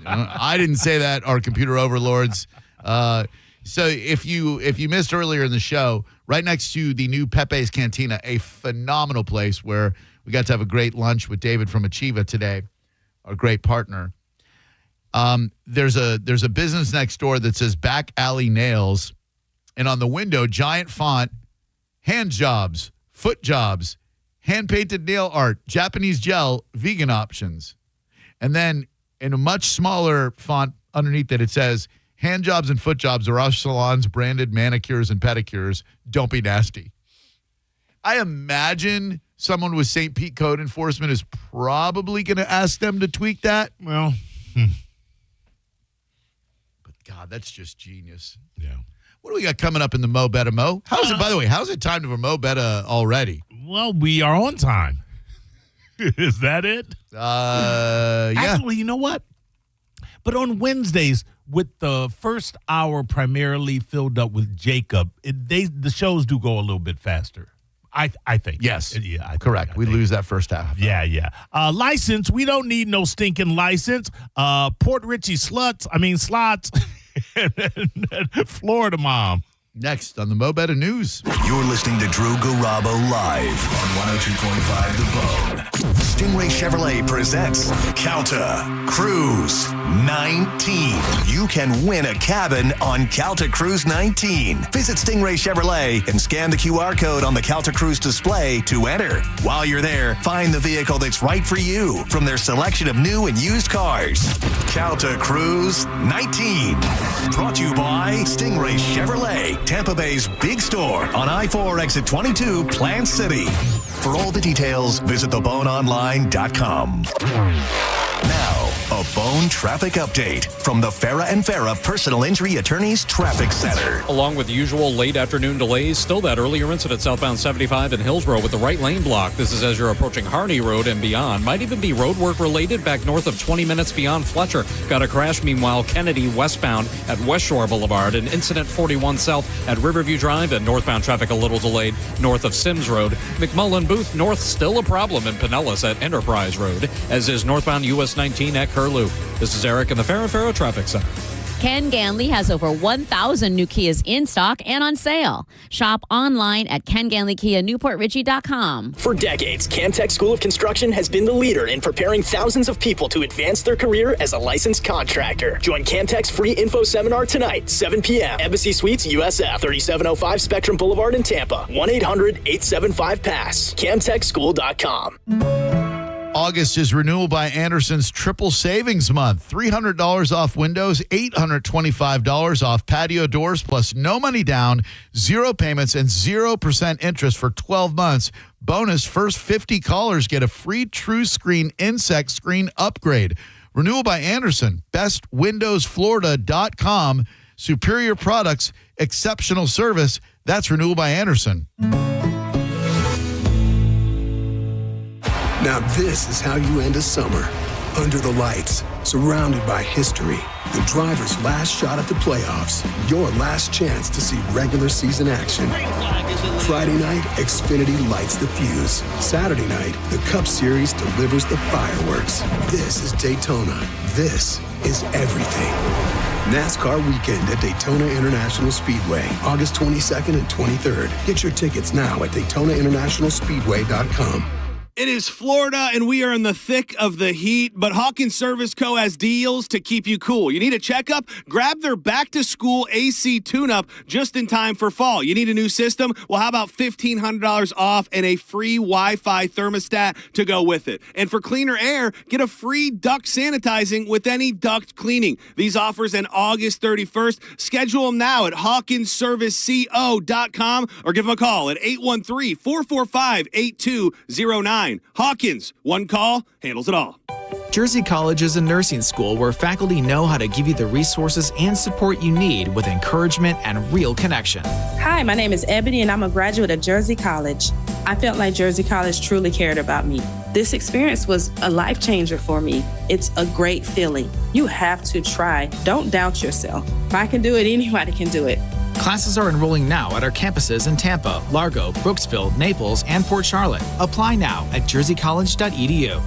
I didn't say that. Our computer overlords. So if you missed earlier in the show, right next to the new Pepe's Cantina, a phenomenal place where we got to have a great lunch with David from Achieva today, our great partner. There's a business next door that says Back Alley Nails, and on the window, giant font, hand jobs, foot jobs, hand-painted nail art, Japanese gel, vegan options. And then in a much smaller font underneath that, it says, hand jobs and foot jobs are our salons, branded manicures and pedicures. Don't be nasty. I imagine someone with St. Pete code enforcement is probably going to ask them to tweak that. Well, but God, that's just genius. Yeah. What do we got coming up in the Mo Betta Mo? How's it, by the way, how's it time for Mo Betta already? Well, we are on time. Is that it? Yeah. Actually, you know what? But on Wednesdays, with the first hour primarily filled up with Jacob, the shows do go a little bit faster. I think. Yes. Yeah. Correct. We lose that first half. Yeah. License. We don't need no stinking license. Port Richie slots. Florida mom. Next on the Mo Better News. You're listening to Drew Garabo live on 102.5 The Bone. Stingray Chevrolet presents Calta Cruise 19. You can win a cabin on Calta Cruise 19. Visit Stingray Chevrolet and scan the QR code on the Calta Cruise display to enter. While you're there, find the vehicle that's right for you from their selection of new and used cars. Calta Cruise 19. Brought to you by Stingray Chevrolet, Tampa Bay's big store on I-4 exit 22, Plant City. For all the details, visit theboneonline.com. Now, a Bone traffic update from the Farah and Farah Personal Injury Attorneys Traffic Center. Along with the usual late afternoon delays, still that earlier incident southbound 75 in Hillsborough with the right lane block. This is as you're approaching Harney Road and beyond. Might even be road work related back north of 20 minutes beyond Fletcher. Got a crash, meanwhile, Kennedy westbound at West Shore Boulevard. An incident 41 south at Riverview Drive, and northbound traffic a little delayed north of Sims Road. McMullen Booth north still a problem in Pinellas at Enterprise Road, as is northbound US 19 at Curlew. This is Eric in the Farah Traffic Center. Ken Ganley has over 1,000 new Kias in stock and on sale. Shop online at KenGanleyKiaNewportRichy.com. For decades, Camtech School of Construction has been the leader in preparing thousands of people to advance their career as a licensed contractor. Join Camtech's free info seminar tonight, 7 p.m. Embassy Suites, USF, 3705 Spectrum Boulevard in Tampa. 1-800-875-PASS. CamTechSchool.com. August is Renewal by Anderson's Triple Savings Month. $300 off windows, $825 off patio doors, plus no money down, 0 payments, and 0% interest for 12 months. Bonus, first 50 callers get a free True Screen Insect Screen upgrade. Renewal by Anderson, bestwindowsflorida.com. Superior products, exceptional service. That's Renewal by Anderson. Now this is how you end a summer. Under the lights, surrounded by history. The driver's last shot at the playoffs. Your last chance to see regular season action. Friday night, Xfinity lights the fuse. Saturday night, the Cup Series delivers the fireworks. This is Daytona. This is everything. NASCAR weekend at Daytona International Speedway, August 22nd and 23rd. Get your tickets now at DaytonaInternationalSpeedway.com. It is Florida, and we are in the thick of the heat, but Hawkins Service Co. has deals to keep you cool. You need a checkup? Grab their back-to-school AC tune-up just in time for fall. You need a new system? Well, how about $1,500 off and a free Wi-Fi thermostat to go with it? And for cleaner air, get a free duct sanitizing with any duct cleaning. These offers end August 31st. Schedule them now at HawkinsServiceCO.com or give them a call at 813-445-8209. Hawkins, one call, handles it all. Jersey College is a nursing school where faculty know how to give you the resources and support you need with encouragement and real connection. Hi, my name is Ebony, and I'm a graduate of Jersey College. I felt like Jersey College truly cared about me. This experience was a life changer for me. It's a great feeling. You have to try. Don't doubt yourself. If I can do it, anybody can do it. Classes are enrolling now at our campuses in Tampa, Largo, Brooksville, Naples, and Port Charlotte. Apply now at jerseycollege.edu.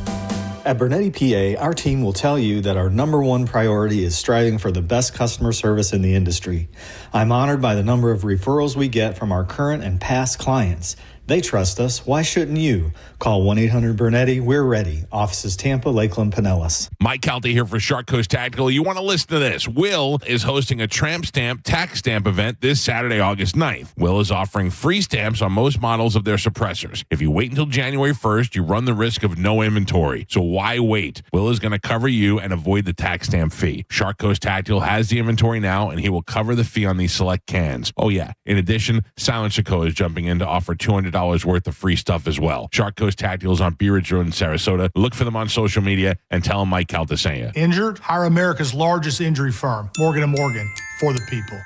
At Bernetti PA, our team will tell you that our number one priority is striving for the best customer service in the industry. I'm honored by the number of referrals we get from our current and past clients. They trust us. Why shouldn't you? Call 1-800-BERNETTI. We're ready. Offices Tampa, Lakeland, Pinellas. Mike Calta here for Shark Coast Tactical. You want to listen to this. Will is hosting a tramp stamp tax stamp event this Saturday, August 9th. Will is offering free stamps on most models of their suppressors. If you wait until January 1st, you run the risk of no inventory. So why wait? Will is going to cover you and avoid the tax stamp fee. Shark Coast Tactical has the inventory now, and he will cover the fee on these select cans. Oh, yeah. In addition, Silent Chico is jumping in to offer $200 worth of free stuff as well. Shark Coast Tacticals on Bee Ridge Road in Sarasota. Look for them on social media and tell them Mike Calta sent you. Injured? Hire America's largest injury firm, Morgan & Morgan, for the people.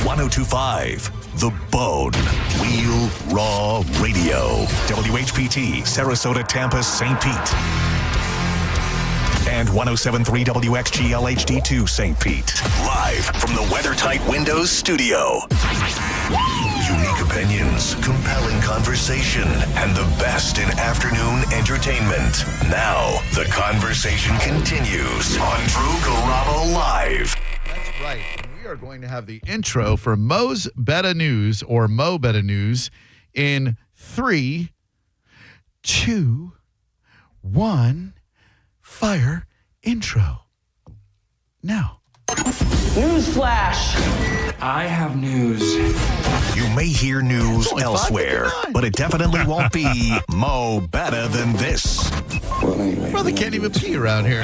102.5 The Bone. Real Raw Radio. WHPT, Sarasota, Tampa, St. Pete. And 107.3 WXGL HD2 St. Pete. Live from the WeatherTight Windows studio. Unique opinions, compelling conversation, and the best in afternoon entertainment. Now, the conversation continues on Drew Garabo Live. That's right. And we are going to have the intro for Mo's Beta News, or Mo Beta News, in 3, 2, 1. Fire intro. Now. Newsflash. I have news. You may hear news elsewhere, but it definitely won't be Mo better than this. Well, anyway, Brother can't even pee around here.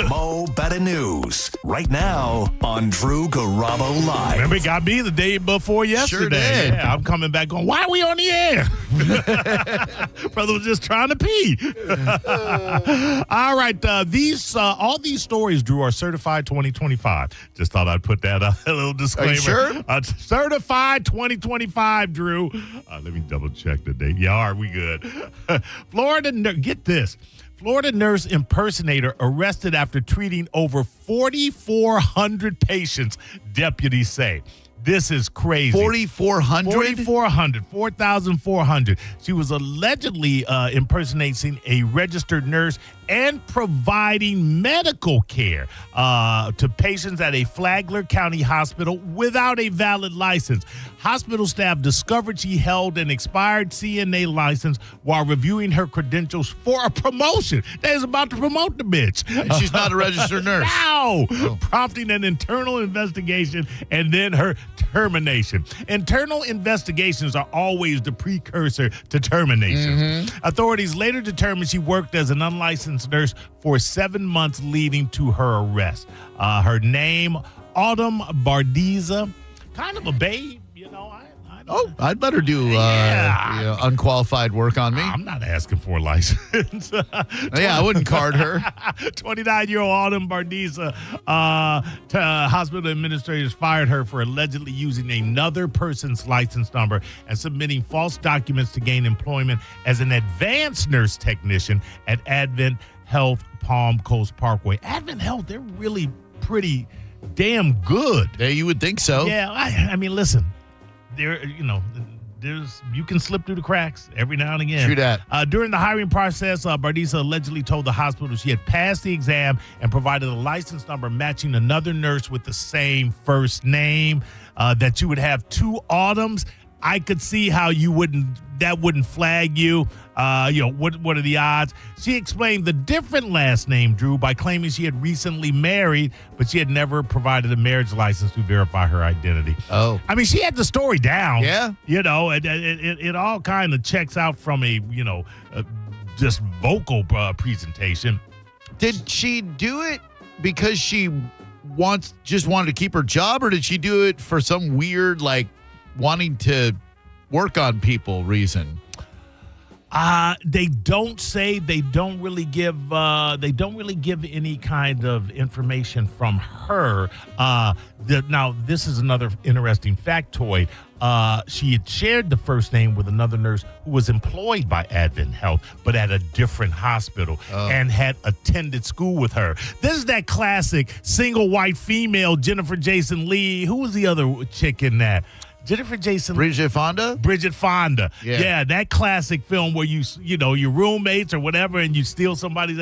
Mo Better News, right now on Drew Garabo Live. Remember, it got me the day before yesterday. Sure did. Yeah, I'm coming back going, why are we on the air? Brother was just trying to pee. All right, all these stories, Drew, are certified 2025. Just thought I'd put that a little disclaimer. Are you sure? Certified 2025, Drew. Let me double check the date. Yeah, are we good? Get this. Florida nurse impersonator arrested after treating over 4,400 patients, deputies say. This is crazy. 4,400? 4,400. She was allegedly impersonating a registered nurse and providing medical care to patients at a Flagler County hospital without a valid license. Hospital staff discovered she held an expired CNA license while reviewing her credentials for a promotion. They was about to promote the bitch. And she's not a registered nurse. No! Oh. Prompting an internal investigation and then her termination. Internal investigations are always the precursor to termination. Mm-hmm. Authorities later determined she worked as an unlicensed nurse for 7 months leading to her arrest. Her name, Autumn Bardiza, kind of a babe, you know. I'd let her do unqualified work on me. I'm not asking for a license. Yeah, I wouldn't card her. 29-year-old Autumn Bardiza, hospital administrators fired her for allegedly using another person's license number and submitting false documents to gain employment as an advanced nurse technician at Advent Health Palm Coast Parkway. Advent Health, they're really pretty damn good. Yeah, you would think so. Yeah, I mean, listen. You can slip through the cracks every now and again. True that. During the hiring process, Bardiza allegedly told the hospital she had passed the exam and provided a license number matching another nurse with the same first name. That you would have two Autumns. I could see how that wouldn't flag you. What are the odds? She explained the different last name, Drew, by claiming she had recently married, but she had never provided a marriage license to verify her identity. Oh. I mean, she had the story down. Yeah. It all kind of checks out from a just vocal presentation. Did she do it because she just wanted to keep her job, or did she do it for some weird, wanting to work on people reason? They don't say. They don't really give any kind of information from her. Now, this is another interesting factoid. She had shared the first name with another nurse who was employed by Advent Health, but at a different hospital, and had attended school with her. This is that classic single white female Jennifer Jason Leigh. Who was the other chick in that? Jennifer Jason. Bridget Fonda? Yeah, that classic film where your roommates or whatever, and you steal somebody's.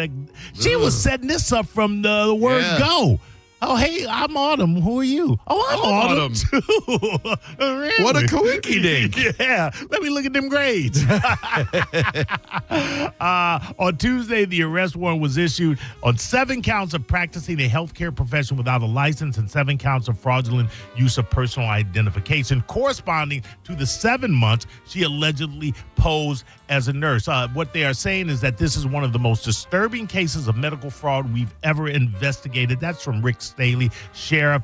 She was setting this up from the word go. Oh, hey, I'm Autumn. Who are you? Oh, I'm Autumn, too. Really? What a coinky dink. Yeah, let me look at them grades. On Tuesday, the arrest warrant was issued on 7 counts of practicing a healthcare profession without a license and 7 counts of fraudulent use of personal identification, corresponding to the 7 months she allegedly posed as a nurse. What they are saying is that this is one of the most disturbing cases of medical fraud we've ever investigated. That's from Rick Staley, sheriff.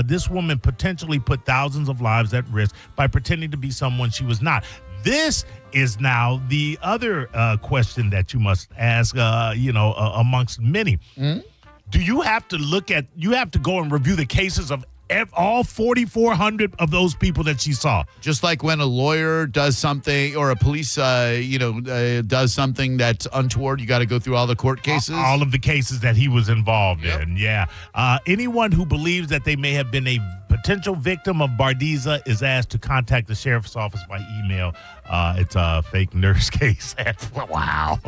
This woman potentially put thousands of lives at risk by pretending to be someone she was not. This is now the other question that you must ask, amongst many. Mm-hmm. Do you have to go and review the cases of all 4,400 of those people that she saw. Just like when a lawyer does something or a police, does something that's untoward, you got to go through all the court cases. All of the cases that he was involved in, yeah. Anyone who believes that they may have been a potential victim of Bardiza is asked to contact the sheriff's office by email. It's a fake nurse case. Wow.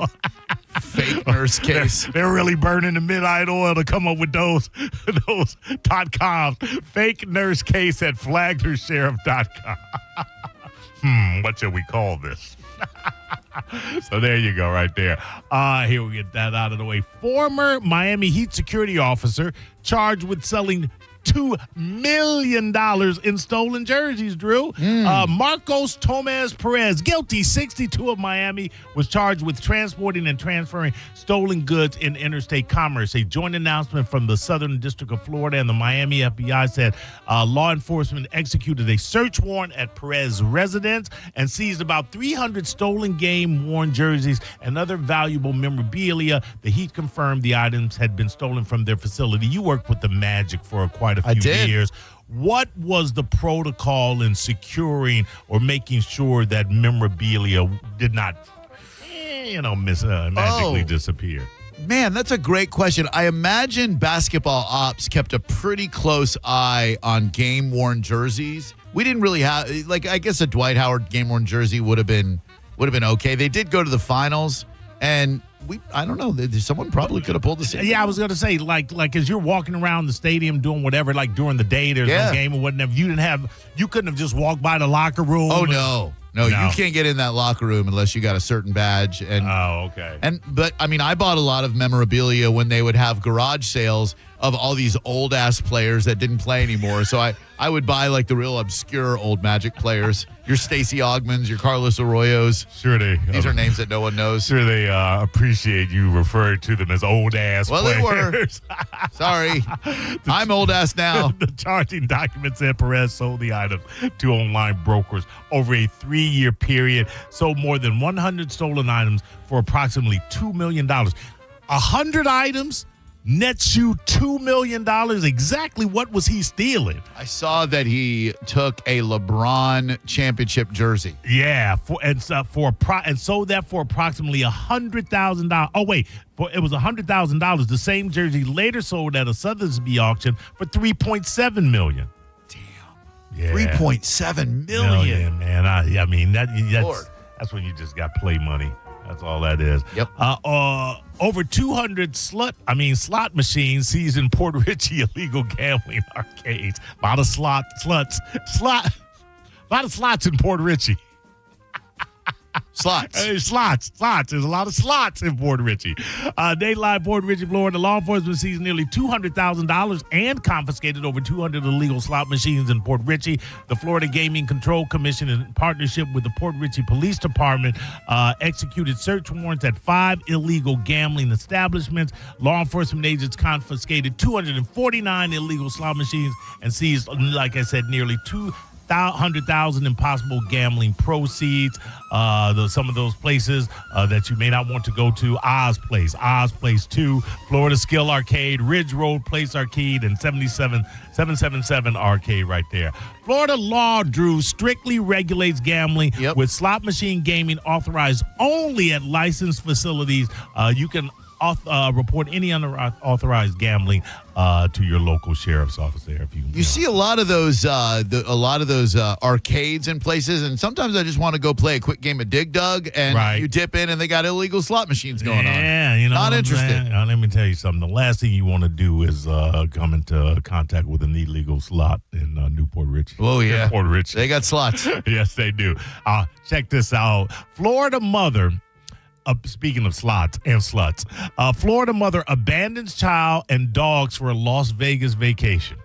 Fake nurse case. They're really burning the midnight oil to come up with those .coms. Fake nurse case at flaglersheriff.com. What shall we call this? So there you go right there. Here we get that out of the way. Former Miami Heat security officer charged with selling $2 million in stolen jerseys, Drew. Marcos Tomez Perez, guilty, 62 of Miami, was charged with transporting and transferring stolen goods in interstate commerce. A joint announcement from the Southern District of Florida and the Miami FBI said law enforcement executed a search warrant at Perez's residence and seized about 300 stolen game-worn jerseys and other valuable memorabilia. The Heat confirmed the items had been stolen from their facility. You worked with the Magic for quite a few years. What was the protocol in securing or making sure that memorabilia did not, magically disappear? Man, that's a great question. I imagine basketball ops kept a pretty close eye on game-worn jerseys. We didn't really have, I guess a Dwight Howard game-worn jersey would have been okay. They did go to the finals, and I don't know. Someone probably could have pulled the same. Yeah, I was going to say, like as you're walking around the stadium doing whatever, like during the day, there's no game or whatever. You couldn't have just walked by the locker room. Oh, no, you can't get in that locker room unless you got a certain badge. Okay. But I bought a lot of memorabilia when they would have garage sales of all these old ass players that didn't play anymore. So I would buy like the real obscure old Magic players. Your Stacey Augmans, your Carlos Arroyos. Sure these are names that no one knows. Sure they appreciate you referring to them as old ass players. Well, they were. Sorry. I'm old ass now. The charging document said Perez sold the items to online brokers over a 3-year period, sold more than 100 stolen items for approximately $2 million. 100 items nets you $2 million. Exactly what was he stealing? I saw that he took a LeBron championship jersey. Yeah, and sold that for approximately $100,000. Oh wait, it was $100,000. The same jersey later sold at a Sotheby's auction for $3.7 million. Damn, yeah. $3.7 million, man. That's when you just got play money. That's all that is. Yep. Over 200 slot machines seized in Port Richey illegal gambling arcades. A lot of slots in Port Richey. Slots. Slots. There's a lot of slots in Port Richey. Daylight, Port Richey, Florida. Law enforcement seized nearly $200,000 and confiscated over 200 illegal slot machines in Port Richey. The Florida Gaming Control Commission, in partnership with the Port Richey Police Department, executed search warrants at 5 illegal gambling establishments. Law enforcement agents confiscated 249 illegal slot machines and seized, like I said, nearly $100,000 in possible gambling proceeds. Some of those places that you may not want to go to: Oz Place 2, Florida Skill Arcade, Ridge Road Place Arcade, and 777 Arcade right there. Florida law, Drew, strictly regulates gambling, with slot machine gaming authorized only at licensed facilities. You can report any unauthorized gambling to your local sheriff's office there. If you see a lot of those arcades and places, and sometimes I just want to go play a quick game of Dig Dug, and you dip in and they got illegal slot machines going on. Yeah, not interested. Let me tell you something. The last thing you want to do is come into contact with an illegal slot in Newport Richey. Oh yeah, Port Richey. They got slots. Yes, they do. Check this out. Florida mother. Speaking of slots and sluts, Florida mother abandons child and dogs for a Las Vegas vacation.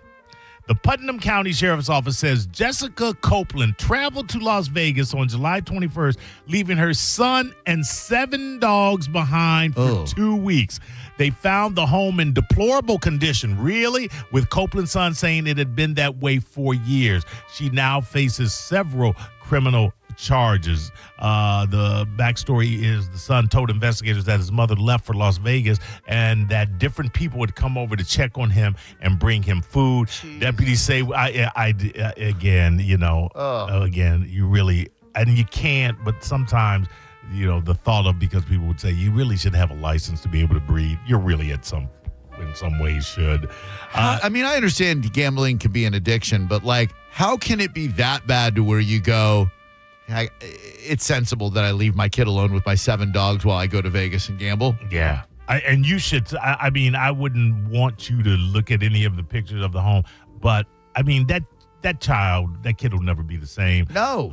The Putnam County Sheriff's Office says Jessica Copeland traveled to Las Vegas on July 21st, leaving her son and 7 dogs behind for 2 weeks. They found the home in deplorable condition, really, with Copeland's son saying it had been that way for years. She now faces several criminal charges. The backstory is the son told investigators that his mother left for Las Vegas and that different people would come over to check on him and bring him food. Jeez. Deputies say, again, you really, and you can't, but sometimes, the thought of, because people would say you really should have a license to be able to breathe. You're really in some ways should. I understand gambling can be an addiction, but how can it be that bad to where you go, it's sensible that I leave my kid alone with my 7 dogs while I go to Vegas and gamble? Yeah. And you should, I wouldn't want you to look at any of the pictures of the home, but that kid will never be the same. No.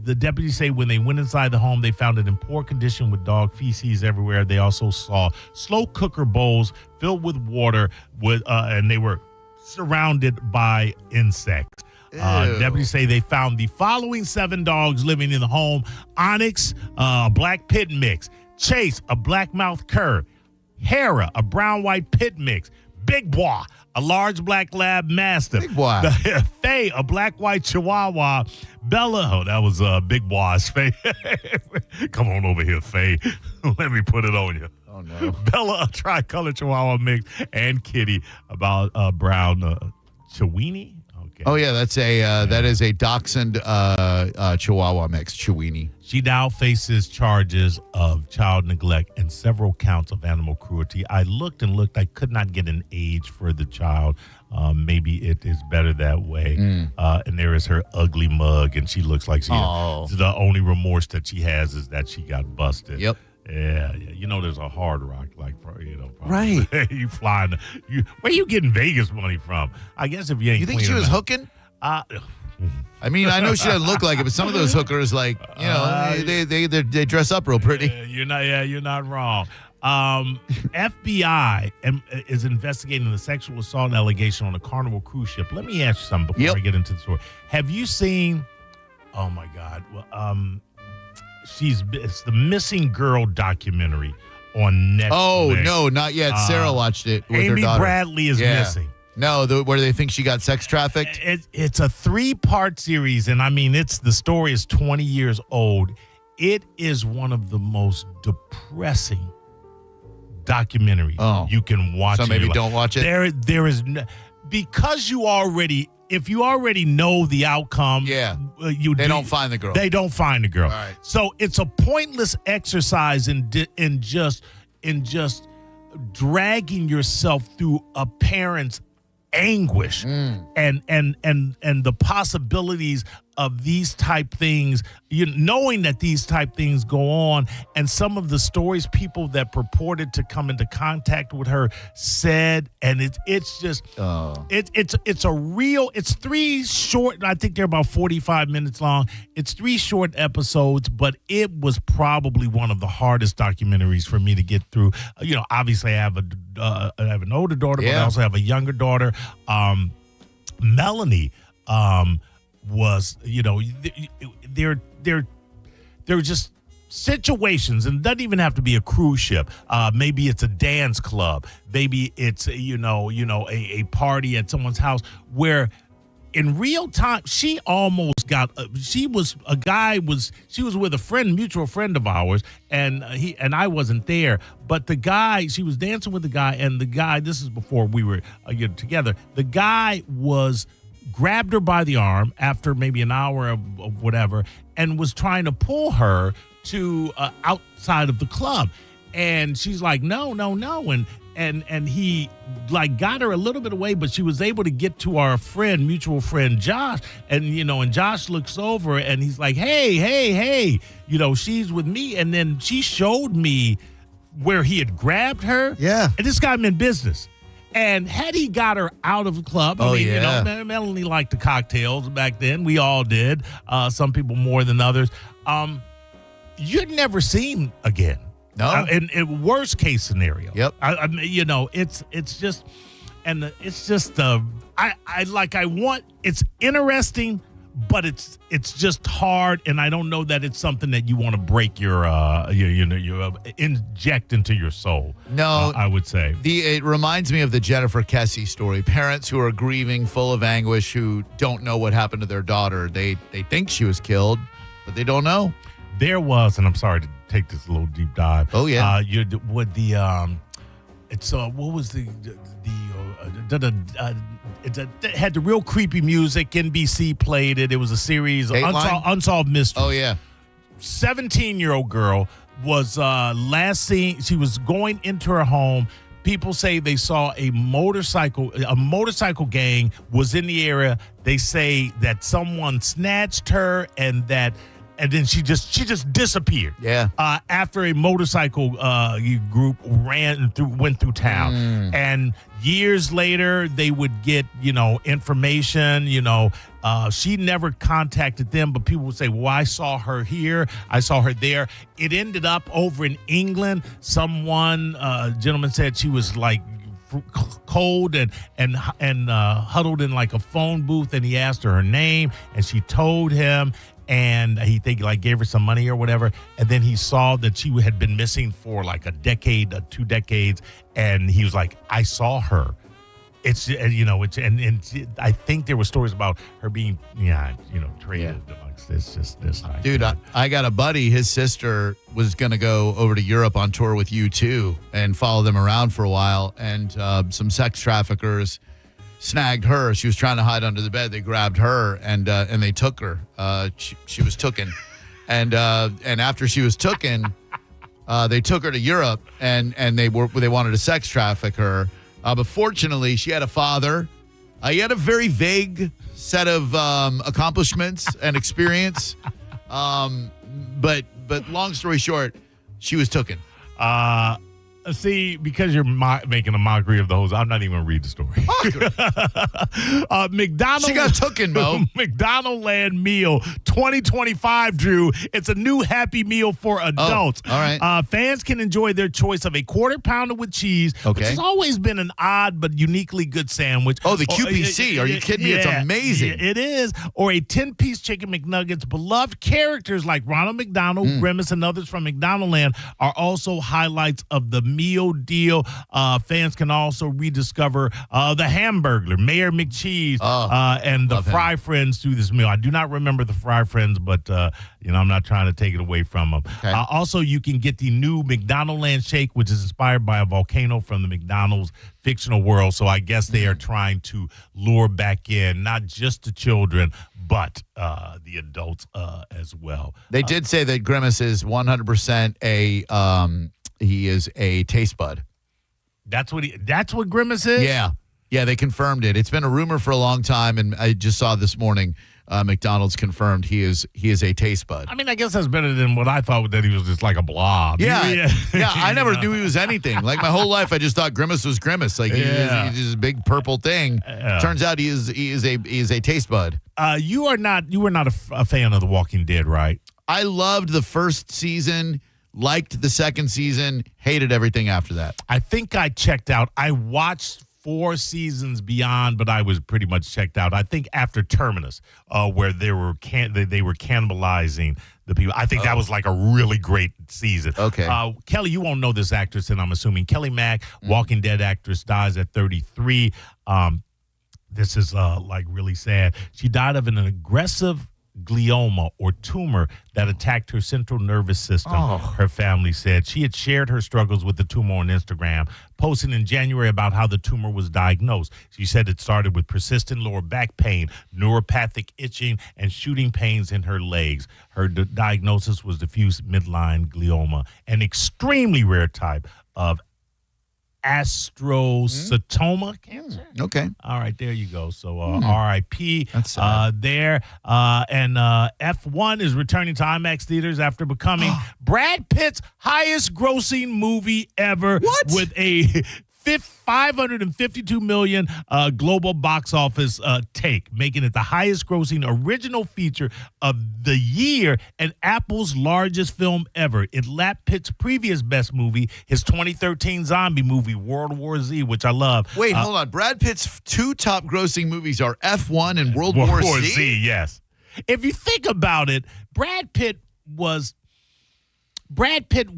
The deputies say when they went inside the home, they found it in poor condition with dog feces everywhere. They also saw slow cooker bowls filled with water, and they were surrounded by insects. Deputies say they found the following 7 dogs living in the home: Onyx, a black Pitt mix; Chase, a black-mouthed cur; Hera, a brown-white Pitt mix; Big Boy, a large black lab mastiff; Big Boy. Faye, a black-white chihuahua; Bella, that was Big Boy's Faye. Come on over here, Faye. Let me put it on you. Oh, no. Bella, a tricolor chihuahua mix; and Kitty, about brown Chiweenie. Okay. Oh, yeah, that is a dachshund chihuahua mix, Chiweenie. She now faces charges of child neglect and several counts of animal cruelty. I looked and looked. I could not get an age for the child. Maybe it is better that way. And there is her ugly mug, and she looks like the only remorse that she has is that she got busted. Yep. Yeah. There's a Hard Rock, right. You flying. Where you getting Vegas money from? I guess if you ain't. You think she was hooking? I know she doesn't look like it, but some of those hookers, they dress up real pretty. You're not wrong. FBI is investigating the sexual assault allegation on a Carnival cruise ship. Let me ask you something before I get into the story. Have you seen? Oh my God! Well, it's the Missing Girl documentary on Netflix. Oh no, not yet. Sarah watched it with her Amy daughter. Bradley is missing. No, where they think she got sex trafficked? It's a 3-part series, and the story is 20 years old. It is one of the most depressing documentaries you can watch. So maybe don't watch it? There is, because if you already know the outcome, they don't find the girl. They don't find the girl. All right. So it's a pointless exercise in just dragging yourself through a parent's anguish and the possibilities of these type things, knowing that these type things go on, and some of the stories people that purported to come into contact with her said, and it's 3 short, I think they're about 45 minutes long. It's 3 short episodes, but it was probably one of the hardest documentaries for me to get through. Obviously I have an older daughter, but I also have a younger daughter. Melanie, was, there are just situations, and it doesn't even have to be a cruise ship. Maybe it's a dance club. Maybe it's, a party at someone's house where in real time, she almost got, she was with a mutual friend of ours, and I wasn't there, but the guy, she was dancing with the guy, and the guy, this is before we were together, the guy grabbed her by the arm after maybe an hour of whatever, and was trying to pull her to outside of the club. And she's like, no. And he got her a little bit away, but she was able to get to our mutual friend, Josh. And, and Josh looks over and he's like, hey, she's with me. And then she showed me where he had grabbed her. Yeah. And this guy meant business. And had he got her out of the club, Melanie liked the cocktails back then. We all did. Some people more than others. You'd never seen again. No. In worst case scenario. Yep. It's interesting, but it's just hard, and I don't know that it's something that you want to break your inject into your soul. No, I would say it reminds me of the Jennifer Kessie story. Parents who are grieving, full of anguish, who don't know what happened to their daughter. They think she was killed, but they don't know. There was, and I'm sorry to take this little deep dive. Oh yeah. What was it had the real creepy music. NBC played it. It was a series of Unsolved Mysteries. Oh yeah. 17-year-old girl was last seen. She was going into her home. People say they saw a motorcycle gang was in the area. They say that someone snatched her and then she just disappeared. Yeah. After a motorcycle group went through town, and years later they would get information. She never contacted them, but people would say, "Well, I saw her here, I saw her there." It ended up over in England. Gentleman said she was like cold and huddled in like a phone booth, and he asked her name, and she told him. And he gave her some money or whatever, and then he saw that she had been missing for like a decade, 2 decades, and he was like, "I saw her." I think there were stories about her being traded amongst this night. Dude, I got a buddy. His sister was going to go over to Europe on tour with U2 and follow them around for a while, and some sex traffickers snagged her. She was trying to hide under the bed. They grabbed her and they took her. She was tooken, and after she was tooken, they took her to Europe and they wanted to sex traffic her. But fortunately, she had a father. He had a very vague set of accomplishments and experience. But long story short, she was tooken. See, because you're making a mockery of the hoes, I'm not even going to read the story. McDonald. She got tooken, Mo. McDonald Land Meal 2025, Drew. It's a new Happy Meal for adults. All right. Fans can enjoy their choice of a quarter pounder with cheese, which has always been an odd but uniquely good sandwich. Oh, the QPC. Are you kidding me? It's amazing. It is. Or a 10-piece chicken McNuggets. Beloved characters like Ronald McDonald, Grimace, and others from McDonald Land are also highlights of the meal deal. Fans can also rediscover the Hamburglar, Mayor McCheese, and the Fry Friends through this meal. I do not remember the Fry Friends, but I'm not trying to take it away from them. Okay. Also, you can get the new McDonald Land Shake, which is inspired by a volcano from the McDonald's fictional world. So I guess they are trying to lure back in not just the children, but the adults as well. They did say that Grimace is 100% he is a taste bud. That's what Grimace is? Yeah. Yeah, they confirmed it. It's been a rumor for a long time, and I just saw this morning McDonald's confirmed he is a taste bud. I mean, I guess that's better than what I thought, that he was just like a blob. Yeah. I never knew he was anything. Like my whole life, I just thought Grimace was Grimace. Like he's just a big purple thing. Yeah. Turns out he is a taste bud. You were not a fan of The Walking Dead, right? I loved the first season. Liked the second season, hated everything after that. I think I checked out. I watched 4 seasons beyond, but I was pretty much checked out. I think after Terminus, where they were cannibalizing the people. I think that was like a really great season. Okay. Kelly, you won't know this actress, and I'm assuming Kelly Mack, Walking Dead actress, dies at 33. This is like really sad. She died of an aggressive glioma or tumor that attacked her central nervous system. Her family said she had shared her struggles with the tumor on Instagram, posting in January about how the tumor was diagnosed. She said it started with persistent lower back pain, neuropathic itching, and shooting pains in her legs. Her diagnosis was diffuse midline glioma, an extremely rare type of astrocytoma cancer. Okay. All right, there you go. So R.I.P. there. And F1 is returning to IMAX theaters after becoming Brad Pitt's highest grossing movie ever. What? With a $552 million global box office take, making it the highest grossing original feature of the year and Apple's largest film ever. It lapped Pitt's previous best movie, his 2013 zombie movie, World War Z, which I love. Wait, hold on. Brad Pitt's 2 top grossing movies are F1 and World War Z? Yes. If you think about it, Brad Pitt was better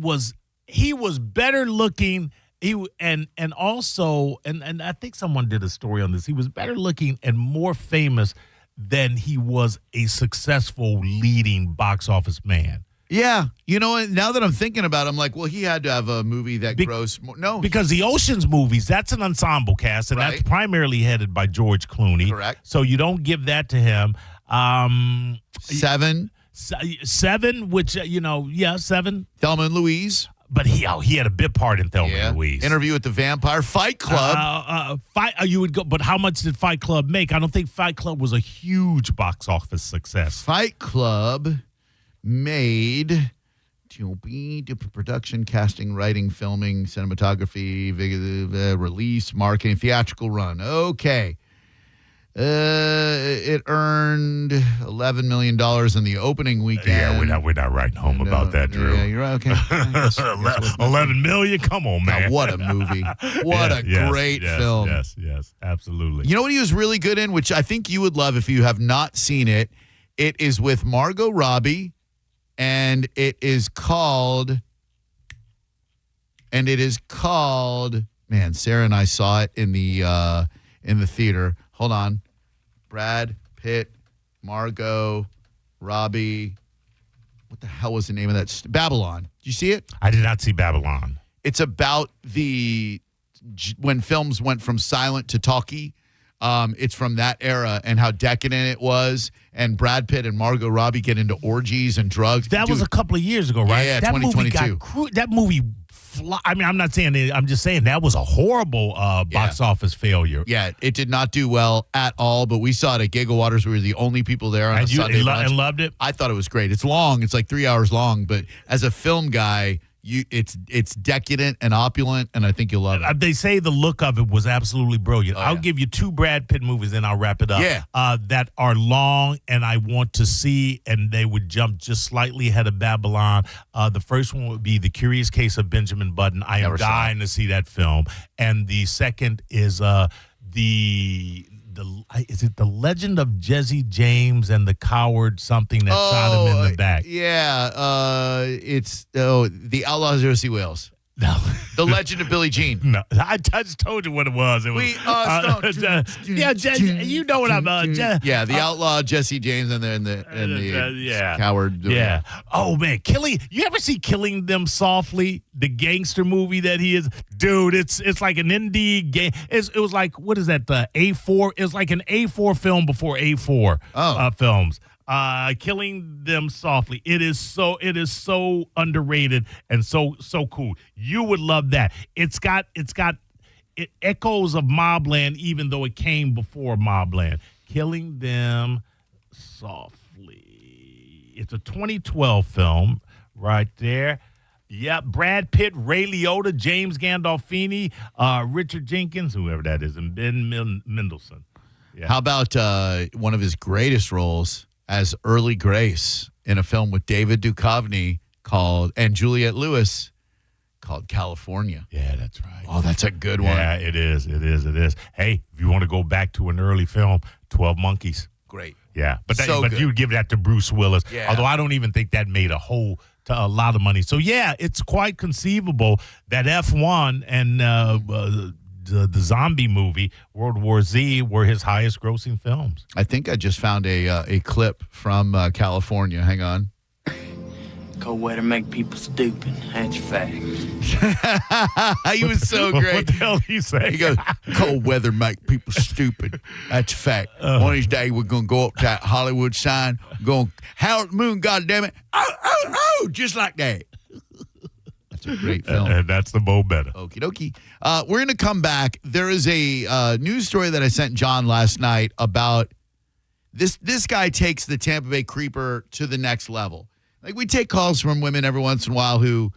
looking. And I think someone did a story on this. He was better looking and more famous then he was a successful leading box office man. Yeah. You know, now that I'm thinking about it, I'm like, well, he had to have a movie that grossed more. No. Because the Ocean's movies, that's an ensemble cast, and that's primarily headed by George Clooney. Correct. So you don't give that to him. Seven, which, Seven. Thelma and Louise. But he had a bit part in Thelma and Louise. Interview with the Vampire. Fight Club. You would go, but how much did Fight Club make? I don't think Fight Club was a huge box office success. Fight Club made production, casting, writing, filming, cinematography, release, marketing, theatrical run. Okay. It earned $11 million in the opening weekend. Yeah, we're not writing home about that, Drew. Yeah, you're right. Okay. $11 million? Come on, man. Now, what a movie. What a great film. Yes, absolutely. You know what he was really good in, which I think you would love if you have not seen it? It is with Margot Robbie, and it is called, man, Sarah and I saw it in the theater. Hold on. Brad Pitt, Margot Robbie. What the hell was the name of that? Babylon. Did you see it? I did not see Babylon. It's about when films went from silent to talkie. It's from that era and how decadent it was. And Brad Pitt and Margot Robbie get into orgies and drugs. That was a couple of years ago, right? Yeah, that 2022. That movie. I mean, I'm not saying it. I'm just saying that was a horrible box office failure. Yeah, it did not do well at all, but we saw it at Gigawaters. We were the only people there on a Sunday lunch. And loved it? I thought it was great. It's long. It's like 3 hours long, but as a film guy, it's decadent and opulent, and I think you'll love it. They say the look of it was absolutely brilliant. I'll give you 2 Brad Pitt movies, then I'll wrap it up. Yeah. That are long, and I want to see, and they would jump just slightly ahead of Babylon. The first one would be The Curious Case of Benjamin Button. I am dying to see that film. And the second is is it The Legend of Jesse James and the Coward something that shot him in the back? Yeah, it's The Outlaw of Jersey Wales. No. The Legend of Billie Jean. No, I just told you what it was. It was you know what I'm yeah, the outlaw Jesse James and the coward. Yeah. Oh man, you ever see Killing Them Softly, the gangster movie that he is? Dude, it's like an indie game. It was like, what is that? The A4. It was like an A4 film before A4 films. Killing Them Softly. It is so underrated and so cool. You would love that. It echoes of Mobland, even though it came before Mobland. Killing Them Softly. It's a 2012 film right there. Yeah, Brad Pitt, Ray Liotta, James Gandolfini, Richard Jenkins, whoever that is, and Ben Mendelsohn. Yeah. How about one of his greatest roles as Early Grace in a film with David Duchovny and Juliette Lewis called California. Yeah, that's right. Oh, that's a good one. Yeah, it is. Hey, if you want to go back to an early film, 12 Monkeys. Great. Yeah, but you would give that to Bruce Willis. Yeah. Although I don't even think that made a lot of money. So yeah, it's quite conceivable that F1 and the zombie movie World War Z were his highest grossing films. I think I just found a clip from California. Hang on. Cold weather make people stupid. That's fact. He was so great. What the hell did he say? He goes, cold weather make people stupid. That's fact. One of these days we're going to go up to that Hollywood sign, going, Harold the Moon, goddammit. Oh, just like that. That's a great film. And that's the Bo Betta. Okie dokie. We're going to come back. There is a news story that I sent John last night about this guy takes the Tampa Bay Creeper to the next level. Like, we take calls from women every once in a while who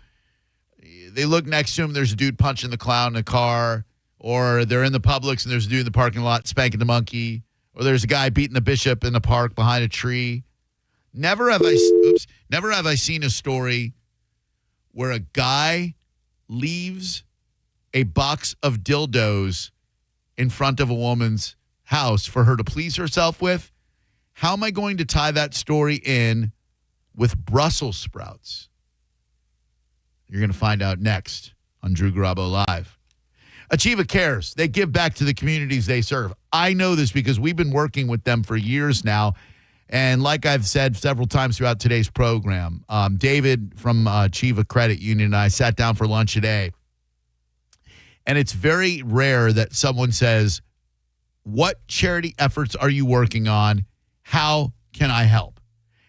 they look next to him, there's a dude punching the clown in a car, or they're in the Publix and there's a dude in the parking lot spanking the monkey, or there's a guy beating the bishop in the park behind a tree. Never have I seen a story where a guy leaves a box of dildos in front of a woman's house for her to please herself with. How am I going to tie that story in with Brussels sprouts? You're going to find out next on Drew Garabo Live. Achieva cares. They give back to the communities they serve. I know this because we've been working with them for years now. And like I've said several times throughout today's program, David from Achieva Credit Union and I sat down for lunch today. And it's very rare that someone says, what charity efforts are you working on? How can I help?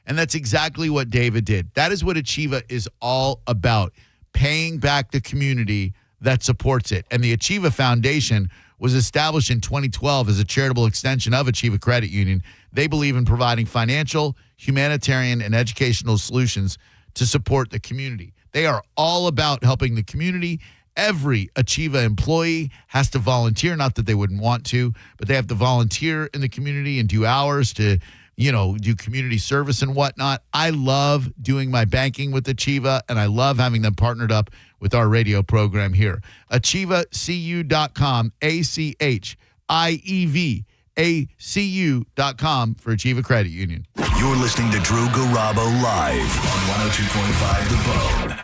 And that's exactly what David did. That is what Achieva is all about, paying back the community that supports it. And the Achieva Foundation was established in 2012 as a charitable extension of Achieva Credit Union. They believe in providing financial, humanitarian, and educational solutions to support the community. They are all about helping the community. Every Achieva employee has to volunteer, not that they wouldn't want to, but they have to volunteer in the community and do hours to, do community service and whatnot. I love doing my banking with Achieva, and I love having them partnered up with our radio program here. AchievaCU.com, AchievaACU.com for Achieva Credit Union. You're listening to Drew Garabo live on 102.5 The Bone.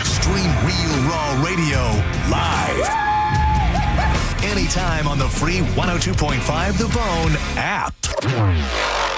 Stream Real Raw Radio live. Anytime on the free 102.5 The Bone app.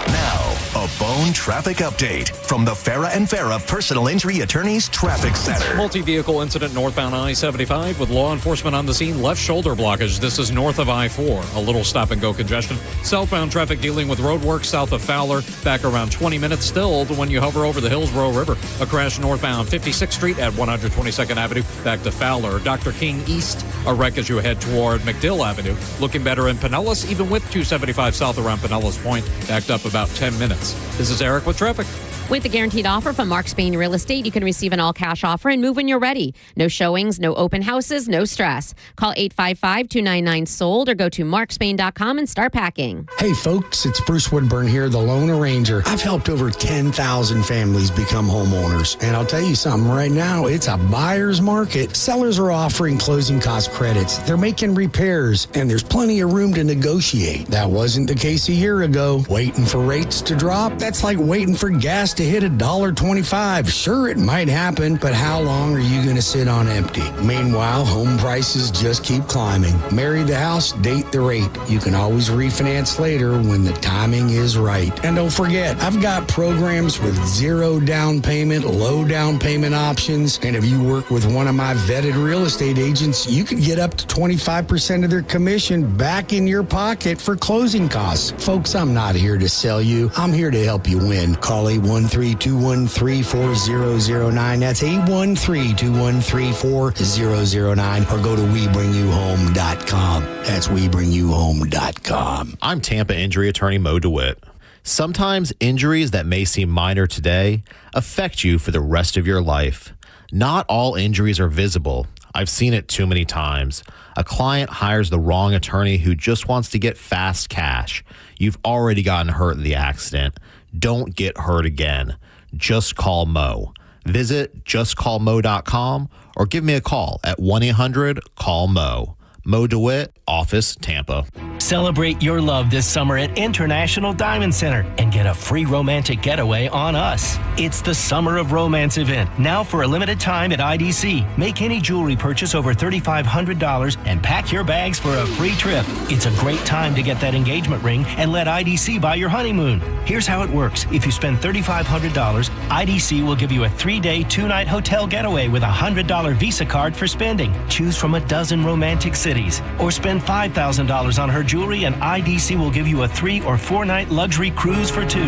Now, a Bone traffic update from the Farah and Farah Personal Injury Attorneys Traffic Center. Multi-vehicle incident northbound I-75 with law enforcement on the scene. Left shoulder blockage. This is north of I-4. A little stop-and-go congestion. Southbound traffic dealing with road work south of Fowler. Back around 20 minutes stilled when you hover over the Hillsborough River. A crash northbound 56th Street at 122nd Avenue. Back to Fowler. Dr. King East. A wreck as you head toward McDill Avenue. Looking better in Pinellas, even with 275 south around Pinellas Point. Backed up about 10 minutes. This is Eric with traffic. With the guaranteed offer from Mark Spain Real Estate, you can receive an all-cash offer and move when you're ready. No showings, no open houses, no stress. Call 855-299-SOLD or go to markspain.com and start packing. Hey, folks, it's Bruce Woodburn here, the Lone Arranger. I've helped over 10,000 families become homeowners. And I'll tell you something, right now, it's a buyer's market. Sellers are offering closing cost credits. They're making repairs, and there's plenty of room to negotiate. That wasn't the case a year ago. Waiting for rates to drop? That's like waiting for gas to hit $1.25. Sure, it might happen, but how long are you going to sit on empty? Meanwhile, home prices just keep climbing. Marry the house, date the rate. You can always refinance later when the timing is right. And don't forget, I've got programs with zero down payment, low down payment options. And if you work with one of my vetted real estate agents, you could get up to 25% of their commission back in your pocket for closing costs. Folks, I'm not here to sell you. I'm here to help you win. Call 813-213-4009. That's 813-213-4009. Or go to WeBringYouHome.com. That's WeBringYouHome.com. I'm Tampa injury attorney Mo DeWitt. Sometimes injuries that may seem minor today affect you for the rest of your life. Not all injuries are visible. I've seen it too many times. A client hires the wrong attorney who just wants to get fast cash. You've already gotten hurt in the accident. Don't get hurt again. Just call Mo. Visit justcallmo.com or give me a call at 1-800-CALL-MO. Mo DeWitt, Office, Tampa. Celebrate your love this summer at International Diamond Center and get a free romantic getaway on us. It's the Summer of Romance event, now for a limited time at IDC. Make any jewelry purchase over $3,500 and pack your bags for a free trip. It's a great time to get that engagement ring and let IDC buy your honeymoon. Here's how it works. If you spend $3,500, IDC will give you a 3-day, 2-night hotel getaway with a $100 Visa card for spending. Choose from a dozen romantic cities. Or spend $5,000 on her jewelry and IDC will give you a 3- or 4-night luxury cruise for 2.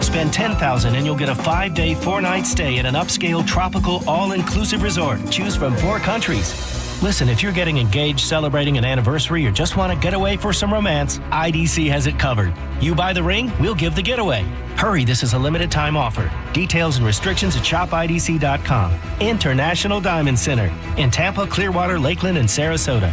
Spend $10,000 and you'll get a 5-day, 4-night stay at an upscale tropical all-inclusive resort. Choose from 4 countries. Listen, if you're getting engaged, celebrating an anniversary, or just want to get away for some romance, IDC has it covered. You buy the ring, we'll give the getaway. Hurry, this is a limited time offer. Details and restrictions at shopidc.com. International Diamond Center in Tampa, Clearwater, Lakeland, and Sarasota.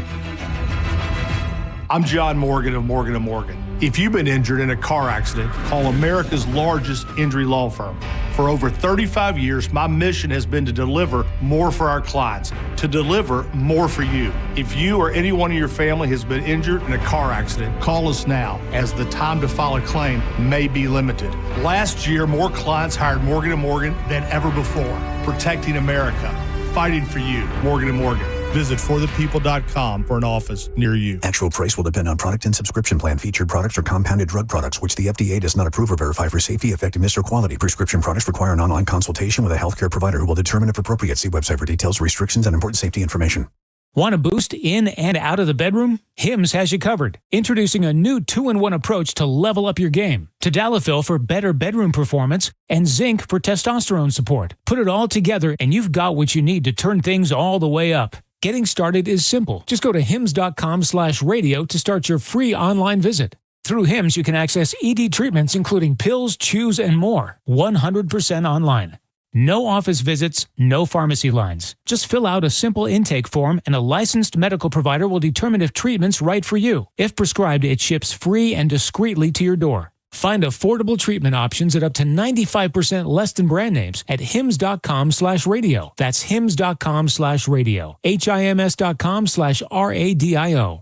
I'm John Morgan of Morgan & Morgan. If you've been injured in a car accident, call America's largest injury law firm. For over 35 years, my mission has been to deliver more for our clients, to deliver more for you. If you or anyone in your family has been injured in a car accident, call us now, as the time to file a claim may be limited. Last year, more clients hired Morgan & Morgan than ever before, protecting America, fighting for you. Morgan & Morgan. Visit forthepeople.com for an office near you. Actual price will depend on product and subscription plan. Featured products are compounded drug products, which the FDA does not approve or verify for safety, effectiveness, or quality. Prescription products require an online consultation with a healthcare provider who will determine if appropriate. See website for details, restrictions, and important safety information. Want a boost in and out of the bedroom? Hims has you covered. Introducing a new 2-in-1 approach to level up your game. Tadalafil for better bedroom performance and zinc for testosterone support. Put it all together and you've got what you need to turn things all the way up. Getting started is simple. Just go to hims.com/radio to start your free online visit. Through Hims, you can access ED treatments including pills, chews, and more. 100% online. No office visits, no pharmacy lines. Just fill out a simple intake form and a licensed medical provider will determine if treatment's right for you. If prescribed, it ships free and discreetly to your door. Find affordable treatment options at up to 95% less than brand names at hims.com/radio. That's hims.com/radio. HIMS.com/RADIO.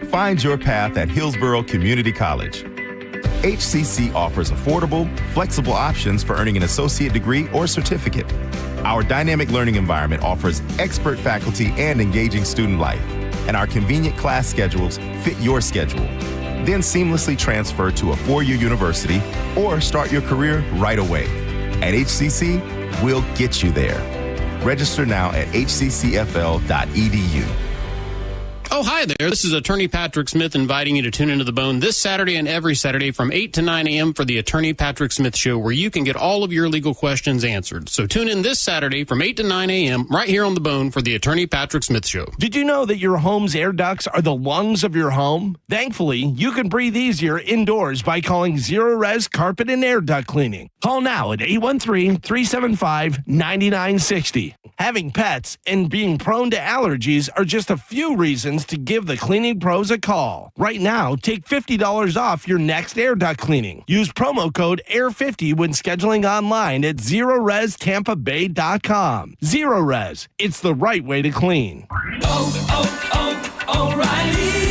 Find your path at Hillsborough Community College. HCC offers affordable, flexible options for earning an associate degree or certificate. Our dynamic learning environment offers expert faculty and engaging student life, and our convenient class schedules fit your schedule. Then seamlessly transfer to a 4-year university or start your career right away. At HCC, we'll get you there. Register now at hccfl.edu. Oh, hi there. This is Attorney Patrick Smith inviting you to tune into The Bone this Saturday and every Saturday from 8 to 9 a.m. for the Attorney Patrick Smith Show, where you can get all of your legal questions answered. So tune in this Saturday from 8 to 9 a.m. right here on The Bone for the Attorney Patrick Smith Show. Did you know that your home's air ducts are the lungs of your home? Thankfully, you can breathe easier indoors by calling Zero Res Carpet and Air Duct Cleaning. Call now at 813-375-9960. Having pets and being prone to allergies are just a few reasons to give the cleaning pros a call. Right now, take $50 off your next air duct cleaning. Use promo code AIR50 when scheduling online at ZeroResTampaBay.com. Zero Res, it's the right way to clean. O'Reilly.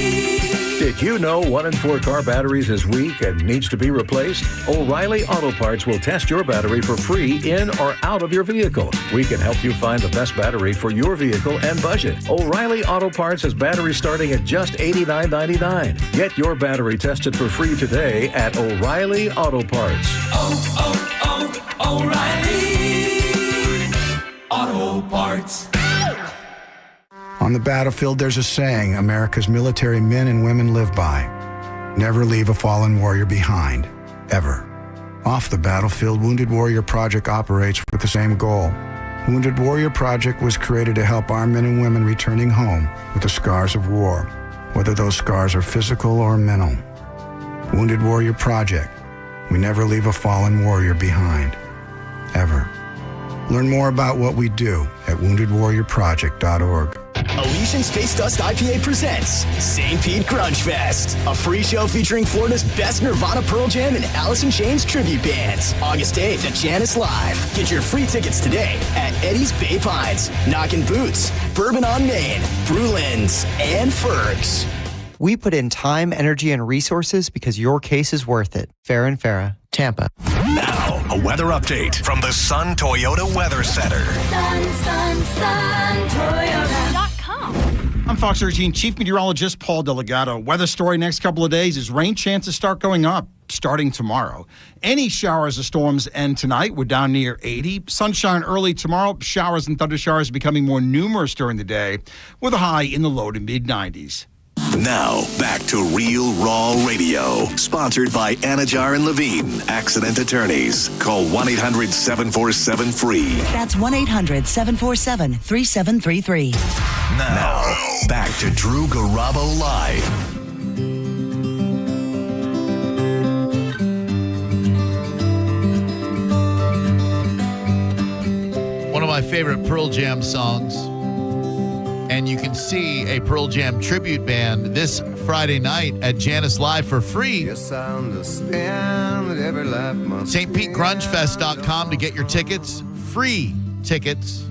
Did you know 1 in 4 car batteries is weak and needs to be replaced? O'Reilly Auto Parts will test your battery for free in or out of your vehicle. We can help you find the best battery for your vehicle and budget. O'Reilly Auto Parts has batteries starting at just $89.99. Get your battery tested for free today at O'Reilly Auto Parts. O'Reilly Auto Parts. On the battlefield, there's a saying America's military men and women live by. Never leave a fallen warrior behind, ever. Off the battlefield, Wounded Warrior Project operates with the same goal. Wounded Warrior Project was created to help our men and women returning home with the scars of war, whether those scars are physical or mental. Wounded Warrior Project. We never leave a fallen warrior behind, ever. Learn more about what we do at woundedwarriorproject.org. Elysian Space Dust IPA presents St. Pete Grunge Fest, a free show featuring Florida's best Nirvana, Pearl Jam, and Alice in Chains tribute bands. August 8th at Janice Live. Get your free tickets today at Eddie's Bay Pines, Knockin' Boots, Bourbon on Main, Brulin's, and Ferg's. We put in time, energy, and resources because your case is worth it. Farrah & Farrah, Tampa. Now, a weather update from the Sun Toyota Weather Center. Sun, Toyota.com. I'm Fox 13 Chief Meteorologist Paul Delgado. Weather story next couple of days is rain chances start going up starting tomorrow. Any showers or storms end tonight. We're down near 80. Sunshine early tomorrow. Showers and thunder showers becoming more numerous during the day with a high in the low to mid 90s. Now, back to Real Raw Radio, sponsored by Anajar and Levine, Accident Attorneys. Call 1-800-747-FREE. That's 1-800-747-3733. Now, back to Drew Garabo Live. One of my favorite Pearl Jam songs. And you can see a Pearl Jam tribute band this Friday night at Janice Live for free. Yes, I understand that every life must StPeteGrungeFest.com to get your tickets. Free tickets.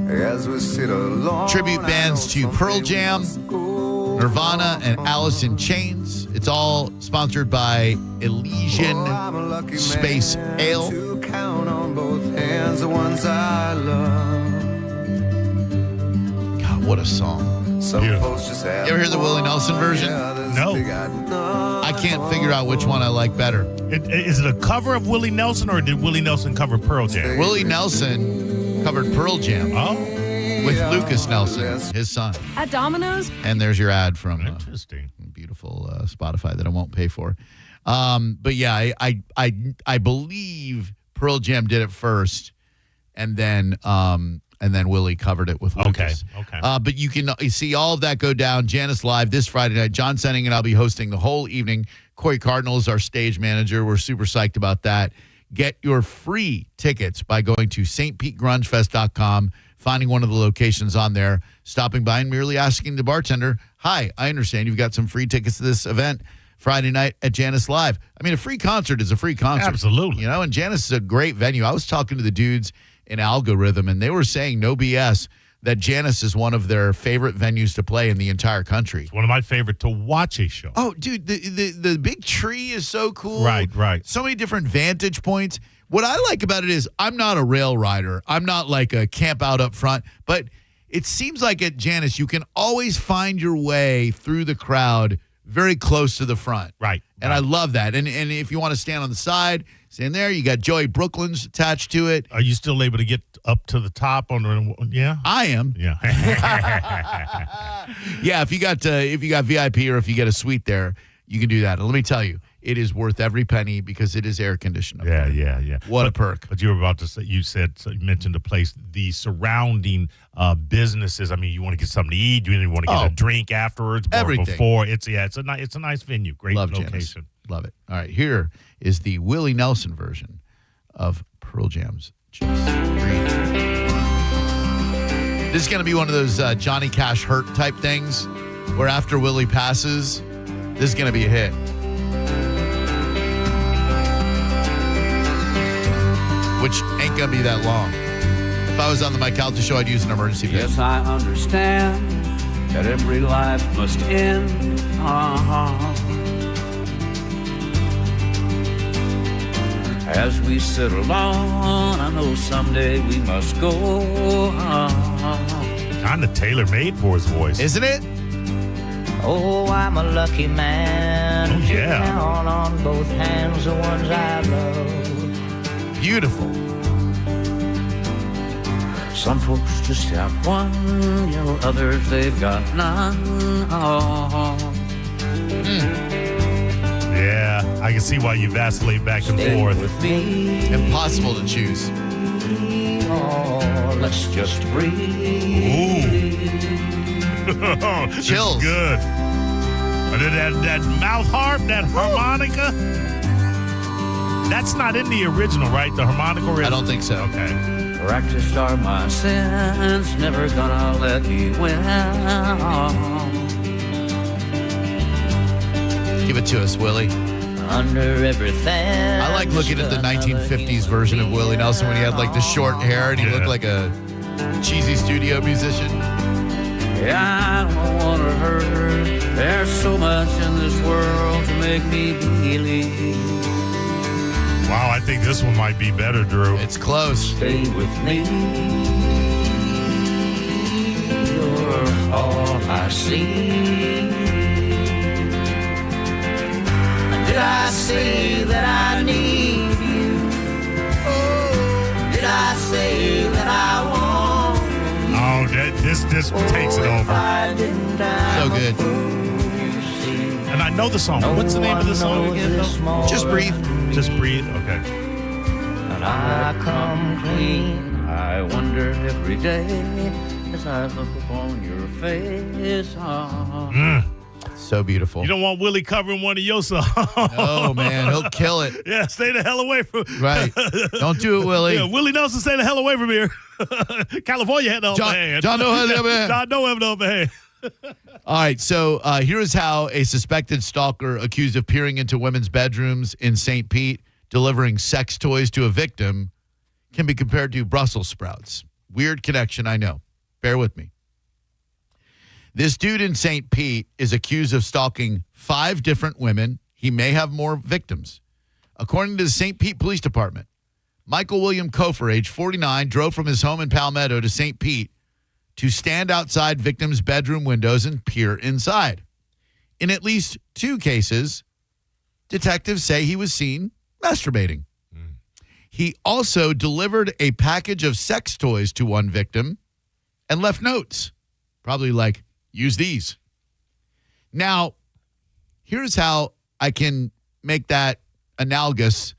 As we sit alone, tribute bands to Pearl Jam, Nirvana, and Alice in Chains. It's all sponsored by Elysian Space Ale. To count on both hands the ones I love. What a song. You ever hear the Willie Nelson version? No. I can't figure out which one I like better. Is it a cover of Willie Nelson, or did Willie Nelson cover Pearl Jam? Willie Nelson covered Pearl Jam. Oh. With Lucas Nelson, his son. At Domino's? And there's your ad from interesting, beautiful Spotify that I won't pay for. But yeah, I believe Pearl Jam did it first, and then Willie covered it with Lucas. Okay. But you see all of that go down. Janice Live this Friday night. John Senning and I'll be hosting the whole evening. Corey Cardinal is our stage manager. We're super psyched about that. Get your free tickets by going to stpetegrungefest.com, finding one of the locations on there, stopping by and merely asking the bartender, "Hi, I understand you've got some free tickets to this event Friday night at Janice Live." I mean, a free concert is a free concert. Absolutely. And Janice is a great venue. I was talking to the dudes in Algorithm, and they were saying, no BS, that Janice is one of their favorite venues to play in the entire country. It's one of my favorite to watch a show. Oh, dude, the big tree is so cool. Right. So many different vantage points. What I like about it is I'm not a rail rider. I'm not like a camp out up front. But it seems like at Janice, you can always find your way through the crowd very close to the front. Right. And I love that. And if you want to stand on the side, stand there. You got Joey Brooklyn's attached to it. Are you still able to get up to the top yeah? I am. Yeah. Yeah, if you got VIP or if you get a suite there, you can do that. And let me tell you, it is worth every penny because it is air conditioned. Yeah. What a perk. But you were about to say, you mentioned the place, the surrounding businesses. I mean, you want to get something to eat, you want to get a drink afterwards, or everything. before. It's a nice venue. Great Love location. Janice. Love it. All right, here is the Willie Nelson version of Pearl Jam's Just Breathe. This is going to be one of those Johnny Cash hurt type things where after Willie passes, this is going to be a hit. Which ain't going to be that long. If I was on the Mike Calta show, I'd use an emergency pin. Yes, I understand that every life must end. As we sit alone, I know someday we must go. Kind of tailor-made for his voice. Isn't it? Oh, I'm a lucky man. Oh, yeah. Count on both hands the ones I love. Beautiful. Some folks just have one, others they've got none. Yeah, I can see why you vacillate back and forth. With me. Impossible to choose. Oh, let's just breathe. Ooh. Chills. Good. That mouth harp, that harmonica. That's not in the original, right? The harmonica original? I don't think so. Okay. Practiced are my sins, never gonna let me win. Give it to us, Willie. Under everything. I like looking at the 1950s version of Willie Nelson when he had like the short hair and he looked like a cheesy studio musician. Yeah, I don't want to hurt. There's so much in this world to make me believe. Wow, I think this one might be better, Drew. It's close. Stay with me. You're all I see. Did I say that I need you? Oh, did I say that I want you? Oh, this takes it over. So good. And I know the song. What's the name of the song again, though? Just Breathe. Just Breathe? Okay. And I come clean. I wonder every day as I look upon your face. So beautiful. You don't want Willie covering one of your songs. Oh, man. He'll kill it. Yeah, stay the hell away from... Right. Don't do it, Willie. Yeah, Willie Nelson, stay the hell away from here. California had the upper hand. John Doe had the upper hand. John Doe had the upper hand. All right, so here is how a suspected stalker accused of peering into women's bedrooms in St. Pete, delivering sex toys to a victim, can be compared to Brussels sprouts. Weird connection, I know. Bear with me. This dude in St. Pete is accused of stalking 5 different women. He may have more victims. According to the St. Pete Police Department, Michael William Kofer, age 49, drove from his home in Palmetto to St. Pete to stand outside victims' bedroom windows and peer inside. In at least 2 cases, detectives say he was seen masturbating. He also delivered a package of sex toys to one victim and left notes, probably like, use these. Now, here's how I can make that analogous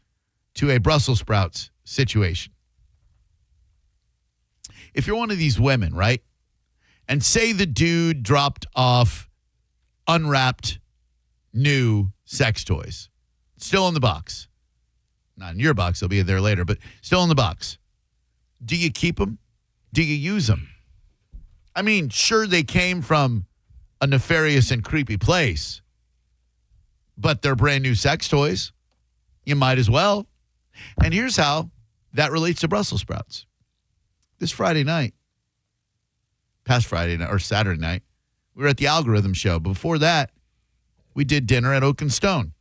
to a Brussels sprouts situation. If you're one of these women, right, and say the dude dropped off unwrapped new sex toys, still in the box. Not in your box, they'll be there later, but still in the box. Do you keep them? Do you use them? I mean, sure, they came from a nefarious and creepy place, but they're brand new sex toys. You might as well. And here's how that relates to Brussels sprouts. This Friday night, past Friday night or Saturday night, we were at the Algorithm Show. Before that, we did dinner at Oak and Stone.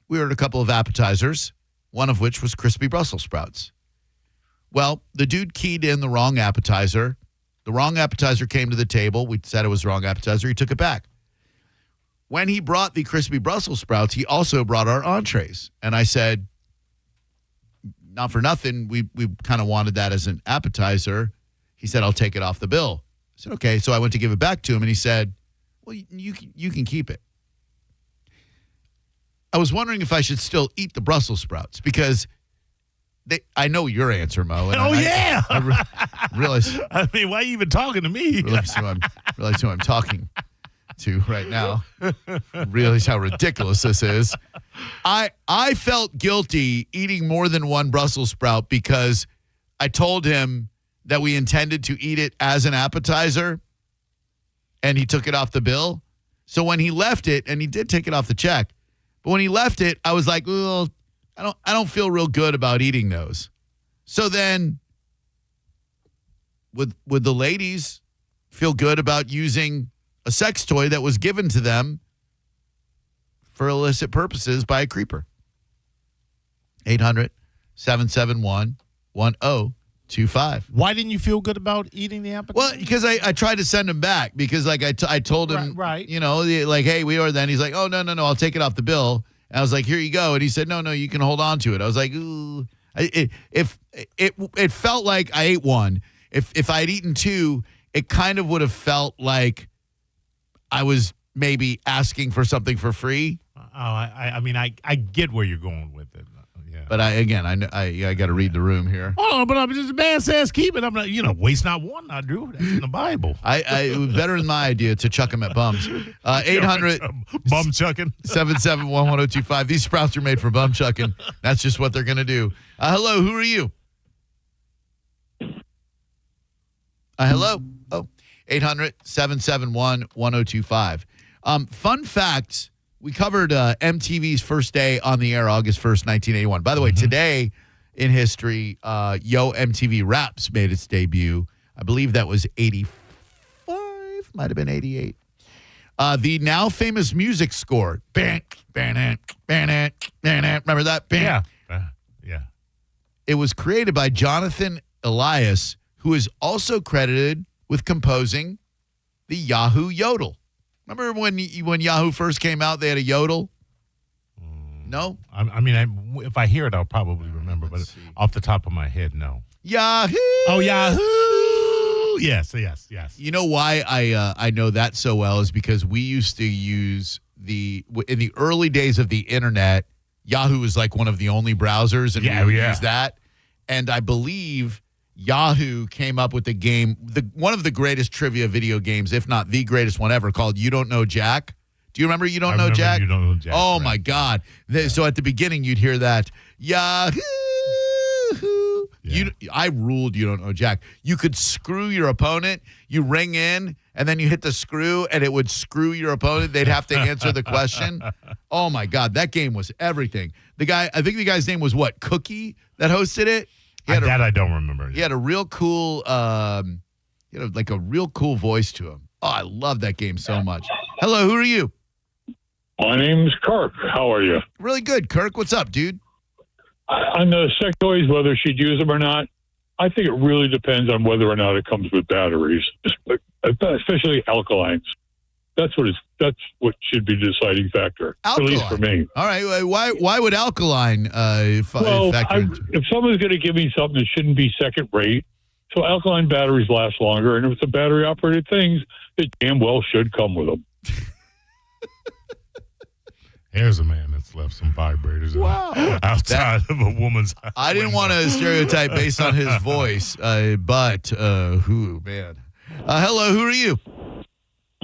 We ordered a couple of appetizers, one of which was crispy Brussels sprouts. Well, the dude keyed in the wrong appetizer. The wrong appetizer came to the table. We said it was the wrong appetizer. He took it back. When he brought the crispy Brussels sprouts, he also brought our entrees. And I said, not for nothing, we kind of wanted that as an appetizer. He said, I'll take it off the bill. I said, okay. So I went to give it back to him, and he said, well, you can keep it. I was wondering if I should still eat the Brussels sprouts because I know your answer, Mo. And I realize. I mean, why are you even talking to me? Realize who I'm talking to right now. Realize how ridiculous this is. I felt guilty eating more than one Brussels sprout because I told him that we intended to eat it as an appetizer, and he took it off the bill. So when he left it, and he did take it off the check, but when he left it, I was like, well, I don't feel real good about eating those. So then would the ladies feel good about using a sex toy that was given to them for illicit purposes by a creeper? 800-771-1025. Why didn't you feel good about eating the appetizer? Well, because I tried to send him back because like I told him, right. You know, like, hey, we ordered that. And he's like, oh, no, I'll take it off the bill. And I was like, here you go. And he said, no, you can hold on to it. I was like, ooh. It felt like I ate one. If I had eaten 2, it kind of would have felt like I was maybe asking for something for free. I mean, I get where you're going with it. Yeah. But I got to read the room here. Oh, but I'm just, the man says keep it. I'm not, waste not, want not, Drew. That's in the Bible. It was better than my idea to chuck them at bums. 800 bum chucking 771-1025. These sprouts are made for bum chucking. That's just what they're going to do. Hello, who are you? Hello. Oh, 800-771-1025. Fun facts. We covered MTV's first day on the air, August 1st, 1981. By the way, today in history, Yo MTV Raps made its debut. I believe that was 85, might have been 88. The now famous music score. Remember that? Yeah. It was created by Jonathan Elias, who is also credited with composing the Yahoo Yodel. Remember when Yahoo first came out, they had a yodel? No? I mean, if I hear it, I'll probably remember, but off the top of my head, no. Yahoo! Oh, Yahoo! Yes. You know why I know that so well is because we used to use in the early days of the internet, Yahoo was like one of the only browsers, and we would use that. And I believe Yahoo came up with the game, one of the greatest trivia video games, if not the greatest one ever, called You Don't Know Jack. Do you remember You Don't Know Jack? You Don't Know Jack. Oh, right. My God. So at the beginning, you'd hear that, Yahoo. Yeah. I ruled You Don't Know Jack. You could screw your opponent. You ring in, and then you hit the screw, and it would screw your opponent. They'd have to answer the question. Oh, my God. That game was everything. I think the guy's name was what? Cookie that hosted it? I don't remember. He had a real cool, like a real cool voice to him. Oh, I love that game so much. Hello, who are you? My name's Kirk. How are you? Really good, Kirk. What's up, dude? On the sex toys, whether she'd use them or not, I think it really depends on whether or not it comes with batteries, especially alkalines. That's what should be the deciding factor, at least for me. All right. Why would alkaline factor? If someone's going to give me something that shouldn't be second rate, so alkaline batteries last longer, and if it's a battery operated thing, it damn well should come with them. Here's a man that's left some vibrators outside of a woman's house. I didn't want to stereotype based on his voice, but who, man? Hello, who are you?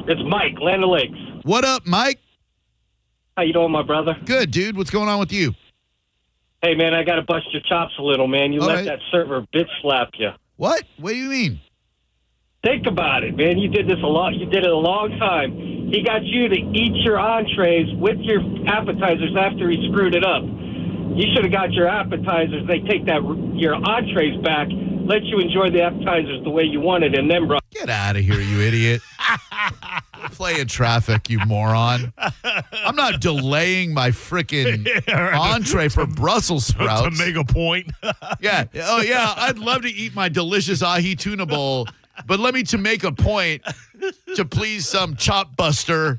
It's Mike, Land O'Lakes. What up, Mike? How you doing, my brother? Good, dude. What's going on with you? Hey, man, I got to bust your chops a little, man. You let that server bitch slap you. What? What do you mean? Think about it, man. You did this a lot. You did it a long time. He got you to eat your entrees with your appetizers after he screwed it up. You should have got your appetizers. They take your entrees back, let you enjoy the appetizers the way you wanted, and then get out of here, you idiot. Play in traffic, you moron. I'm not delaying my freaking entree for Brussels sprouts. To make a point. Yeah. Oh, yeah. I'd love to eat my delicious ahi tuna bowl, but let me to make a point to please some chop buster.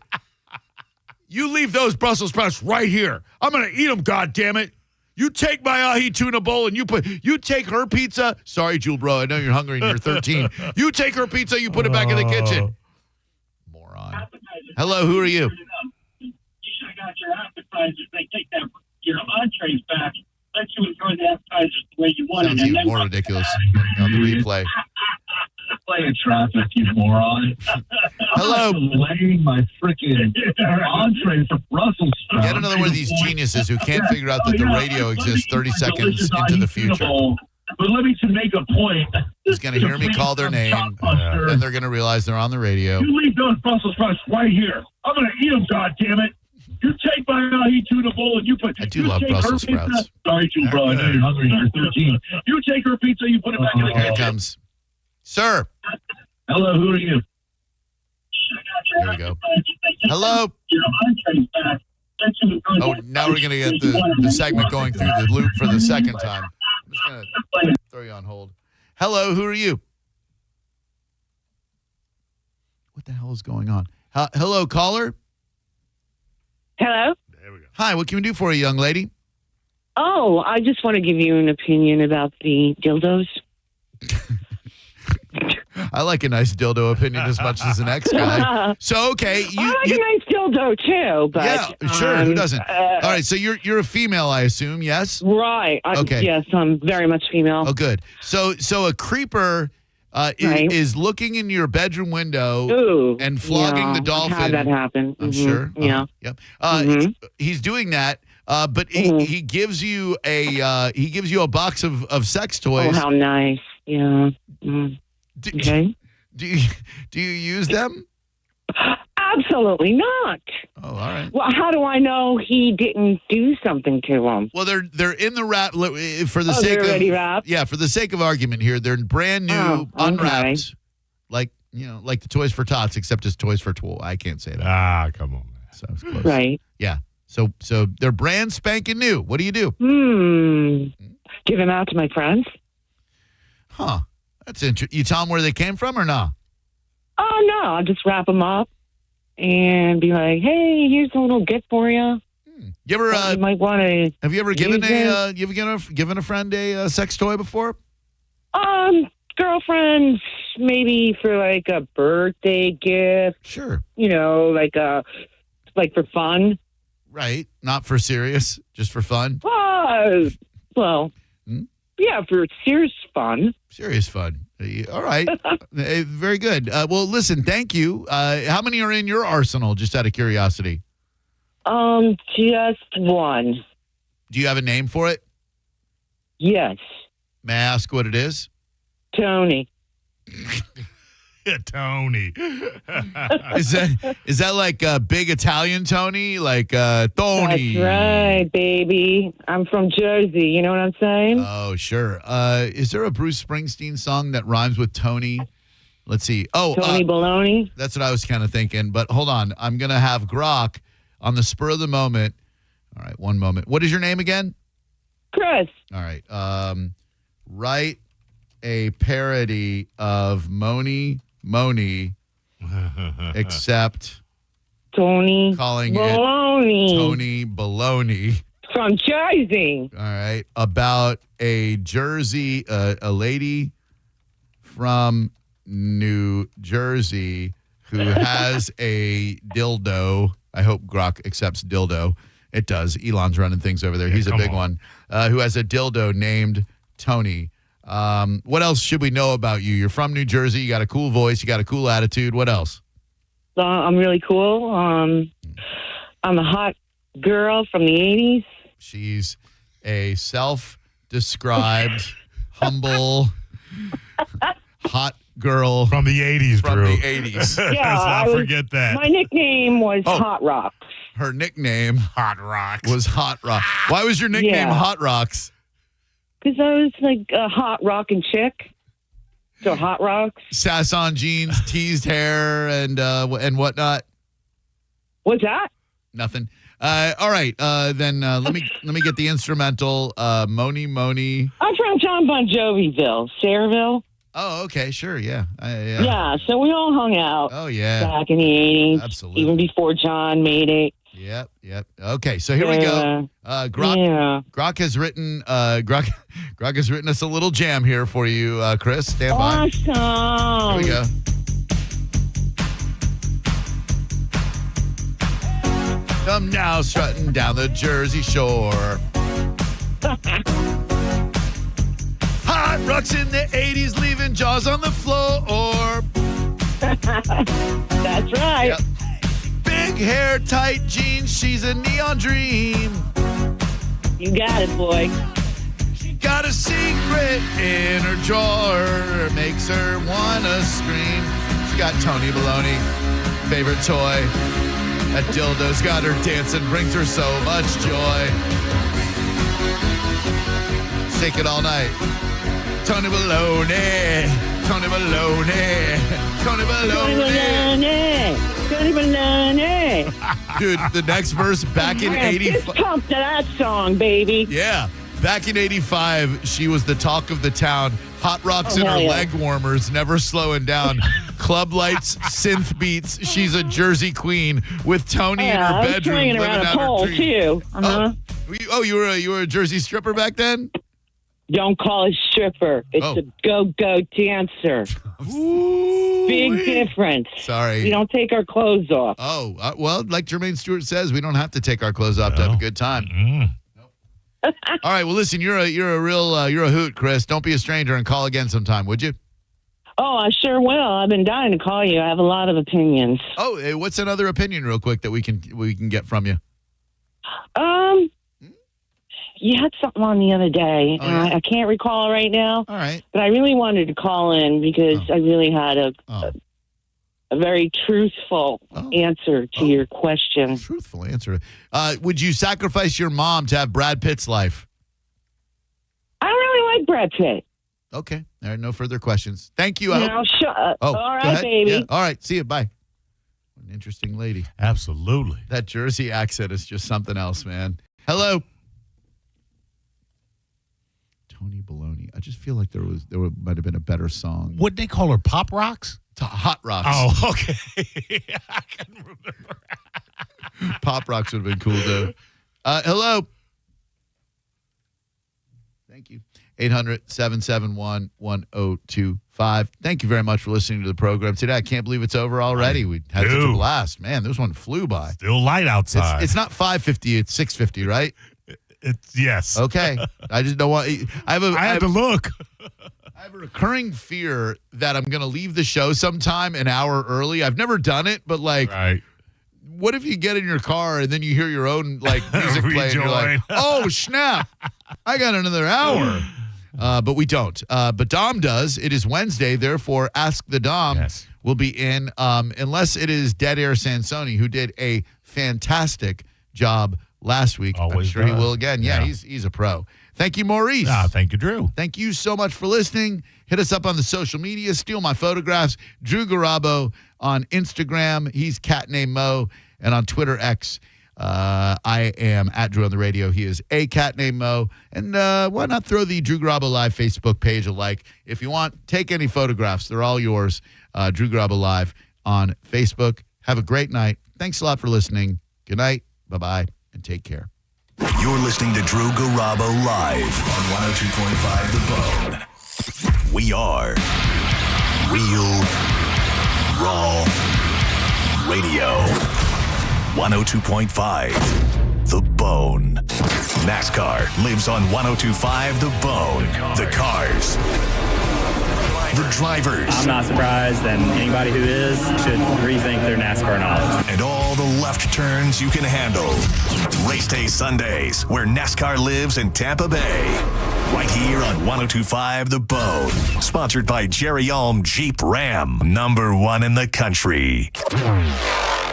You leave those Brussels sprouts right here. I'm going to eat them, goddammit. You take my ahi tuna bowl and you take her pizza. Sorry, Jewel bro, I know you're hungry and you're 13. You take her pizza, you put it back in the kitchen. Moron. Hello, who are you? You should have got your appetizers. They take your entrees back, let you enjoy the appetizers the way you wanted. Sounds even more ridiculous on the replay. Play in traffic, you moron. Hello. Delaying my freaking entree for Brussels sprouts. Get another one of these geniuses who can't figure out that the radio exists 30 seconds into the future. But let me to make a point. Who's going to hear me call their name, and they're going to realize they're on the radio. You leave those Brussels sprouts right here. I'm going to eat them, goddammit. You take my ahi tuna bowl and you put. I do love Brussels sprouts. Sorry, Jewel bro, I know you're hungry. You're 13. You take her pizza, you put it back in the kitchen. Here it comes. Sir. Hello, who are you? Here we go. Hello. Oh, now we're going to get the segment going through the loop for the second time. I'm just going to throw you on hold. Hello, who are you? What the hell is going on? Hello, caller. Hello? There we go. Hi, what can we do for you, young lady? Oh, I just want to give you an opinion about the dildos. I like a nice dildo opinion as much as an ex guy. So, okay. I like a nice dildo, too. But, yeah, sure. Who doesn't? All right, so you're a female, I assume, yes? Right. Okay. Yes, I'm very much female. Oh, good. So a creeper is looking in your bedroom window and flogging the dolphin. I've had that happen. I'm sure. Yeah. Yep. He's doing that, but he gives you a box of sex toys. Oh, how nice. Yeah. Okay. Do you use them? Absolutely not. Oh, all right. Well, how do I know he didn't do something to them? Well, they're in the wrap for the sake they're of already wrapped? Yeah, for the sake of argument here, they're brand new, unwrapped, like the Toys for Tots, except it's Toys for Twirl. I can't say that. Ah, come on, man. So it's close. Right. Yeah. So they're brand spanking new. What do you do? Give them out to my friends. Huh. That's interesting. You tell them where they came from or not? Oh, no. I'll just wrap them up and be like, hey, here's a little gift for you. You ever you might want to. Have you ever given given a friend a sex toy before? Girlfriends, maybe for like a birthday gift. Sure. Like for fun. Right. Not for serious, just for fun. Well, yeah, for serious fun. Serious fun. All right. Very good. Well, listen, thank you. How many are in your arsenal, just out of curiosity? Just one. Do you have a name for it? Yes. May I ask what it is? Tony. Tony. Is that like big Italian Tony? Like Tony? That's right, baby. I'm from Jersey. You know what I'm saying? Oh, sure. Is there a Bruce Springsteen song that rhymes with Tony? Let's see. Oh, Tony Baloney? That's what I was kind of thinking. But hold on. I'm going to have Grok on the spur of the moment. All right, one moment. What is your name again? Chris. All right. Write a parody of Moni, except Tony calling Baloney. it Tony Baloney. From Jersey. All right. About a Jersey, a lady from New Jersey who has a dildo. I hope Grok accepts dildo. It does. Elon's running things over there. He's a big one. Who has a dildo named Tony. What else should we know about you? You're from New Jersey. You got a cool voice. You got a cool attitude. What else? I'm really cool. I'm a hot girl from the 80s. She's a self-described, humble, hot girl from the 80s, From Drew. the 80s. Yeah, Let's not forget that. My nickname was Hot Rock. Her nickname Hot Rocks. was Hot Rock. Why was your nickname Yeah. Hot Rocks? Because I was like a hot rockin' chick. So Hot Rocks. Sass on jeans, teased hair, and whatnot. What's that? Nothing. All right. Then let me get the instrumental. Moni. I'm from John Bon Joviville, Sayreville. Oh, okay, sure, yeah. Yeah, so we all hung out. Oh, yeah. Back in the 80s. Absolutely. Even before John made it. Yep. Okay, so here we go. Grok has written Grok has written us a little jam here for you, Chris. Stand by. Awesome. Here we go. Come now, strutting down the Jersey Shore. Hot rocks in the 80s, leaving jaws on the floor. That's right. Yep. Big hair, tight jeans, she's a neon dream. You got it, boy. She got a secret in her drawer, makes her wanna scream. She got Tony Baloney, favorite toy. That dildo's got her dancing, brings her so much joy. Shake it all night. Tony Baloney, Tony Baloney, Tony Baloney. Tony Baloney. Dude, the next verse back in 85. Just pump to that song, baby. Yeah. Back in 85, she was the talk of the town. Hot rocks in her leg warmers, never slowing down. Club lights, synth beats. She's a Jersey queen with Tony in her bedroom living around out a pole, her dream. too. You were a Jersey stripper back then? Don't call it stripper. It's a go-go dancer. Big difference. Sorry. We don't take our clothes off. Oh, well, like Jermaine Stewart says, we don't have to take our clothes off to have a good time. All right. Well, listen, you're a hoot, Chris. Don't be a stranger and call again sometime, would you? Oh, I sure will. I've been dying to call you. I have a lot of opinions. Oh, hey, what's another opinion, real quick, that we can get from you? You had something on the other day. I can't recall right now. All right. But I really wanted to call in because I really had a very truthful answer to your question. Truthful answer. Would you sacrifice your mom to have Brad Pitt's life? I don't really like Brad Pitt. Okay. All right. No further questions. Thank you. Shut up. Oh, all go right, ahead. baby. Yeah. All right. See you. Bye. An interesting lady. Absolutely. That Jersey accent is just something else, man. Hello. Tony Baloney. I just feel like there might have been a better song. What'd they call her? Pop Rocks? Hot Rocks. Oh, okay. I can remember. Pop Rocks would have been cool, though. Hello. Thank you. 800-771-1025. Thank you very much for listening to the program today. I can't believe it's over already. We had such a blast. Man, this one flew by. Still light outside. It's not 5:50, it's 6:50, right? It's yes. Okay. I just don't want I have to look. I have a recurring fear that I'm going to leave the show sometime an hour early. I've never done it, but what if you get in your car and then you hear your own music play and you're like, oh, snap, I got another hour. But we don't. But Dom does. It is Wednesday, therefore Ask the Dom will be in, unless it is Dead Air Sansoni, who did a fantastic job last week. Always I'm sure he will again. Yeah. He's a pro. Thank you, Maurice. Thank you, Drew. Thank you so much for listening. Hit us up on the social media. Steal my photographs. Drew Garabo on Instagram. He's Cat Named Mo. And on Twitter X, I am at Drew on the radio. He is a cat named Mo. And why not throw the Drew Garabo Live Facebook page a like? If you want, take any photographs. They're all yours. Drew Garabo Live on Facebook. Have a great night. Thanks a lot for listening. Good night. Bye-bye. And take care. You're listening to Drew Garabo Live on 102.5 The Bone. We are Real Raw Radio. 102.5 The Bone. NASCAR lives on 102.5 The Bone. The cars. The drivers. I'm not surprised, and anybody who is should rethink their NASCAR knowledge. And all the left turns you can handle. Race Day Sundays, where NASCAR lives in Tampa Bay. Right here on 102.5 The Bone. Sponsored by Jerry Ulm Jeep Ram. #1 in the country.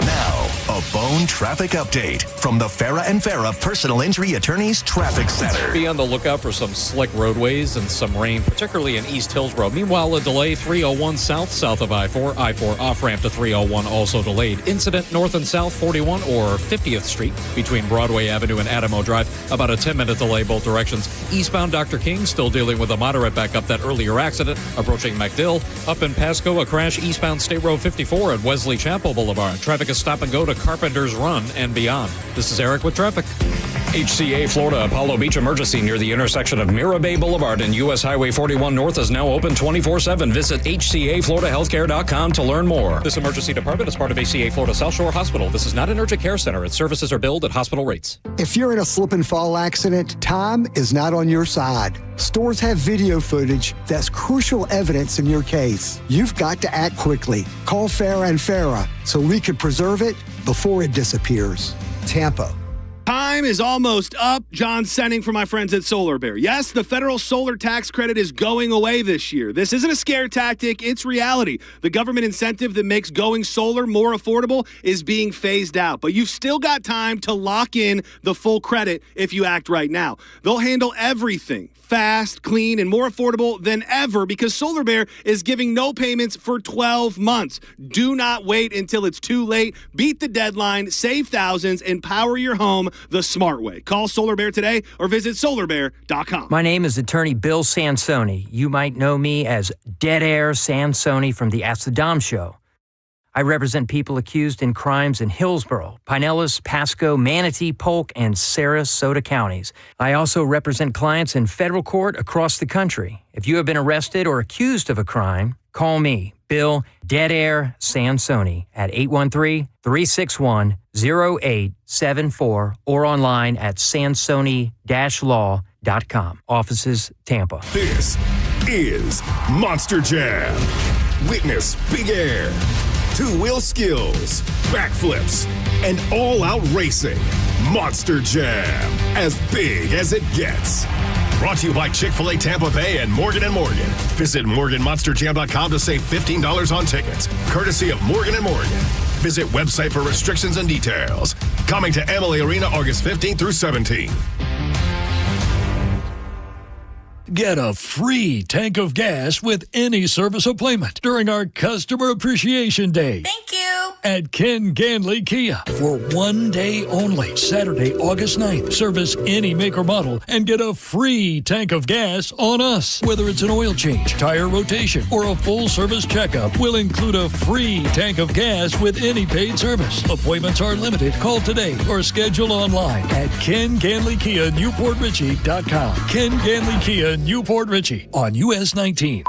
Now, a Bone traffic update from the Farah and Farah Personal Injury Attorneys Traffic Center. Be on the lookout for some slick roadways and some rain, particularly in East Hillsborough. Meanwhile, a delay 301 south of I-4. I-4 off-ramp to 301 also delayed. Incident north and south 41 or 50th Street between Broadway Avenue and Adamo Drive. About a 10-minute delay both directions. Eastbound Dr. King still dealing with a moderate backup. That earlier accident approaching MacDill. Up in Pasco, a crash eastbound State Road 54 at Wesley Chapel Boulevard. Traffic is stop and go to Carpenter's Run and beyond. This is Eric with traffic. HCA Florida Apollo Beach emergency near the intersection of Mira Bay Boulevard and U.S. Highway 41 North is now open 24/7. Visit HCAFloridaHealthcare.com to learn more. This emergency department is part of HCA Florida South Shore Hospital. This is not an urgent care center. Its services are billed at hospital rates. If you're in a slip and fall accident, time is not on your side. Stores have video footage that's crucial evidence in your case. You've got to act quickly. Call Farah and Farah so we can preserve it before it disappears. Tampa. Time is almost up. John Senning for my friends at Solar Bear. Yes, the federal solar tax credit is going away this year. This isn't a scare tactic, it's reality. The government incentive that makes going solar more affordable is being phased out. But you've still got time to lock in the full credit if you act right now. They'll handle everything fast, clean, and more affordable than ever because Solar Bear is giving no payments for 12 months. Do not wait until it's too late. Beat the deadline, save thousands, and power your home the smart way. Call Solar Bear today or visit solarbear.com. My name is Attorney Bill Sansoni. You might know me as Dead Air Sansoni from the Ask the Dom show. I represent people accused in crimes in Hillsborough, Pinellas, Pasco, Manatee, Polk, and Sarasota counties. I also represent clients in federal court across the country. If you have been arrested or accused of a crime, call me, Bill Dead Air Sansoni, at 813-361-0874 or online at sansoni-law.com. Offices, Tampa. This is Monster Jam. Witness Big Air, two-wheel skills, backflips, and all-out racing. Monster Jam, as big as it gets. Brought to you by Chick-fil-A Tampa Bay and Morgan & Morgan. Visit MorganMonsterJam.com to save $15 on tickets, courtesy of Morgan & Morgan. Visit website for restrictions and details. Coming to Emily Arena August 15th through 17th. Get a free tank of gas with any service appointment during our Customer Appreciation Day. Thank you. At Ken Ganley Kia for 1 day only, Saturday, August 9th. Service any make or model and get a free tank of gas on us. Whether it's an oil change, tire rotation, or a full service checkup, we'll include a free tank of gas with any paid service. Appointments are limited. Call today or schedule online at KenGanleyKia.NewportRichie.com. Ken Ganley Kia, Newport Richie on US 19.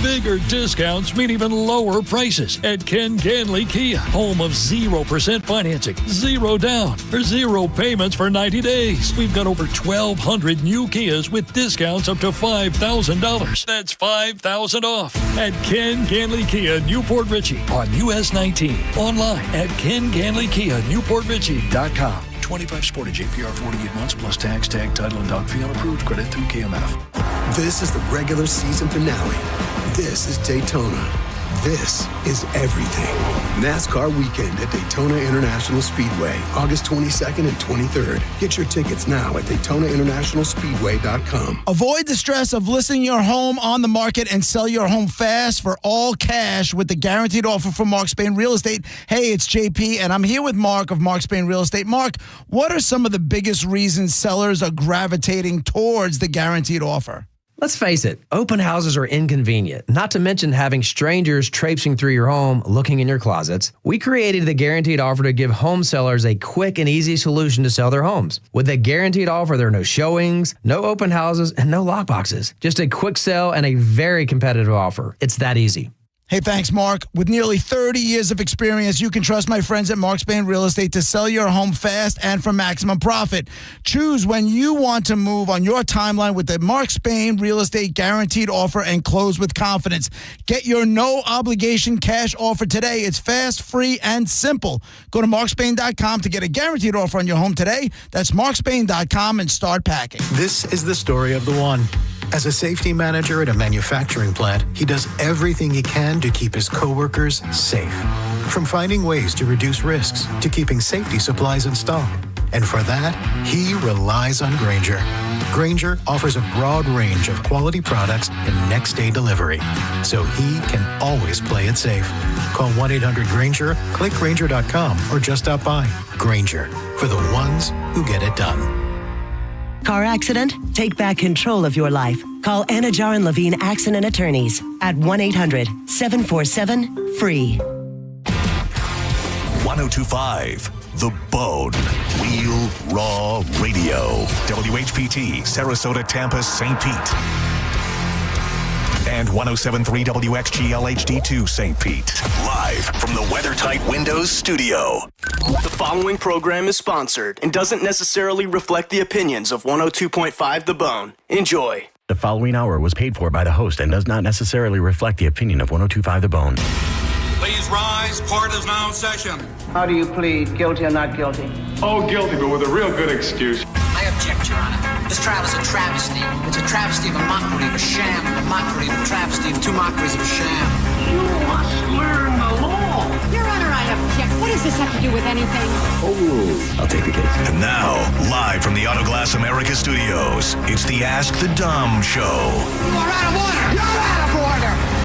Bigger discounts mean even lower prices at Ken Ganley Kia, home of 0% financing, 0 down, or 0 payments for 90 days. We've got over 1,200 new Kias with discounts up to $5,000. That's $5,000 off at Ken Ganley Kia, Newport Richie on US 19. Online at KenGanleyKia.NewportRichie.com. 25 Sportage APR 48 months plus tax, tag, title, and dog fee on approved credit through KMF. This is the regular season finale. This is Daytona. This is everything. NASCAR weekend at Daytona International Speedway, August 22nd and 23rd. Get your tickets now at DaytonaInternationalSpeedway.com. Avoid the stress of listing your home on the market and sell your home fast for all cash with the guaranteed offer from Mark Spain Real Estate. Hey, it's JP, and I'm here with Mark of Mark Spain Real Estate. Mark, what are some of the biggest reasons sellers are gravitating towards the guaranteed offer? Let's face it, open houses are inconvenient, not to mention having strangers traipsing through your home looking in your closets. We created the guaranteed offer to give home sellers a quick and easy solution to sell their homes. With the guaranteed offer, there are no showings, no open houses, and no lockboxes. Just a quick sell and a very competitive offer. It's that easy. Hey, thanks, Mark. With nearly 30 years of experience, you can trust my friends at Mark Spain Real Estate to sell your home fast and for maximum profit. Choose when you want to move on your timeline with the Mark Spain Real Estate Guaranteed Offer and close with confidence. Get your no-obligation cash offer today. It's fast, free, and simple. Go to markspain.com to get a guaranteed offer on your home today. That's markspain.com and start packing. This is the story of the one. As a safety manager at a manufacturing plant, he does everything he can to keep his coworkers safe. From finding ways to reduce risks to keeping safety supplies in stock. And for that, he relies on Grainger. Grainger offers a broad range of quality products and next-day delivery, so he can always play it safe. Call 1-800-GRAINGER, click Grainger.com, or just stop by. Grainger, for the ones who get it done. Car accident? Take back control of your life. Call Anajar and Levine Accident Attorneys at 1-800-747-FREE. 1025 The Bone. Real Raw Radio. WHPT, Sarasota, Tampa, St. Pete. And 107.3 WXGL HD2 St. Pete. Live from the WeatherTight Windows studio. The following program is sponsored and doesn't necessarily reflect the opinions of 102.5 The Bone. Enjoy. The following hour was paid for by the host and does not necessarily reflect the opinion of 102.5 The Bone. Please rise. Court is now in session. How do you plead, guilty or not guilty? Oh, guilty, but with a real good excuse. I object, Your Honor. This trial is a travesty. It's a travesty of a mockery of a sham, a mockery of a travesty of two mockeries of a sham. You must learn the law. Your Honor, I object. What does this have to do with anything? Oh, I'll take the case. And now, live from the Autoglass America studios, it's the Ask the Dom Show. You are out of order. You're out of order.